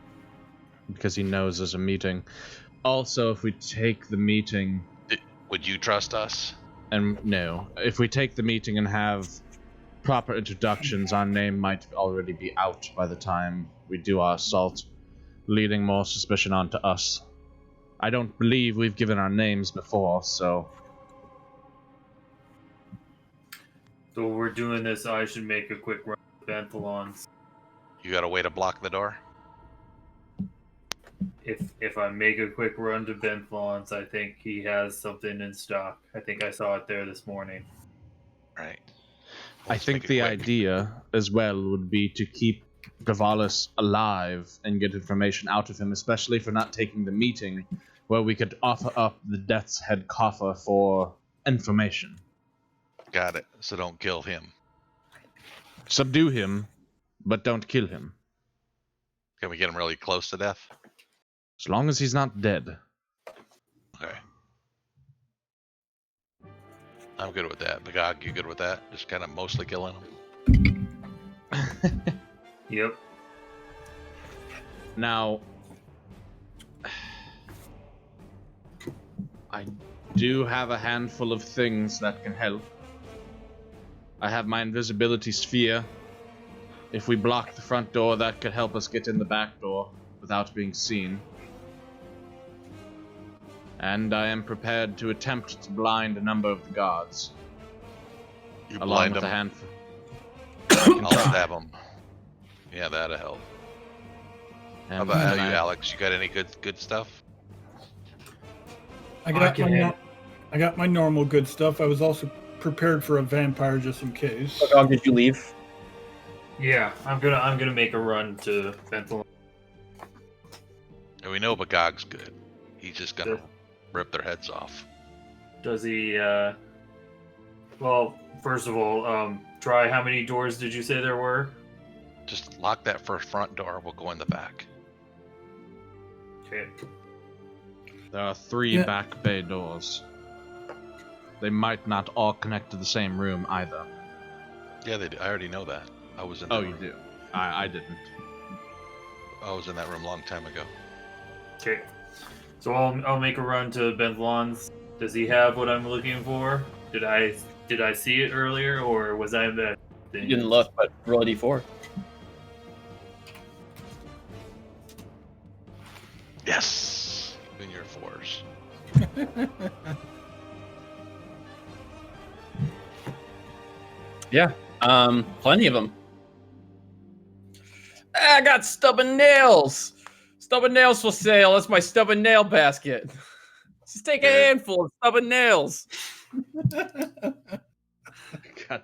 Because he knows there's a meeting. Also, if we take the meeting...
Would you trust us?
And no. If we take the meeting and have proper introductions, our name might already be out by the time we do our assault, leading more suspicion onto us. I don't believe we've given our names before, so...
So we're doing this, I should make a quick run to Benthalon's.
You got a way to block the door?
If I make a quick run to Benthalon's, I think he has something in stock. I think I saw it there this morning.
Right.
I think the idea as well would be to keep Davalis alive and get information out of him, especially for not taking the meeting, where we could offer up the Death's Head coffer for information.
Got it. So don't kill him.
Subdue him, but don't kill him.
Can we get him really close to death?
As long as he's not dead.
Okay. I'm good with that. Bagog, you good with that? Just kind of mostly killing him?
Yep.
Now, I do have a handful of things that can help. I have my invisibility sphere. If we block the front door, that could help us get in the back door without being seen. And I am prepared to attempt to blind a number of the guards.
You
along
blind
with
him.
a handful.
I'll stab him. Yeah, that'll help. How
And
about
then
you,
I-
Alex? You got any good stuff?
I got my normal good stuff. I was also prepared for a vampire just in case.
Dog, did you leave?
Yeah, I'm gonna make a run to Benthalon.
And we know Bagog's good. He's just gonna rip their heads off.
Does he? Well, first of all, try. How many doors did you say there were?
Just lock that first front door. We'll go in the back.
Okay.
There are 3 back bay doors. They might not all connect to the same room either.
Yeah, they do. I already know that. I was in.
Oh,
that
you
room.
do? I didn't.
I was in that room a long time ago.
Okay. So I'll make a run to Benthalon's. Does he have what I'm looking for? Did I see it earlier, or was I in that thing?
You didn't look, but roll a d4.
Yes. In your 4s.
Yeah. Plenty of them. I got stubborn nails. Stubborn nails for sale. That's my stubborn nail basket. Just take a handful of stubborn nails.
God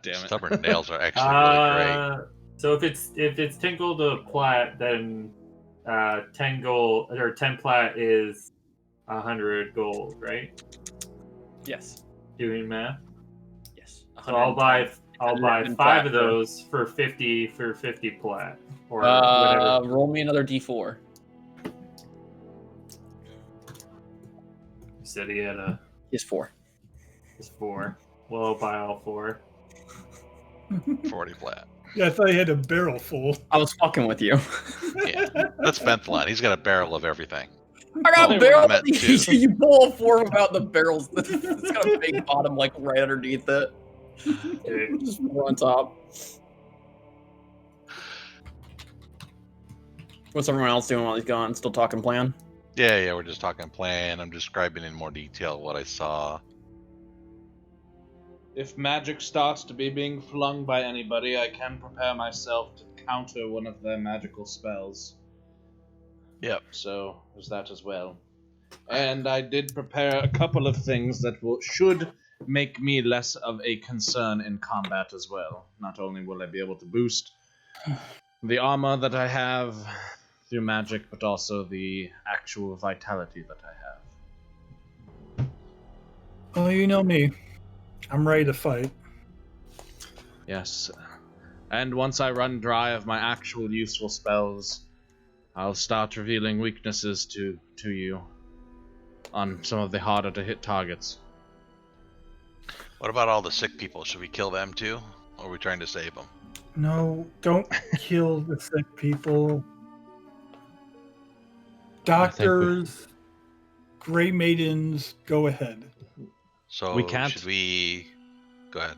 damn it.
Stubborn nails are actually really great.
So if it's 10 gold to plat, then 10 gold or 10 plat is 100 gold, right?
Yes.
Doing math.
Yes.
So I'll buy
110
5
plat
of those for 50 plat or
Uh,
whatever.
roll me another d4.
You said he had a
He's 4.
4. Well, I'll buy all 4.
40 flat.
Yeah, I thought he had a barrel full.
I was fucking with you.
Yeah. That's Benthalon. He's got a barrel of everything.
I got
Oh,
a barrel.
I meant two.
You pull a 4 without the barrels. It's got a big bottom, like right underneath it.
Okay.
Just 4 on top. What's everyone else doing while he's gone? Still talking plan?
Yeah, we're just talking plan. I'm describing in more detail what I saw.
if magic starts to be being flung by anybody, I can prepare myself to counter one of their magical spells.
Yep.
So there's that as well. And I did prepare a couple of things that should make me less of a concern in combat as well. Not only will I be able to boost the armor that I have through magic, but also the actual vitality that I have.
Well, you know me. I'm ready to fight.
Yes. And once I run dry of my actual useful spells, I'll start revealing weaknesses to you on some of the harder to hit targets.
What about all the sick people? Should we kill them too? Or are we trying to save them?
No, don't kill the sick people. Doctors, Grey Maidens, go ahead.
So
We can't-
should we... Go ahead.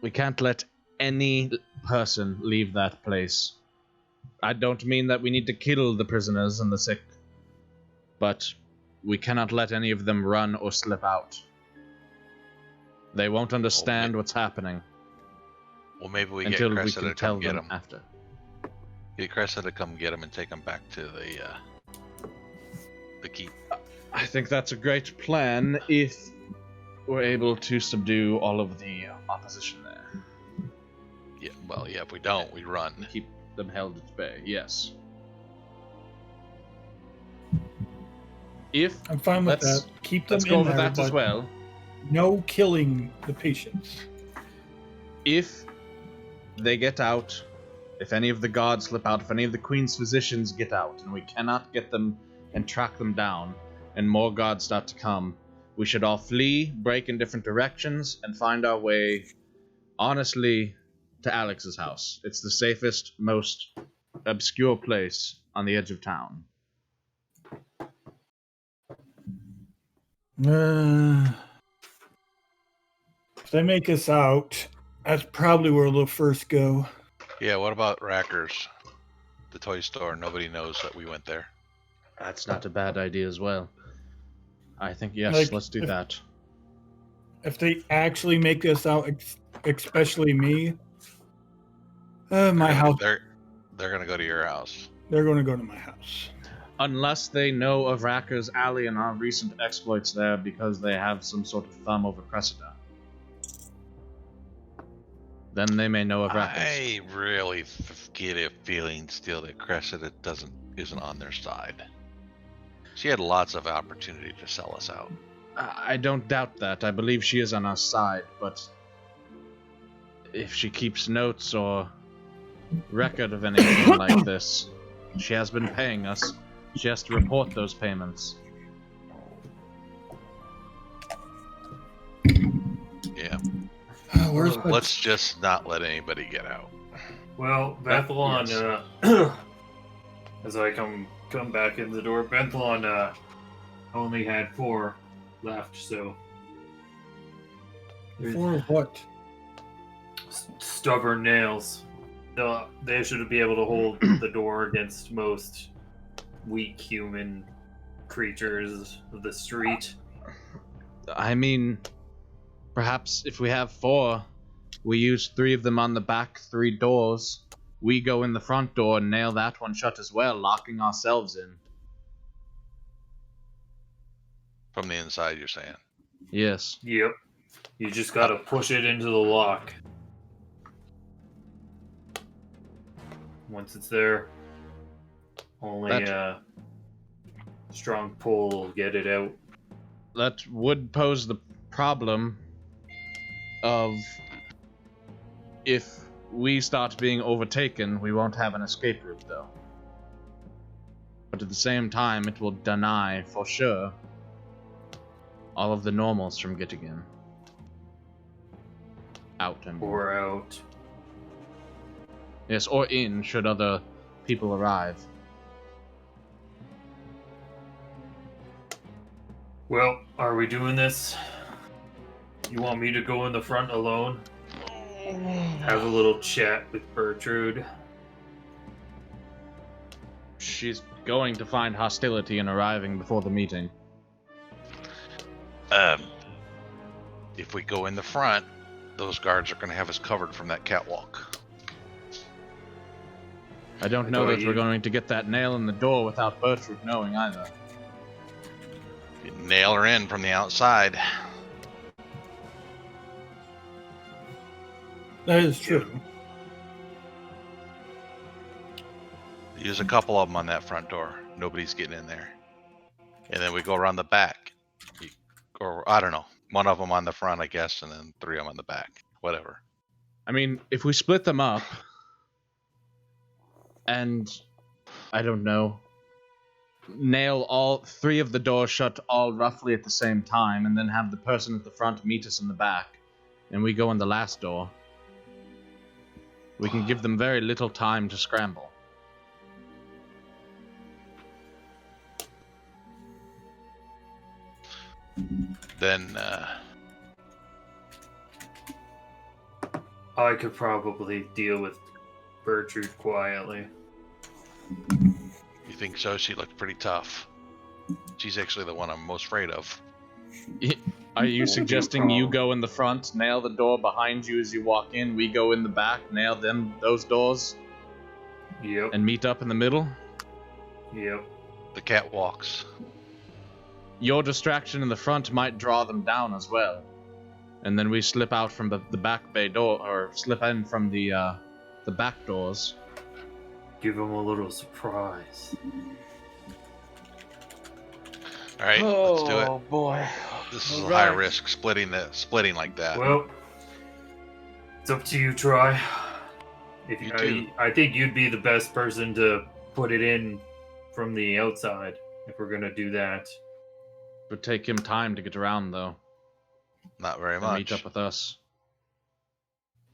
We can't let any person leave that place. I don't mean that we need to kill the prisoners and the sick, but we cannot let any of them run or slip out. They won't understand what's happening
Well, maybe we get
until we
Cressida
can
to
tell
come get
them
them.
after.
Get Cressida to come get them and take them back to the keep.
I think that's a great plan if we're able to subdue all of the opposition there.
Yeah. Well, yeah. If we don't, we run.
Keep them held at bay, yes. If
I'm fine with
let's,
that. Keep them
let's
in
go over
there,
that as
but
well.
no killing the patients.
If they get out, if any of the guards slip out, if any of the Queen's physicians get out, and we cannot get them and track them down, and more guards start to come, we should all flee, break in different directions, and find our way, honestly, to Alex's house. It's the safest, most obscure place on the edge of town.
If they make us out, that's probably where they'll first go.
Yeah. What about Rackers? The toy store. Nobody knows that we went there.
That's not a bad idea as well. I think, yes,
Like,
let's do that.
If they actually make us out, especially me, my house,
They're gonna go to your house.
they're going to go to my house.
Unless they know of Racker's Alley and our recent exploits there because they have some sort of thumb over Cressida. Then they may know of Racker's.
I really get a feeling still that Cressida isn't on their side. She had lots of opportunity to sell us out.
I don't doubt that. I believe she is on our side, but if she keeps notes or record of anything like this, she has been paying us. She has to report those payments.
Yeah.
Where's my...
Let's just not let anybody get out.
Well, Bethlon,
Yes.
as I come back in the door, Bethlon only had 4 left, so
For what?
stubborn nails. They should be able to hold the door against most weak human creatures of the street.
I mean, perhaps if we have 4, we use 3 of them on the back 3 doors. We go in the front door and nail that one shut as well, locking ourselves in.
From the inside, you're saying?
Yes.
Yep. You just gotta push it into the lock. Once it's there, only strong pull will get it out.
That would pose the problem of if we start being overtaken, we won't have an escape route, though. But at the same time, it will deny, for sure, all of the normals from getting in. Out and
Or out.
yes, or in, should other people arrive.
Well, are we doing this? You want me to go in the front alone? Have a little chat with Bertrude?
She's going to find hostility in arriving before the meeting.
If we go in the front, those guards are going to have us covered from that catwalk.
I don't know that we're going to get that nail in the door without Bertrude knowing either.
You nail her in from the outside.
That is true.
Use a couple of them on that front door. Nobody's getting in there. And then we go around the back. Or, I don't know. One of them on the front, I guess, and then 3 of them on the back. Whatever.
I mean, if we split them up, and, I don't know, nail all 3 of the doors shut all roughly at the same time, and then have the person at the front meet us in the back, and we go in the last door, we can give them very little time to scramble.
Then,
I could probably deal with Bertrude quietly.
you think so? She looked pretty tough. She's actually the one I'm most afraid of.
Are you suggesting you go in the front, nail the door behind you as you walk in, we go in the back, nail those doors,
Yep.
and meet up in the middle?
Yep.
The catwalks.
Your distraction in the front might draw them down as well. And then we slip out from the back bay door, or slip in from the back doors.
Give him a little surprise.
All right, let's do it.
Oh boy.
This is
All
a high
right.
risk splitting like that.
Well, it's up to you, Troy.
You too.
I think you'd be the best person to put it in from the outside if we're gonna do that.
Would take him time to get around, though.
Not very
And
much.
meet up with us.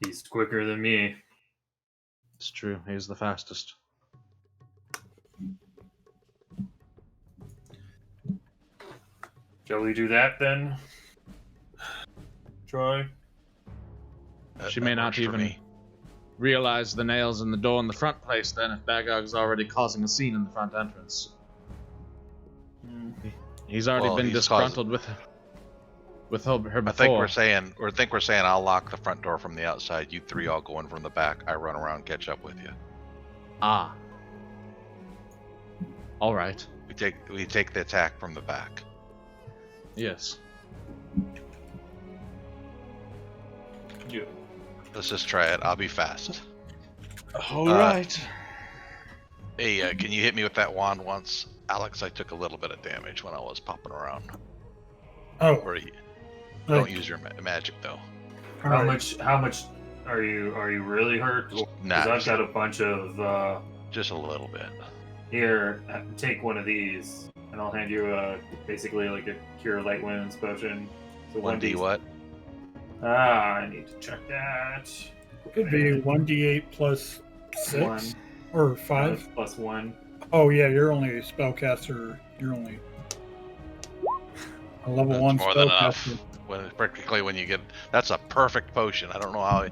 He's quicker than me.
It's true, he's the fastest.
Shall we do that then? Troy?
She may not
works for
even
me.
realize the nails in the door in the front place then if Bagog's already causing a scene in the front entrance. He's already
Well,
been
he's
disgruntled with her before.
I think we're saying I'll lock the front door from the outside. You 3 all go in from the back. I run around, catch up with you.
Ah. All right.
We take the attack from the back.
Yes.
Yeah.
Let's just try it. I'll be fast.
All right.
Hey, can you hit me with that wand once, Alex? I took a little bit of damage when I was popping around.
Oh,
Or don't use your magic though.
all
How
right.
much are you really hurt? Because
Nah,
I've got a bunch of
just a little bit.
here, take one of these, and I'll hand you basically like a cure light wounds potion. So
1d what?
I need to check that.
Could be 1d8 plus 6
1
or 5.
plus 1.
Oh yeah, you're only a spellcaster. You're only a level
That's
1
more than enough.
spellcaster.
When you get, that's a perfect potion. I don't know how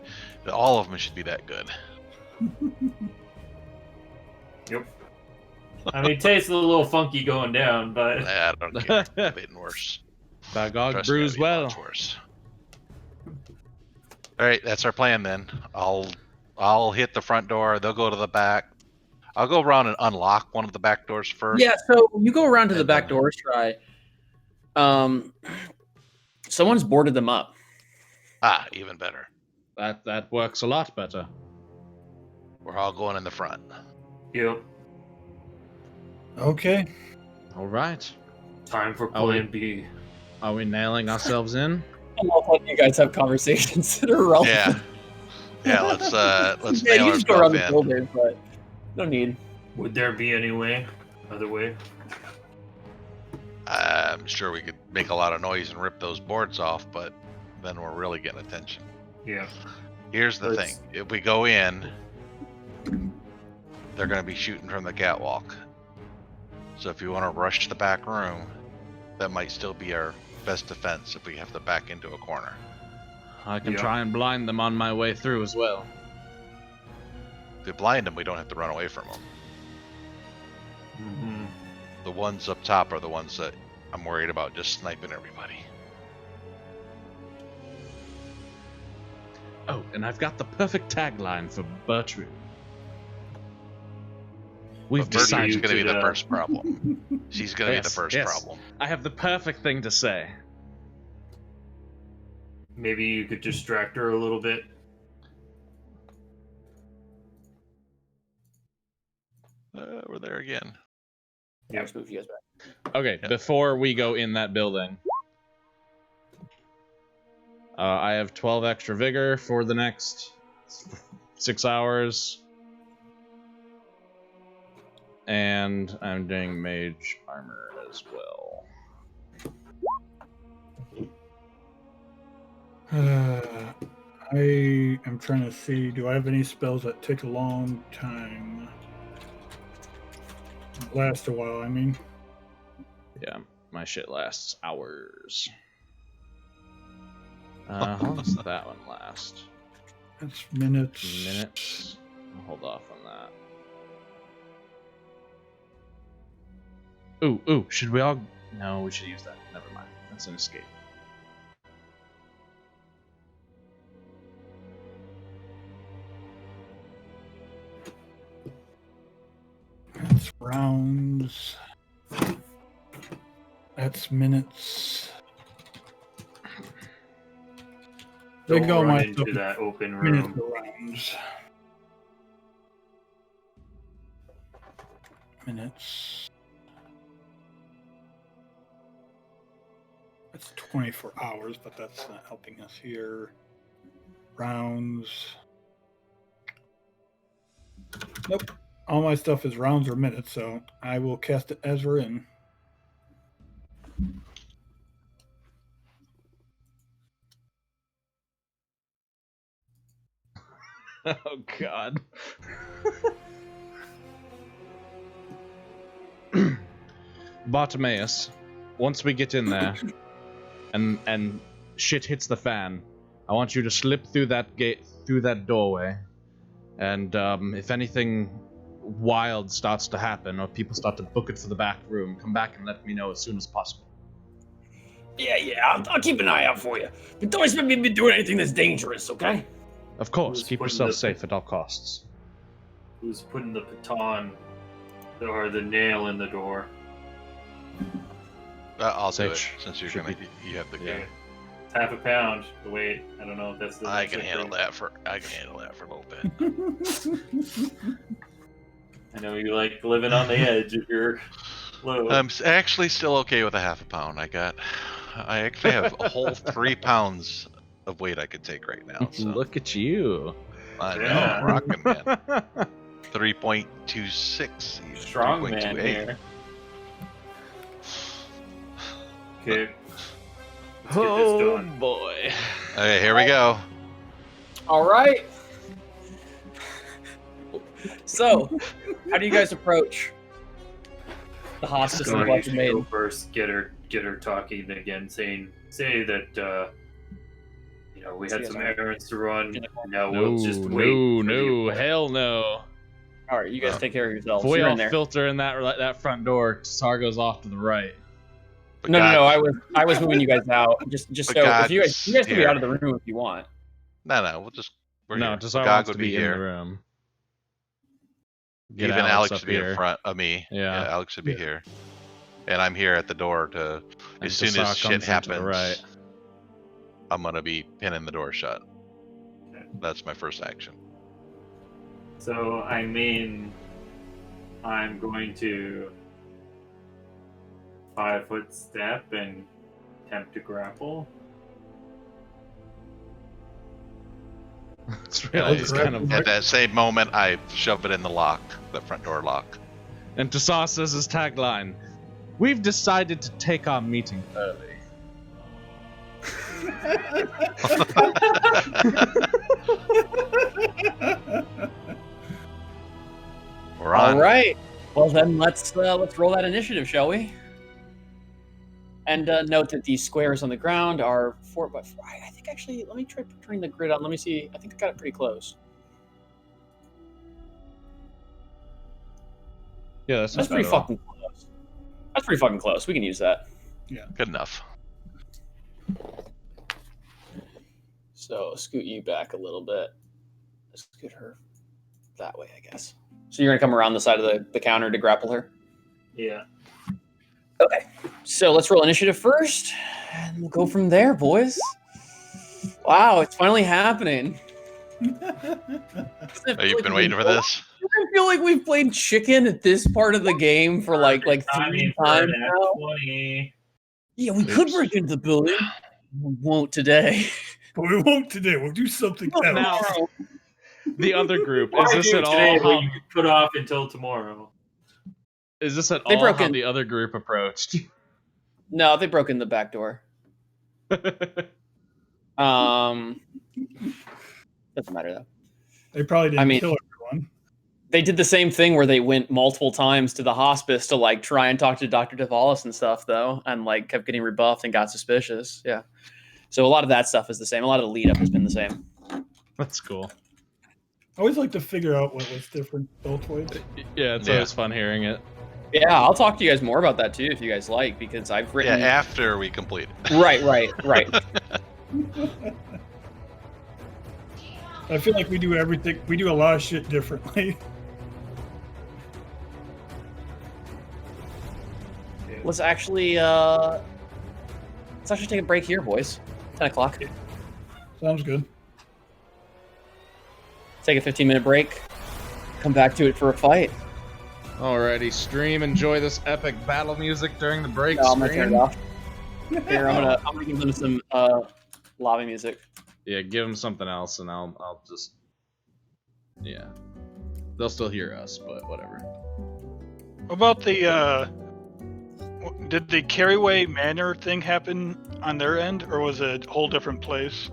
all of them should be that good.
Yep. I mean, it tastes a little funky going down, but
I don't care. It's getting worse.
Bagog
Trust me,
brews
it'll be
well.
much worse. All right, that's our plan then. I'll hit the front door. They'll go to the back. I'll go around and unlock one of the back doors first.
Yeah, so you go around to the
And
back
then-
doors, try. Someone's boarded them up.
Ah, even better.
That works a lot better.
We're all going in the front.
yep.
Okay.
All right.
Time for
Oh,
plan B.
Are we nailing ourselves in?
I love when you guys have conversations that are relevant.
Yeah, let's
Yeah,
nail
you just go around
ourselves
the
in.
building, but no need.
Would there be any other way?
I'm sure we could make a lot of noise and rip those boards off, but then we're really getting attention.
Yeah.
Here's the
Let's-
thing. If we go in, they're going to be shooting from the catwalk. So if you want to rush the back room, that might still be our best defense if we have to back into a corner.
I can
Yeah.
try and blind them on my way through as well.
If we blind them, we don't have to run away from them.
Mm-hmm.
The ones up top are the ones that I'm worried about just sniping everybody.
Oh, and I've got the perfect tagline for Bertrude. We've
But Bertrude's
decided.
going to be the first problem. She's going to be the first problem.
I have the perfect thing to say.
Maybe you could distract her a little bit.
We're there again.
Yeah, let's move you guys back.
Okay,
Yep.
before we go in that building, I have 12 extra vigor for the next 6 hours. And I'm doing mage armor as well.
I am trying to see, do I have any spells that take a long time? Last a while, I mean.
Yeah, my shit lasts hours. How long does that one last?
That's minutes.
Minutes. I'll hold off on that. Ooh, should we all... No, we should use that. Never mind. That's an escape.
That's rounds. That's minutes. They
Don't
go
run
my
into
stuff
that open
minutes
room.
or rounds. Minutes. That's 24 hours, but that's not helping us here. Rounds. Nope. All my stuff is rounds or minutes, so I will cast it as we're in.
Oh, God. Bartimaeus, once we get in there and shit hits the fan, I want you to slip through that gate, through that doorway, and if anything wild starts to happen or people start to book it for the back room, come back and let me know as soon as possible.
Yeah, I'll keep an eye out for you. But don't expect me to be doing anything that's dangerous, okay?
Of course,
Who's
keep
putting
yourself
the-
safe at all costs.
Who's putting the baton or the nail in the door?
I'll do it
Sage
since you're
should
gonna.
be-
You have the.
yeah.
It's half a pound. Wait, I don't know if that's the.
I can handle that for. I can handle that for a little bit.
I know you like living on the edge of your load.
I'm actually still okay with a half a pound. I actually have a whole 3 pounds of weight I could take right now. So
Look at you.
I know,
Yeah.
I'm rocking, man. 3.26. even,
Strong man
3.28.
here. Okay. Let's get this
Oh
done.
boy.
Okay, here we go.
All right. So, how do you guys approach the hospice and the
Going
Bludgeon
to go
Maiden?
first, get her talking again, say that we had
Yes,
some
alright.
errands to run.
Yeah.
Now we'll just wait.
No, hell no.
All right, you guys take care of yourselves.
If we
You're
all
in there.
filter in that front door, Tsar goes off to the right.
But
No,
God-
I was moving you guys out. Just
But
so if you
God's
guys can be
here.
out of the room if you want.
No, we'll just. We're
No,
here.
Tsar
God
wants
would
to be in
here.
the room. Get
Even Alex
up
would be in
here.
front of me.
Yeah.
Alex would be
Yeah.
here. And I'm here at the door to.
And
As soon
Tsar
as shit
comes into
happens,
the right.
I'm gonna be pinning the door shut. That's my first action.
So I mean, I'm going to 5-foot step and attempt to grapple.
It's
And
really
I-
just kind of.
At that same moment, I shove it in the lock, the front door lock.
And Tsar says his tagline: "We've decided to take our meeting early."
We're on.
All right. Well then, let's roll that initiative, shall we? And note that these squares on the ground are 4x4. I think actually, let me try turning the grid on. Let me see. I think I got it pretty close.
Yeah, that's
That's
not
pretty
bad at all.
fucking close. That's pretty fucking close. We can use that.
Good enough.
So scoot you back a little bit. Scoot her that way, I guess. So you're gonna come around the side of the counter to grapple her?
Yeah.
Okay. So let's roll initiative first, and we'll go from there, boys. Wow, it's finally happening.
Oh, you've been waiting for this?
I feel like we've played chicken at this part of the game for like 3 times now.
20.
Yeah, we could break into the building. We won't today.
But we won't today. We'll do something else.
Now, the other group,
Why
is this
do
at
today
all
what
how,
you could put off until tomorrow?
is this at
They
all
broke
how
in.
the other group approached?
No, they broke in the back door. Doesn't matter though.
They probably didn't
I mean-
kill everyone.
They did the same thing where they went multiple times to the hospice to like try and talk to Dr. Davalos and stuff though, and like kept getting rebuffed and got suspicious. Yeah. So a lot of that stuff is the same. A lot of the lead up has been the same.
That's cool.
I always like to figure out what was different both ways.
Yeah, it's
Yeah.
always fun hearing it.
Yeah, I'll talk to you guys more about that too if you guys like, because I've written.
Yeah, after we complete it.
Right.
I feel like we do everything. We do a lot of shit differently.
Let's actually take a break here, boys. 10 o'clock.
Sounds good.
Take a 15-minute break. Come back to it for a fight.
Alrighty, stream. Enjoy this epic battle music during the break.
No, I'm gonna
stream.
turn it off. Here, I'm gonna give them some lobby music.
Yeah, give them something else, and I'll just. Yeah, they'll still hear us, but whatever.
What about the did the Carryway Manor thing happen on their end, or was it a whole different place?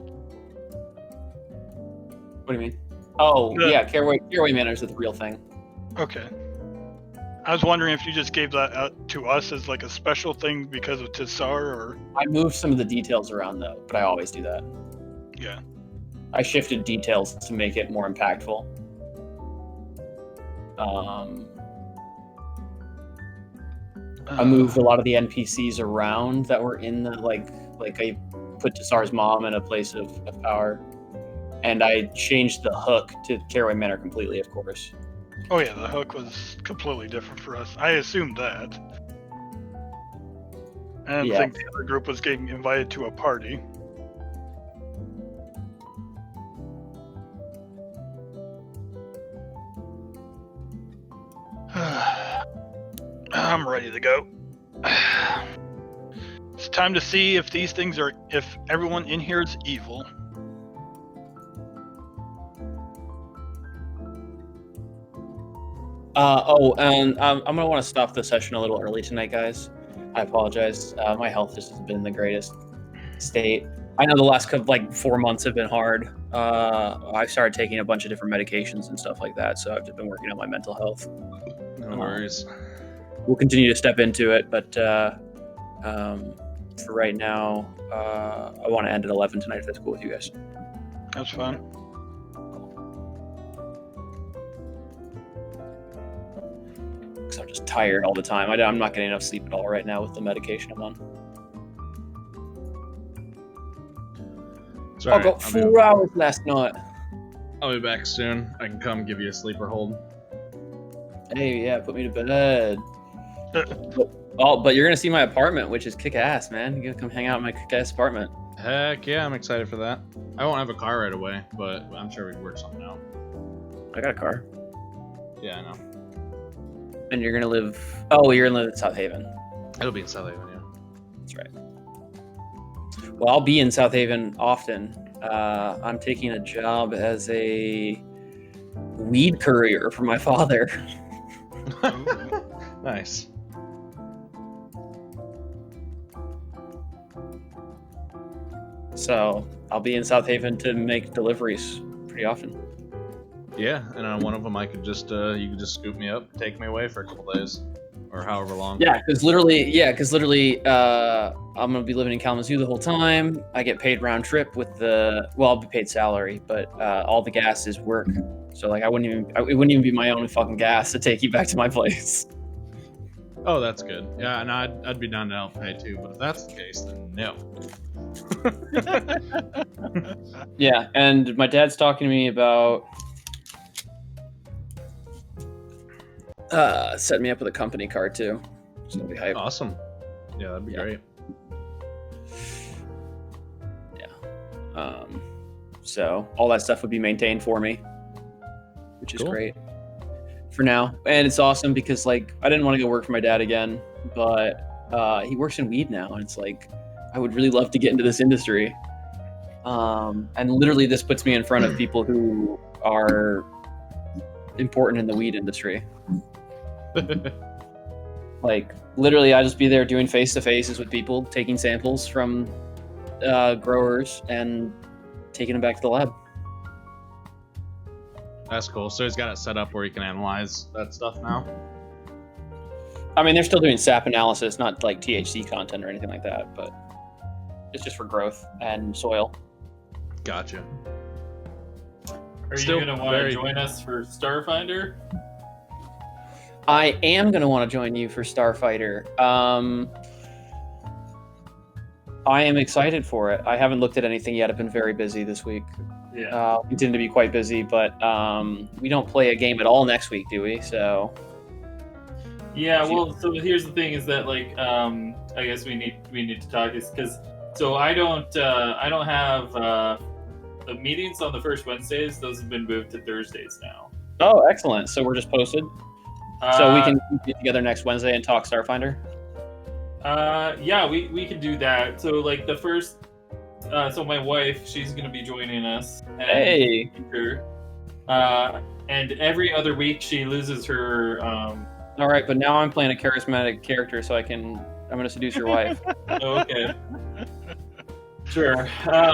What do you mean? Oh,
The-
yeah, Caraway Manors is the real thing.
Okay. I was wondering if you just gave that out to us as like a special thing because of Tissar, or
I moved some of the details around though, but I always do that.
yeah.
I shifted details to make it more impactful. I moved a lot of the NPCs around that were in the like I put Tassar's mom in a place of power, and I changed the hook to Caraway Manor completely, of course.
Oh yeah, the hook was completely different for us. I assumed that. I didn't
Yeah.
think the other group was getting invited to a party. I'm ready to go. It's time to see if these things are, if everyone in here is evil.
And I'm gonna want to stop the session a little early tonight, guys. I apologize. My health just has been in the greatest state. I know the last 4 months have been hard. I started taking a bunch of different medications and stuff like that, so I've just been working on my mental health.
No worries.
We'll continue to step into it, but for right now, I want to end at 11 tonight if that's cool with you guys.
That's fine.
Because I'm just tired all the time. I'm not getting enough sleep at all right now with the medication I'm on.
It's
I
alright,
got 4 hours last night.
I'll be back soon. I can come give you a sleeper hold.
Hey, yeah, put me to bed. Oh, but you're gonna see my apartment, which is kick-ass, man. You're gonna come hang out in my kick-ass apartment.
Heck yeah, I'm excited for that. I won't have a car right away, but I'm sure we can work something out.
I got a car.
Yeah, I know.
And you're gonna live... Oh, you're gonna live in South Haven.
It'll be in South Haven, yeah.
That's right. Well, I'll be in South Haven often. I'm taking a job as a weed courier for my father.
Nice.
So I'll be in South Haven to make deliveries pretty often.
Yeah, and on one of them I could just you could just scoop me up, take me away for a couple days, or however long.
Yeah, because literally, I'm gonna be living in Kalamazoo the whole time. I get paid round trip with I'll be paid salary, but all the gas is work. So like, it wouldn't even be my own fucking gas to take you back to my place.
Oh, that's good. Yeah, and I'd be down to help pay too. But if that's the case, then no.
Yeah, and my dad's talking to me about setting me up with a company card too. It's gonna be hype.
Awesome. Yeah, that'd be great.
So all that stuff would be maintained for me, which is
Cool.
great for now. And it's awesome because like I didn't want to go work for my dad again, but he works in weed now, and it's like I would really love to get into this industry. And literally, this puts me in front of people who are important in the weed industry. Like literally, I just be there doing face-to-faces with people, taking samples from growers and taking them back to the lab.
That's cool. So he's got it set up where he can analyze that stuff now.
I mean, they're still doing sap analysis, not like THC content or anything like that, but it's just for growth and soil.
Gotcha.
Are
Still
you going to want to
very-
join us for Starfinder?
I am going to want to join you for Starfighter. I am excited for it. I haven't looked at anything yet. I've been very busy this week.
Yeah.
We tend to be quite busy, but we don't play a game at all next week, do we? So
Yeah, well, so here's the thing: is that like, I guess we need to talk is because so I don't have the meetings on the first Wednesdays. Those have been moved to Thursdays now.
oh, excellent. So we're just posted. So we can get together next Wednesday and talk Starfinder.
Yeah, we can do that. So like the first, so my wife, she's gonna be joining us. And
Hey.
and every other week she loses her.
All right, but now I'm playing a charismatic character, so I'm going to seduce your wife.
Okay. Sure.
I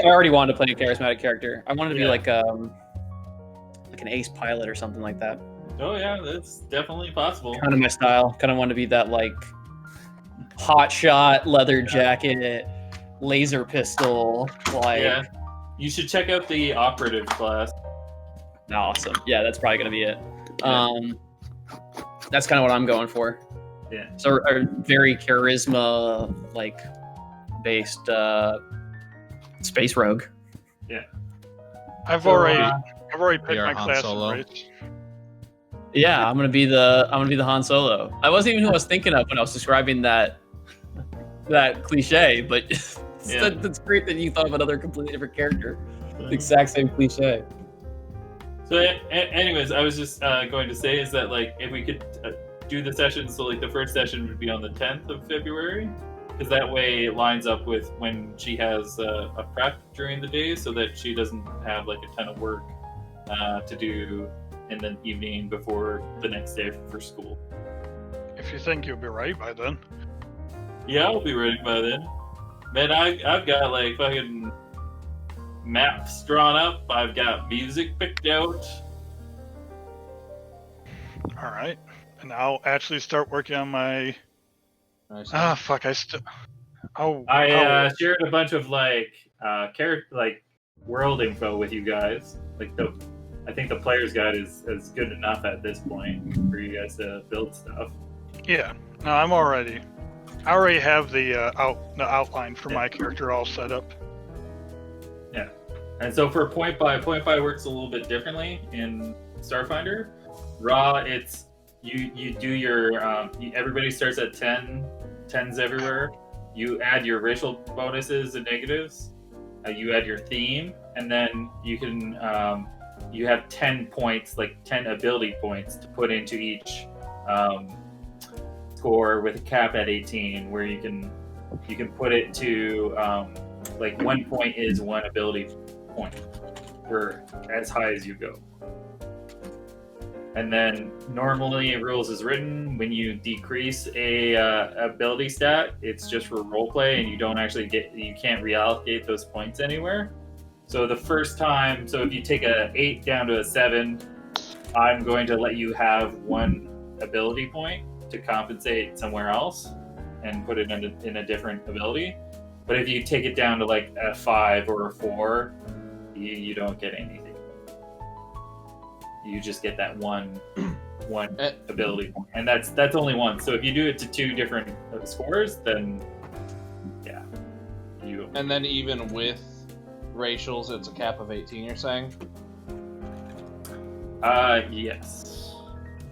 already wanted to play a charismatic character. I wanted to be
Yeah.
like an ace pilot or something like that.
Oh yeah, that's definitely possible.
Kind of my style. Kind of want to be that like hot shot, leather jacket, laser pistol. Like,
Yeah. You should check out the operative class.
awesome. Yeah, that's probably going to be it. That's kind of what I'm going for.
Yeah.
So a very charisma like based space rogue.
I've
So,
already picked
you're
my
Han
class.
Solo.
Right?
Yeah, I'm gonna be the Han Solo. I wasn't even who I was thinking of when I was describing that cliche, but
Yeah.
that's great that you thought of another completely different character. The exact same cliche.
So, anyways, I was just going to say is that like if we could do the session, so like the first session would be on the 10th of February, because that way it lines up with when she has a prep during the day, so that she doesn't have like a ton of work to do in the evening before the next day for school.
If you think you'll be right by then.
Yeah, I'll be ready by then. Man, I've got like fucking maps drawn up. I've got music picked out.
All right, and I'll actually start working on my.
Nice.
Ah, fuck! Oh,
I shared a bunch of like character like world info with you guys. Like I think the player's guide is good enough at this point for you guys to build stuff.
yeah. No, I already have the outline for my character all set up.
And so for point by works a little bit differently in Starfinder. Raw, it's you do your everybody starts at 10s everywhere. You add your racial bonuses and negatives. You add your theme, and then you can you have 10 points, like 10 ability points to put into each score with a cap at 18, where you can put it to like 1 point is one ability point for as high as you go. And then normally rules is written when you decrease a ability stat, it's just for roleplay, and you can't reallocate those points anywhere. So the first time, so if you take a 8 down to a 7, I'm going to let you have one ability point to compensate somewhere else and put it in a different ability. But if you take it down to like a 5 or a 4, you don't get anything. You just get that one one ability point, and that's only one. So if you do it to 2 different scores, then yeah, you.
And then even with racials, it's a cap of 18. You're saying?
Yes,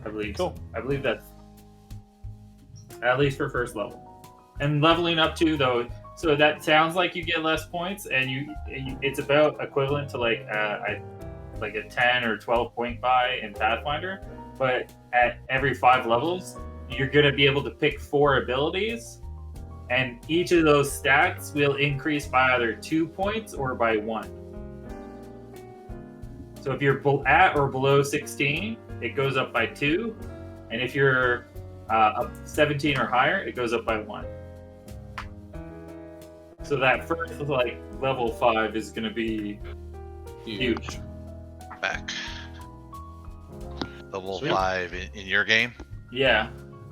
I believe.
Cool.
So. I believe that's at least for first level, and leveling up too, though. So that sounds like you get less points, and it's about equivalent to like a 10 or 12 point buy in Pathfinder. But at every 5 levels, you're gonna be able to pick 4 abilities, and each of those stats will increase by either 2 points or by 1. So if you're at or below 16, it goes up by 2, and if you're up 17 or higher, it goes up by 1. So that first level 5 is going to be huge.
Back. Level
Sweet.
5 in your game?
Yeah.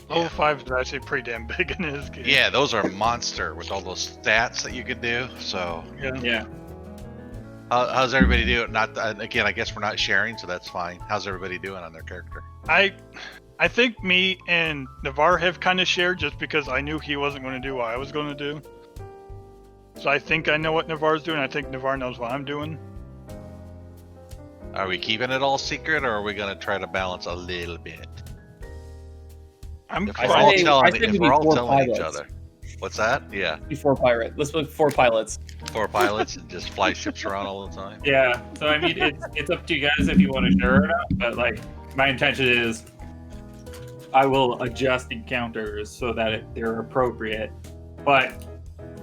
Level 5 is actually pretty damn big in his game.
Yeah, those are monster with all those stats that you can do. So
Yeah.
how's everybody doing? Again, I guess we're not sharing, so that's fine. How's everybody doing on their character?
I think me and Navarre have kind of shared just because I knew he wasn't going to do what I was going to do. So I think I know what Navarre's doing. I think Navarre knows what I'm doing.
Are we keeping it all secret, or are we going to try to balance a little bit?
I'm
If
fine.
we're all
say
telling
four
each
pilots.
other. What's that? Yeah,
Before pirate. Let's look 4 pilots.
4 pilots and just fly ships around all the time.
Yeah. So I mean, it's up to you guys if you want to share it or not. But like, my intention is, I will adjust encounters so that they're appropriate. But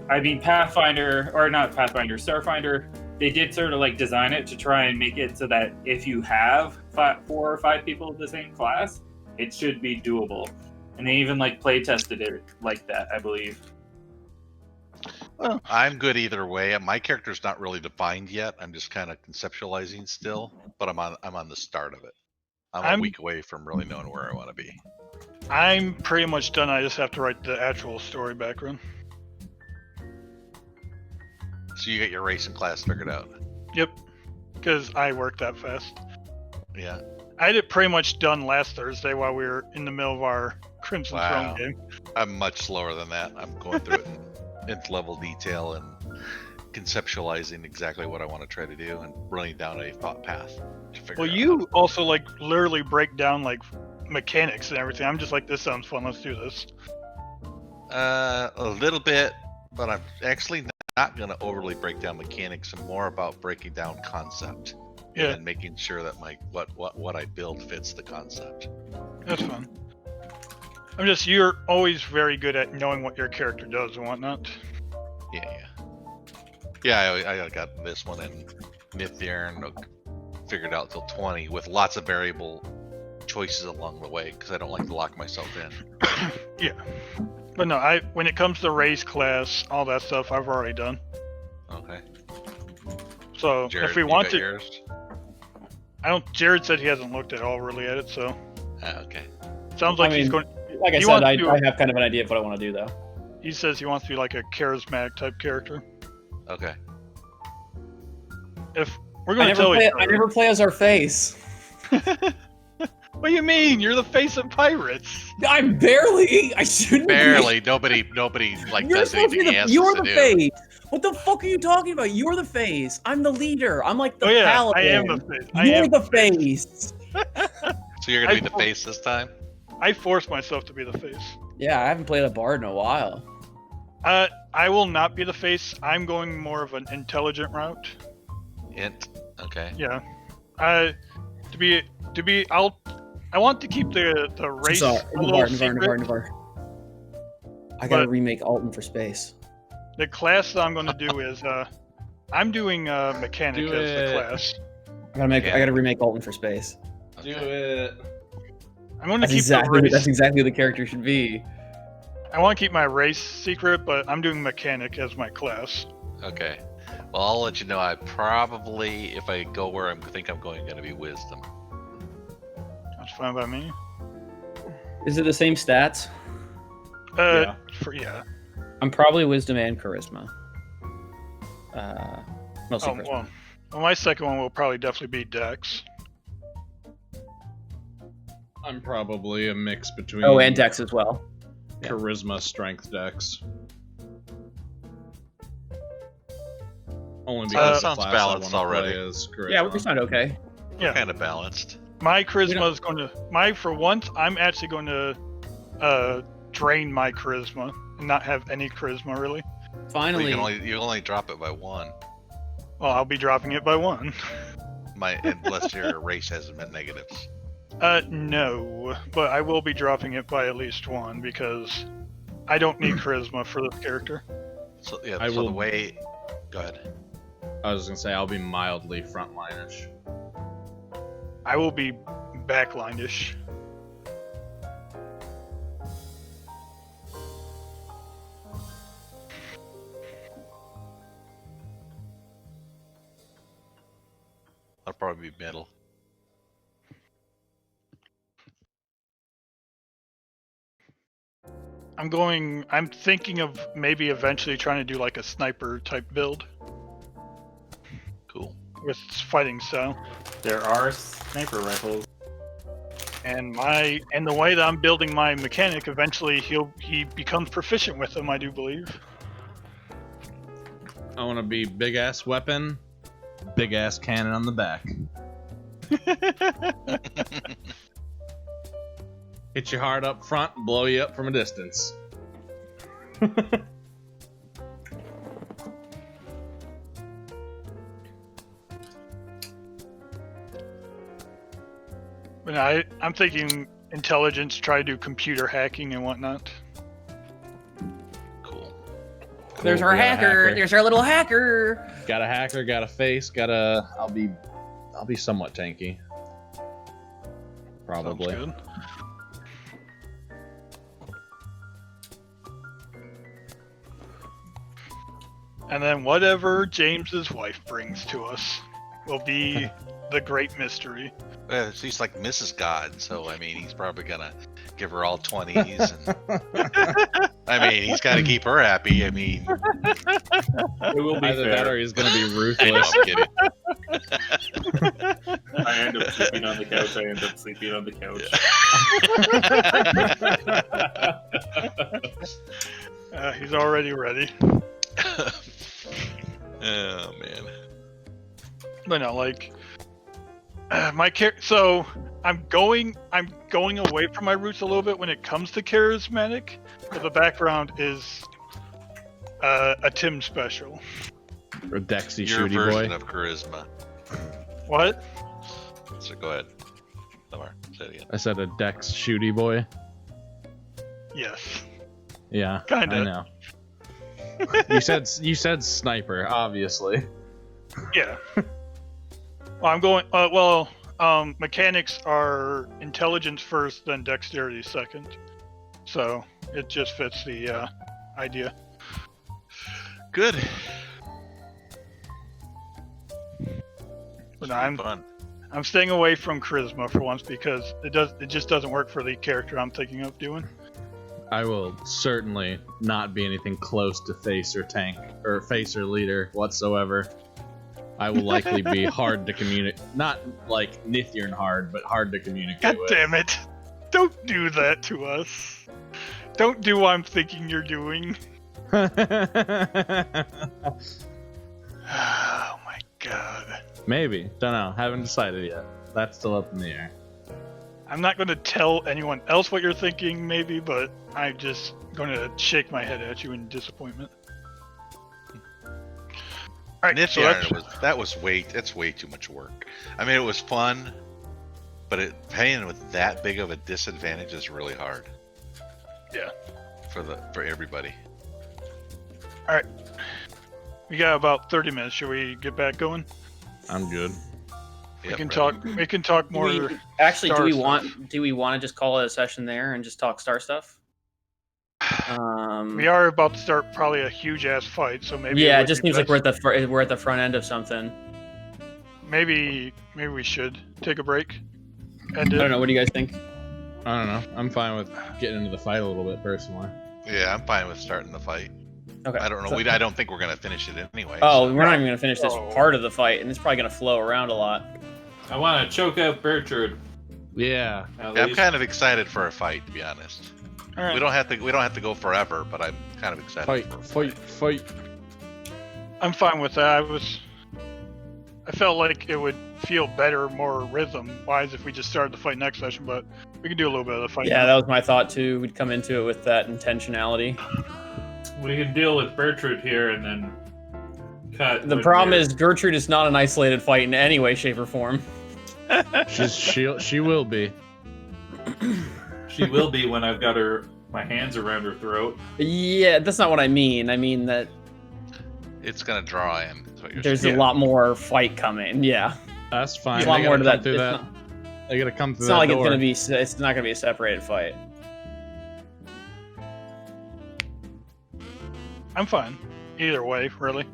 I mean, Pathfinder, or not Pathfinder, Starfinder, they did sort of like design it to try and make it so that if you have 4 or 5 people of the same class, it should be doable. And they even like play tested it like that, I believe.
Well, I'm good either way. My character's not really defined yet. I'm just kind of conceptualizing still, but I'm on the start of it. I'm a week away from really knowing where I want to be.
I'm pretty much done. I just have to write the actual story background.
So you got your race and class figured out?
Yep. Because I work that fast.
Yeah.
I had it pretty much done last Thursday while we were in the middle of our Crimson
Wow.
Throne game.
I'm much slower than that. I'm going through it in level detail and conceptualizing exactly what I want to try to do and running down a thought path to figure
Well,
out.
you also like literally break down like mechanics and everything. I'm just like, this sounds fun. Let's do this.
A little bit, but I'm actually not going to overly break down mechanics and more about breaking down concept.
Yeah.
And making sure that my what I build fits the concept.
That's fun. You're always very good at knowing what your character does and whatnot.
Yeah, I got this one in Nithir figured out till 20 with lots of variable choices along the way because I don't like to lock myself in.
Yeah. But no, when it comes to race, class, all that stuff, I've already done.
Okay.
So
Jared,
if we
you
want
got
to,
yours?
Jared said he hasn't looked at all really at it, so
Okay.
sounds like he's going.
Like I
He
said,
wants
I
to-
have kind of an idea of what I want to do, though.
He says he wants to be like a charismatic type character.
Okay.
If we're going to tell each
I
other,
never play as our face.
what do you mean? You're the face of pirates.
I'm barely. I shouldn't.
Barely. Nobody like
You're
does
supposed to
anything
be
he asks
You're
us
the
to do.
face. What the fuck are you talking about? You're the face. I'm the leader. I'm like the
Oh yeah,
paladin.
I am the face. I
You're
am
the face.
So you're gonna be the face this time?
I forced myself to be the face.
Yeah, I haven't played a bard in a while.
I will not be the face. I'm going more of an intelligent route.
Int. Okay.
Yeah. I want to keep the race a little secret.
Navarre. I gotta
But-
remake Alton for space.
The class that I'm going to do is I'm doing mechanic
Do
as the
it.
class.
I gotta remake Alton for space.
Do it.
I'm going to
That's
keep
exactly
the race.
that's exactly who the character should be.
I want to keep my race secret, but I'm doing mechanic as my class.
Okay. Well, I'll let you know. I probably, if I go where I think I'm going to be wisdom.
That's fine by me.
Is it the same stats?
Yeah.
I'm probably wisdom and charisma. Mostly
Oh,
charisma.
well, my second one will probably definitely be Dex.
I'm probably a mix between.
Oh, and Dex as well.
Charisma, strength, Dex. Only because the
sounds
class
balanced
I wanna
already.
play is charisma.
Yeah, we sound okay.
Yeah.
Kind of balanced.
My charisma is going to for once. I'm actually going to drain my charisma and not have any charisma really.
But
Finally.
you only drop it by 1.
Well, I'll be dropping it by 1.
Unless your race has negatives.
No, but I will be dropping it by at least 1 because I don't need charisma for this character.
So yeah.
I
so
will-
the way. Go ahead.
I was gonna say I'll be mildly frontline-ish.
I will be backline-ish.
I'll probably be middle.
I'm thinking of maybe eventually trying to do like a sniper type build
Cool.
with fighting style.
There are sniper rifles.
And the way that I'm building my mechanic, eventually he becomes proficient with them, I do believe.
I want to be big ass weapon, big ass cannon on the back. Hit you hard up front and blow you up from a distance.
But I'm thinking intelligence, try to do computer hacking and whatnot.
Cool.
There's
Cool,
our
we got a
hacker. There's our little hacker.
Got a hacker, got a face, I'll be somewhat tanky. Probably.
Sounds good. And then whatever James's wife brings to us will be the great mystery.
She's like Mrs. God, so I mean, he's probably gonna give her all 20s. And, I mean, he's got to keep her happy. I mean,
It will be
Either
fair.
that or he's gonna be
I know,
ruthless.
I'm kidding.
I end up sleeping on the couch. I end up sleeping on the couch.
He's already ready.
Oh man.
But no, like my so I'm going away from my roots a little bit when it comes to charismatic, but the background is a Tim special.
Or Dexy
Your
Shooty
version
Boy.
of charisma.
What?
So go ahead. Lamar, say it again.
I said a Dex Shooty Boy.
Yes.
Yeah,
Kinda.
I know. you said sniper, obviously.
Yeah. Well, I'm going. Mechanics are intelligence first, then dexterity second. So it just fits the idea.
Good.
But I'm
Fun.
staying away from charisma for once because it just doesn't work for the character I'm thinking of doing.
I will certainly not be anything close to face or tank or face or leader whatsoever. I will likely be hard to communicate. Not like Nithirn hard, but hard to communicate
God
with.
damn it! Don't do that to us. Don't do what I'm thinking you're doing. Oh my god.
Maybe. Don't know. Haven't decided yet. That's still up in the air.
I'm not going to tell anyone else what you're thinking, maybe, but I'm just going to shake my head at you in disappointment. Alright, so
that's way too much work. I mean, it was fun, but playing with that big of a disadvantage is really hard.
Yeah.
For everybody.
Alright. We got about 30 minutes. Should we get back going?
I'm good.
We
Yep,
can
right.
talk more.
Do we
Star stuff.
want to just call it a session there and just talk star stuff?
We are about to start probably a huge ass fight, so maybe.
Yeah,
it
it
would
just
be
seems like
best-
we're at the front end of something.
Maybe we should take a break. And
I don't know. What do you guys think?
I don't know. I'm fine with getting into the fight a little bit personally.
Yeah, I'm fine with starting the fight.
Okay.
I don't know.
So-
I don't think we're gonna finish it anyway.
Oh,
so-
we're not even gonna finish this
Oh.
part of the fight, and it's probably gonna flow around a lot.
I want to choke out Bertrand.
Yeah.
At
Yeah, I'm
least.
kind of excited for a fight, to be honest.
All right.
We don't have to go forever, but I'm kind of excited
Fight,
for a
fight.
I'm fine with that. I felt like it would feel better, more rhythm-wise, if we just started the fight next session. But we can do a little bit of the fight.
Yeah,
now.
that was my thought too. We'd come into it with that intentionality.
We can deal with Bertrude here and then cut.
The
when
problem
we're-
is Gertrude is not an isolated fight in any way, shape, or form.
She will be.
she will be when I've got my hands around her throat.
Yeah, that's not what I mean. I mean that
It's gonna draw in. Is what you're
there's
saying.
a lot more fight coming. Yeah,
That's fine.
there's a lot
They
more
gotta
to
come
that.
through
It's
that.
not,
They gotta come through
it's
that
not like
door.
it's gonna be. It's not gonna be a separated fight.
I'm fine. Either way, really.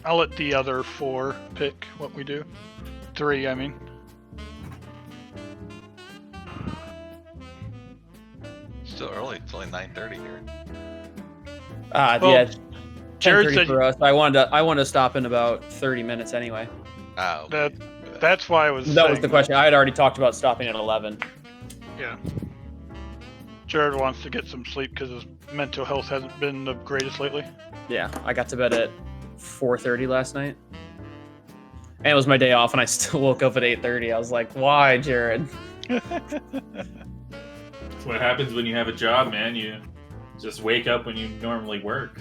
I'll let the other 4 pick what we do. 3, I mean.
Still early. It's only 9:30 here.
Well,
Yeah,
Jared
10:30
said
for us. I wanted to stop in about 30 minutes anyway.
Oh, okay.
that's why I was.
That was
saying
the question. I had already talked about stopping at 11.
Yeah. Jared wants to get some sleep because his mental health hasn't been the greatest lately.
Yeah, I got to bed at 4:30 last night. And it was my day off, and I still woke up at 8:30. I was like, why, Jared?
That's what happens when you have a job, man. You just wake up when you normally work.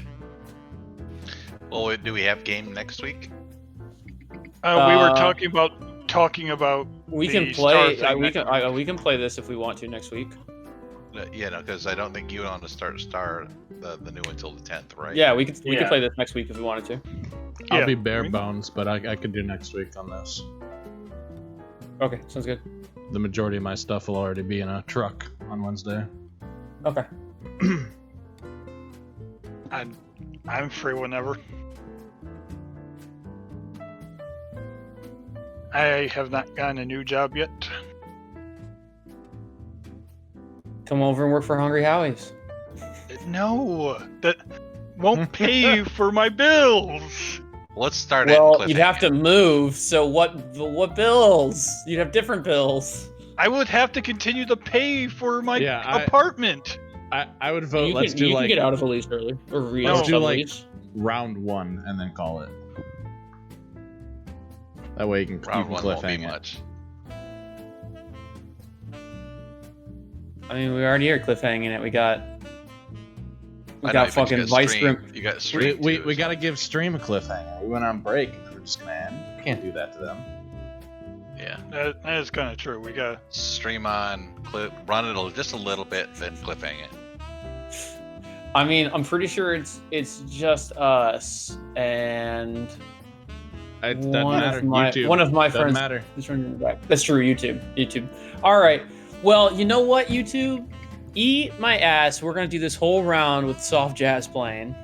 Well, do we have game next week?
We were
Uh,
talking about.
We
the
can
Star
play.
thing
We
next
can. We can play this if we want to next week.
Yeah, no, because I don't think you want to start the new until the 10th, right?
Yeah, we could. We
Yeah.
could play this next week if we wanted to.
I'll
Yeah,
be bare
I mean-
bones, but I could do next week on this.
Okay, sounds good.
The majority of my stuff will already be in a truck on Wednesday.
Okay.
I'm free whenever. I have not gotten a new job yet.
Come over and work for Hungry Howie's.
No, that won't pay for my bills.
Let's start
Well,
at
you'd have to move. So what bills? You'd have different bills.
I would have to continue to pay for my apartment.
I would vote.
You
Let's
can,
do
you
like
can get out of a lease early, or
Let's do like
lease.
round 1 and then call it. That way you can
round one won't be
cliffhang it.
much.
I mean, we already are cliffhanging it. We got
I know,
got
but
fucking
you got
Vice
stream.
Grim.
You got
We,
stream.
we,
too,
we
so-
gotta give stream a cliffhanger. We went on break and we're just gonna end. We can't do that to them.
Yeah.
That is kind of true. We got.
Stream on, run it just a little bit, then cliffhang it.
I mean, I'm pretty sure it's just us and
It doesn't matter. YouTube.
one of my
Doesn't
friends.
matter.
Just running back. That's true. YouTube. All right. Well, you know what, YouTube? Eat my ass. We're gonna do this whole round with soft jazz playing.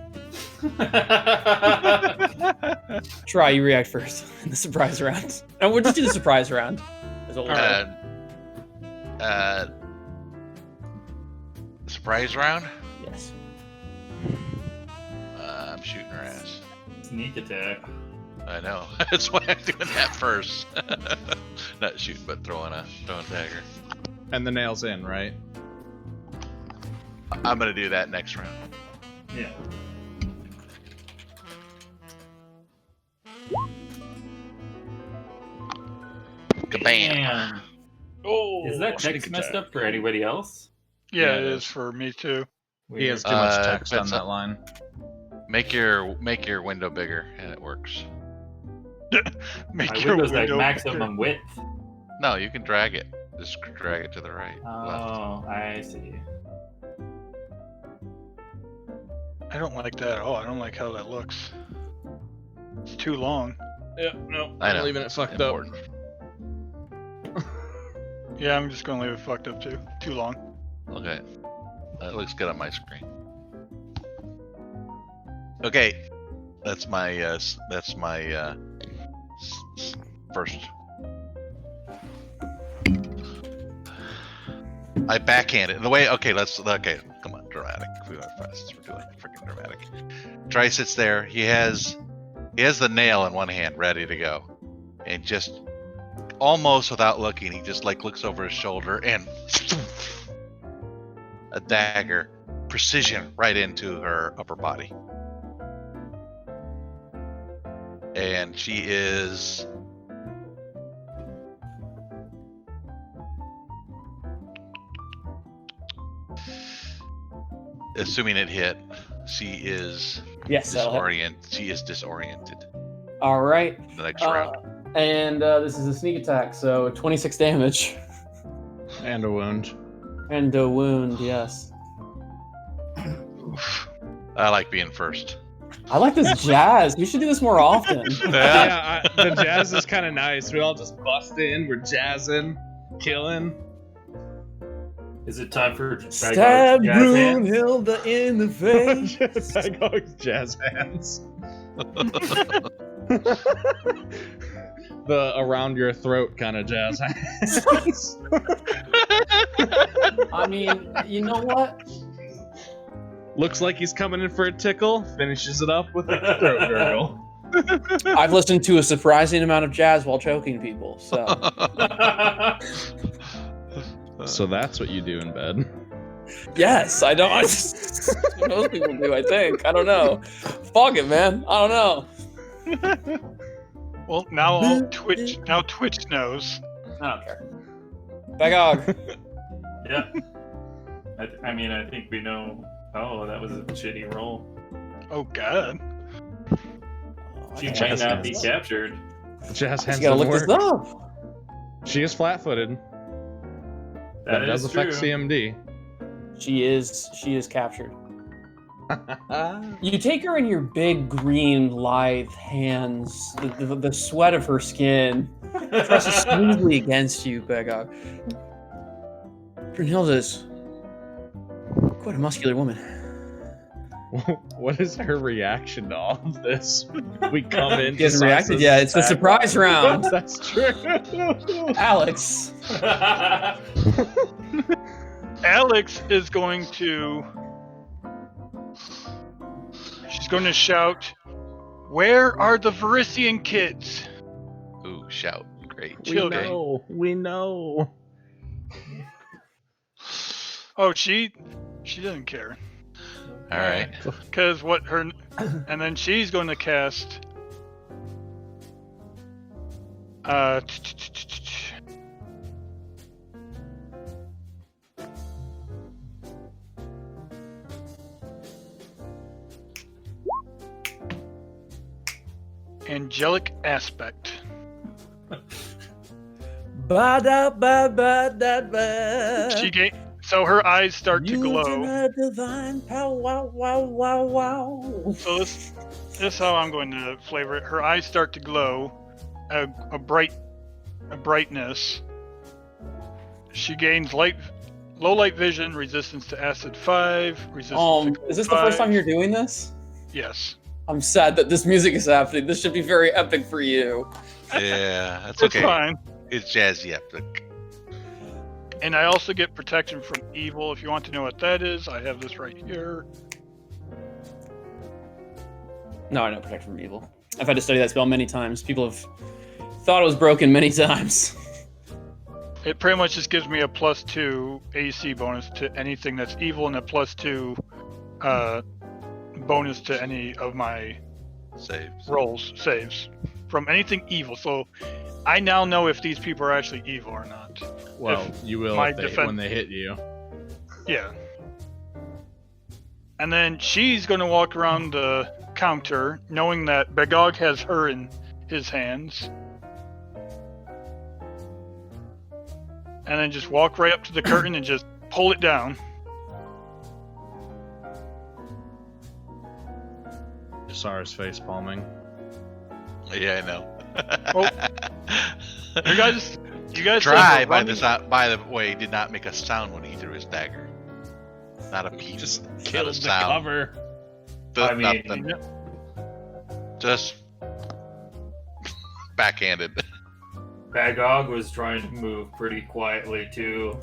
Try, you react first in the surprise round. And we'll just do the surprise round. As a whole.
Surprise round?
Yes.
I'm shooting her ass.
Sneak attack.
I know. That's why I'm doing that first. Not shooting, but throwing a dagger.
And the nail's in, right?
I'm gonna do that next round.
Yeah.
Kabam!
Damn.
Oh,
Is that text messed up for anybody else?
Yeah,
Yeah,
it
it
is for me too.
He has too much text on
depends
that
on-
line.
Make your window bigger, and it works.
Make
My
your
window's like
window
maximum width.
No, you can drag it. Just drag it to the right. Left.
Oh, I see.
I don't like that at all. I don't like how that looks. It's too long.
Yeah, no.
I know.
I'm leaving it fucked
Important.
Yeah, I'm just gonna leave it fucked up too. Too long.
Okay. That looks good on my screen. Okay. That's my first. I backhand it. The way okay, come on, dramatic. we are fast. We're doing freaking dramatic. Dry sits there. He has the nail in one hand, ready to go, and just almost without looking, he just like looks over his shoulder and a dagger, precision, right into her upper body, and she is. Assuming it hit, she is
Yes, that'll hit.
disoriented. She is disoriented.
All right.
The next round.
And this is a sneak attack, so 26 damage.
And a wound.
And a wound, yes.
I like being first.
I like this jazz. We should do this more often.
Yeah, the jazz is kind of nice. We all just bust in. We're jazzing, killing.
Is it time for
Stab
jazz hands?
Brunhilde in the face.
Bagog's jazz hands. The around your throat kind of jazz hands.
I mean, you know what?
Looks like he's coming in for a tickle. Finishes it up with a throat gurgle.
I've listened to a surprising amount of jazz while choking people, so.
So that's what you do in bed.
Yes, I don't. Most people do, I think. I don't know. Fuck it, man. I don't know.
Well, now Twitch knows.
I don't care. Bagog.
Yeah. I mean, I think we know. Oh, that was a shitty roll.
Oh God.
She
Okay.
might not be captured.
Jazz hands
You gotta
doesn't
look this
work.
up.
She is flat-footed. That does
is
affect
true.
CMD.
She is captured. You take her in your big green lithe hands, the sweat of her skin presses smoothly against you, Bagog. Brunhilde is quite a muscular woman.
What is her reaction to all of this? We come in.
She hasn't reacted yet. It's the surprise round.
That's true.
Alex.
Alex is going to. She's going to shout, "Where are the Varisian kids?"
Ooh, shout. Great.
Children.
We know.
Oh, she doesn't care.
All right.
Because what her. And then she's going to cast. Angelic Aspect. She gain, so her eyes start to glow.
Divine power, wow, wow, wow.
So this is how I'm going to flavor it. Her eyes start to glow, a brightness. She gains low light vision, resistance to acid 5, resistance to
Is this the first time you're doing this?
Yes.
I'm sad that this music is happening. This should be very epic for you.
Yeah, that's
It's
okay.
fine.
It's jazzy epic.
And I also get protection from evil. If you want to know what that is, I have this right here.
No, I know protect from evil. I've had to study that spell many times. People have thought it was broken many times.
It pretty much just gives me a +2 AC bonus to anything that's evil and a +2 bonus to any of my saves from anything evil. So I now know if these people are actually evil or not.
Well, you will when they hit you.
Yeah. And then she's going to walk around the counter, knowing that Bagog has her in his hands. And then just walk right up to the curtain and just pull it down.
Jasar's face palming.
Yeah, I know.
You guys
Dry, by the way, did not make a sound when he threw his dagger. Not a peep.
Just
Not
killed
a
the
sound.
cover.
I mean,
Nothing. Just backhanded.
Bagog was trying to move pretty quietly too.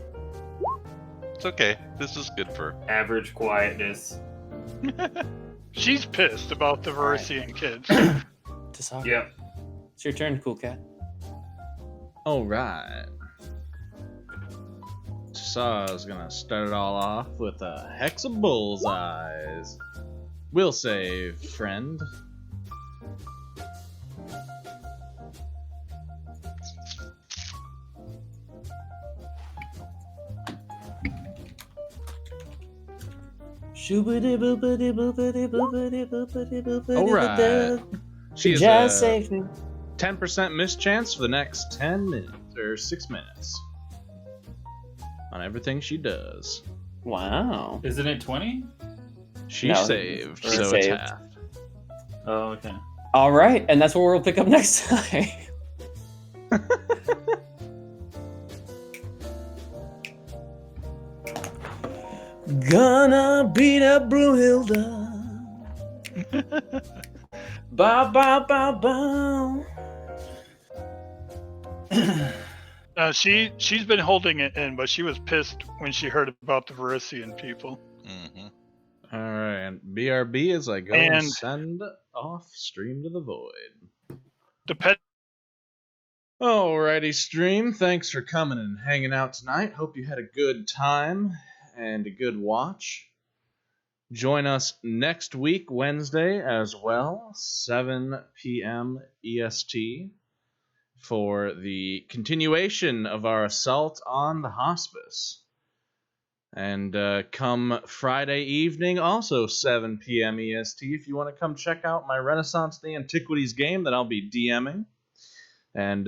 It's okay. This is good for.
Average quietness.
She's pissed about the
All right.
Verisian kids.
Tasaka,
Yep.
it's your turn, cool cat.
All right. Sa's gonna start it all off with a hex of bullseyes. Will save, friend.
All
right. She is
Just
a
save me.
10% mischance for the next 10 minutes, or 6 minutes. On everything she does.
Wow.
Isn't it 20?
She
No,
saved,
she
so
saved.
it's half.
Oh, okay.
All right, and that's what we'll pick up next time. Gonna beat up Brunhilde. Bow, bow, bow, bow.
She's been holding it in, but she was pissed when she heard about the Verisian people.
Mm-hmm.
Alright, and BRB as I go and
And-
send off Stream to the Void.
The pet.
Alrighty, Stream. Thanks for coming and hanging out tonight. Hope you had a good time and a good watch. Join us next week, Wednesday, as well, 7 p.m. EST, for the continuation of our assault on the hospice. And come Friday evening, also 7 p.m. EST, if you want to come check out my Renaissance the Antiquities game that I'll be DMing. And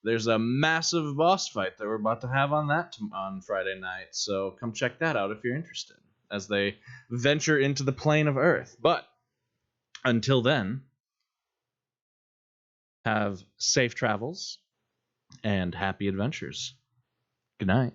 there's a massive boss fight that we're about to have on that on Friday night, so come check that out if you're interested, as they venture into the plane of Earth. But until then, have safe travels and happy adventures. Good night.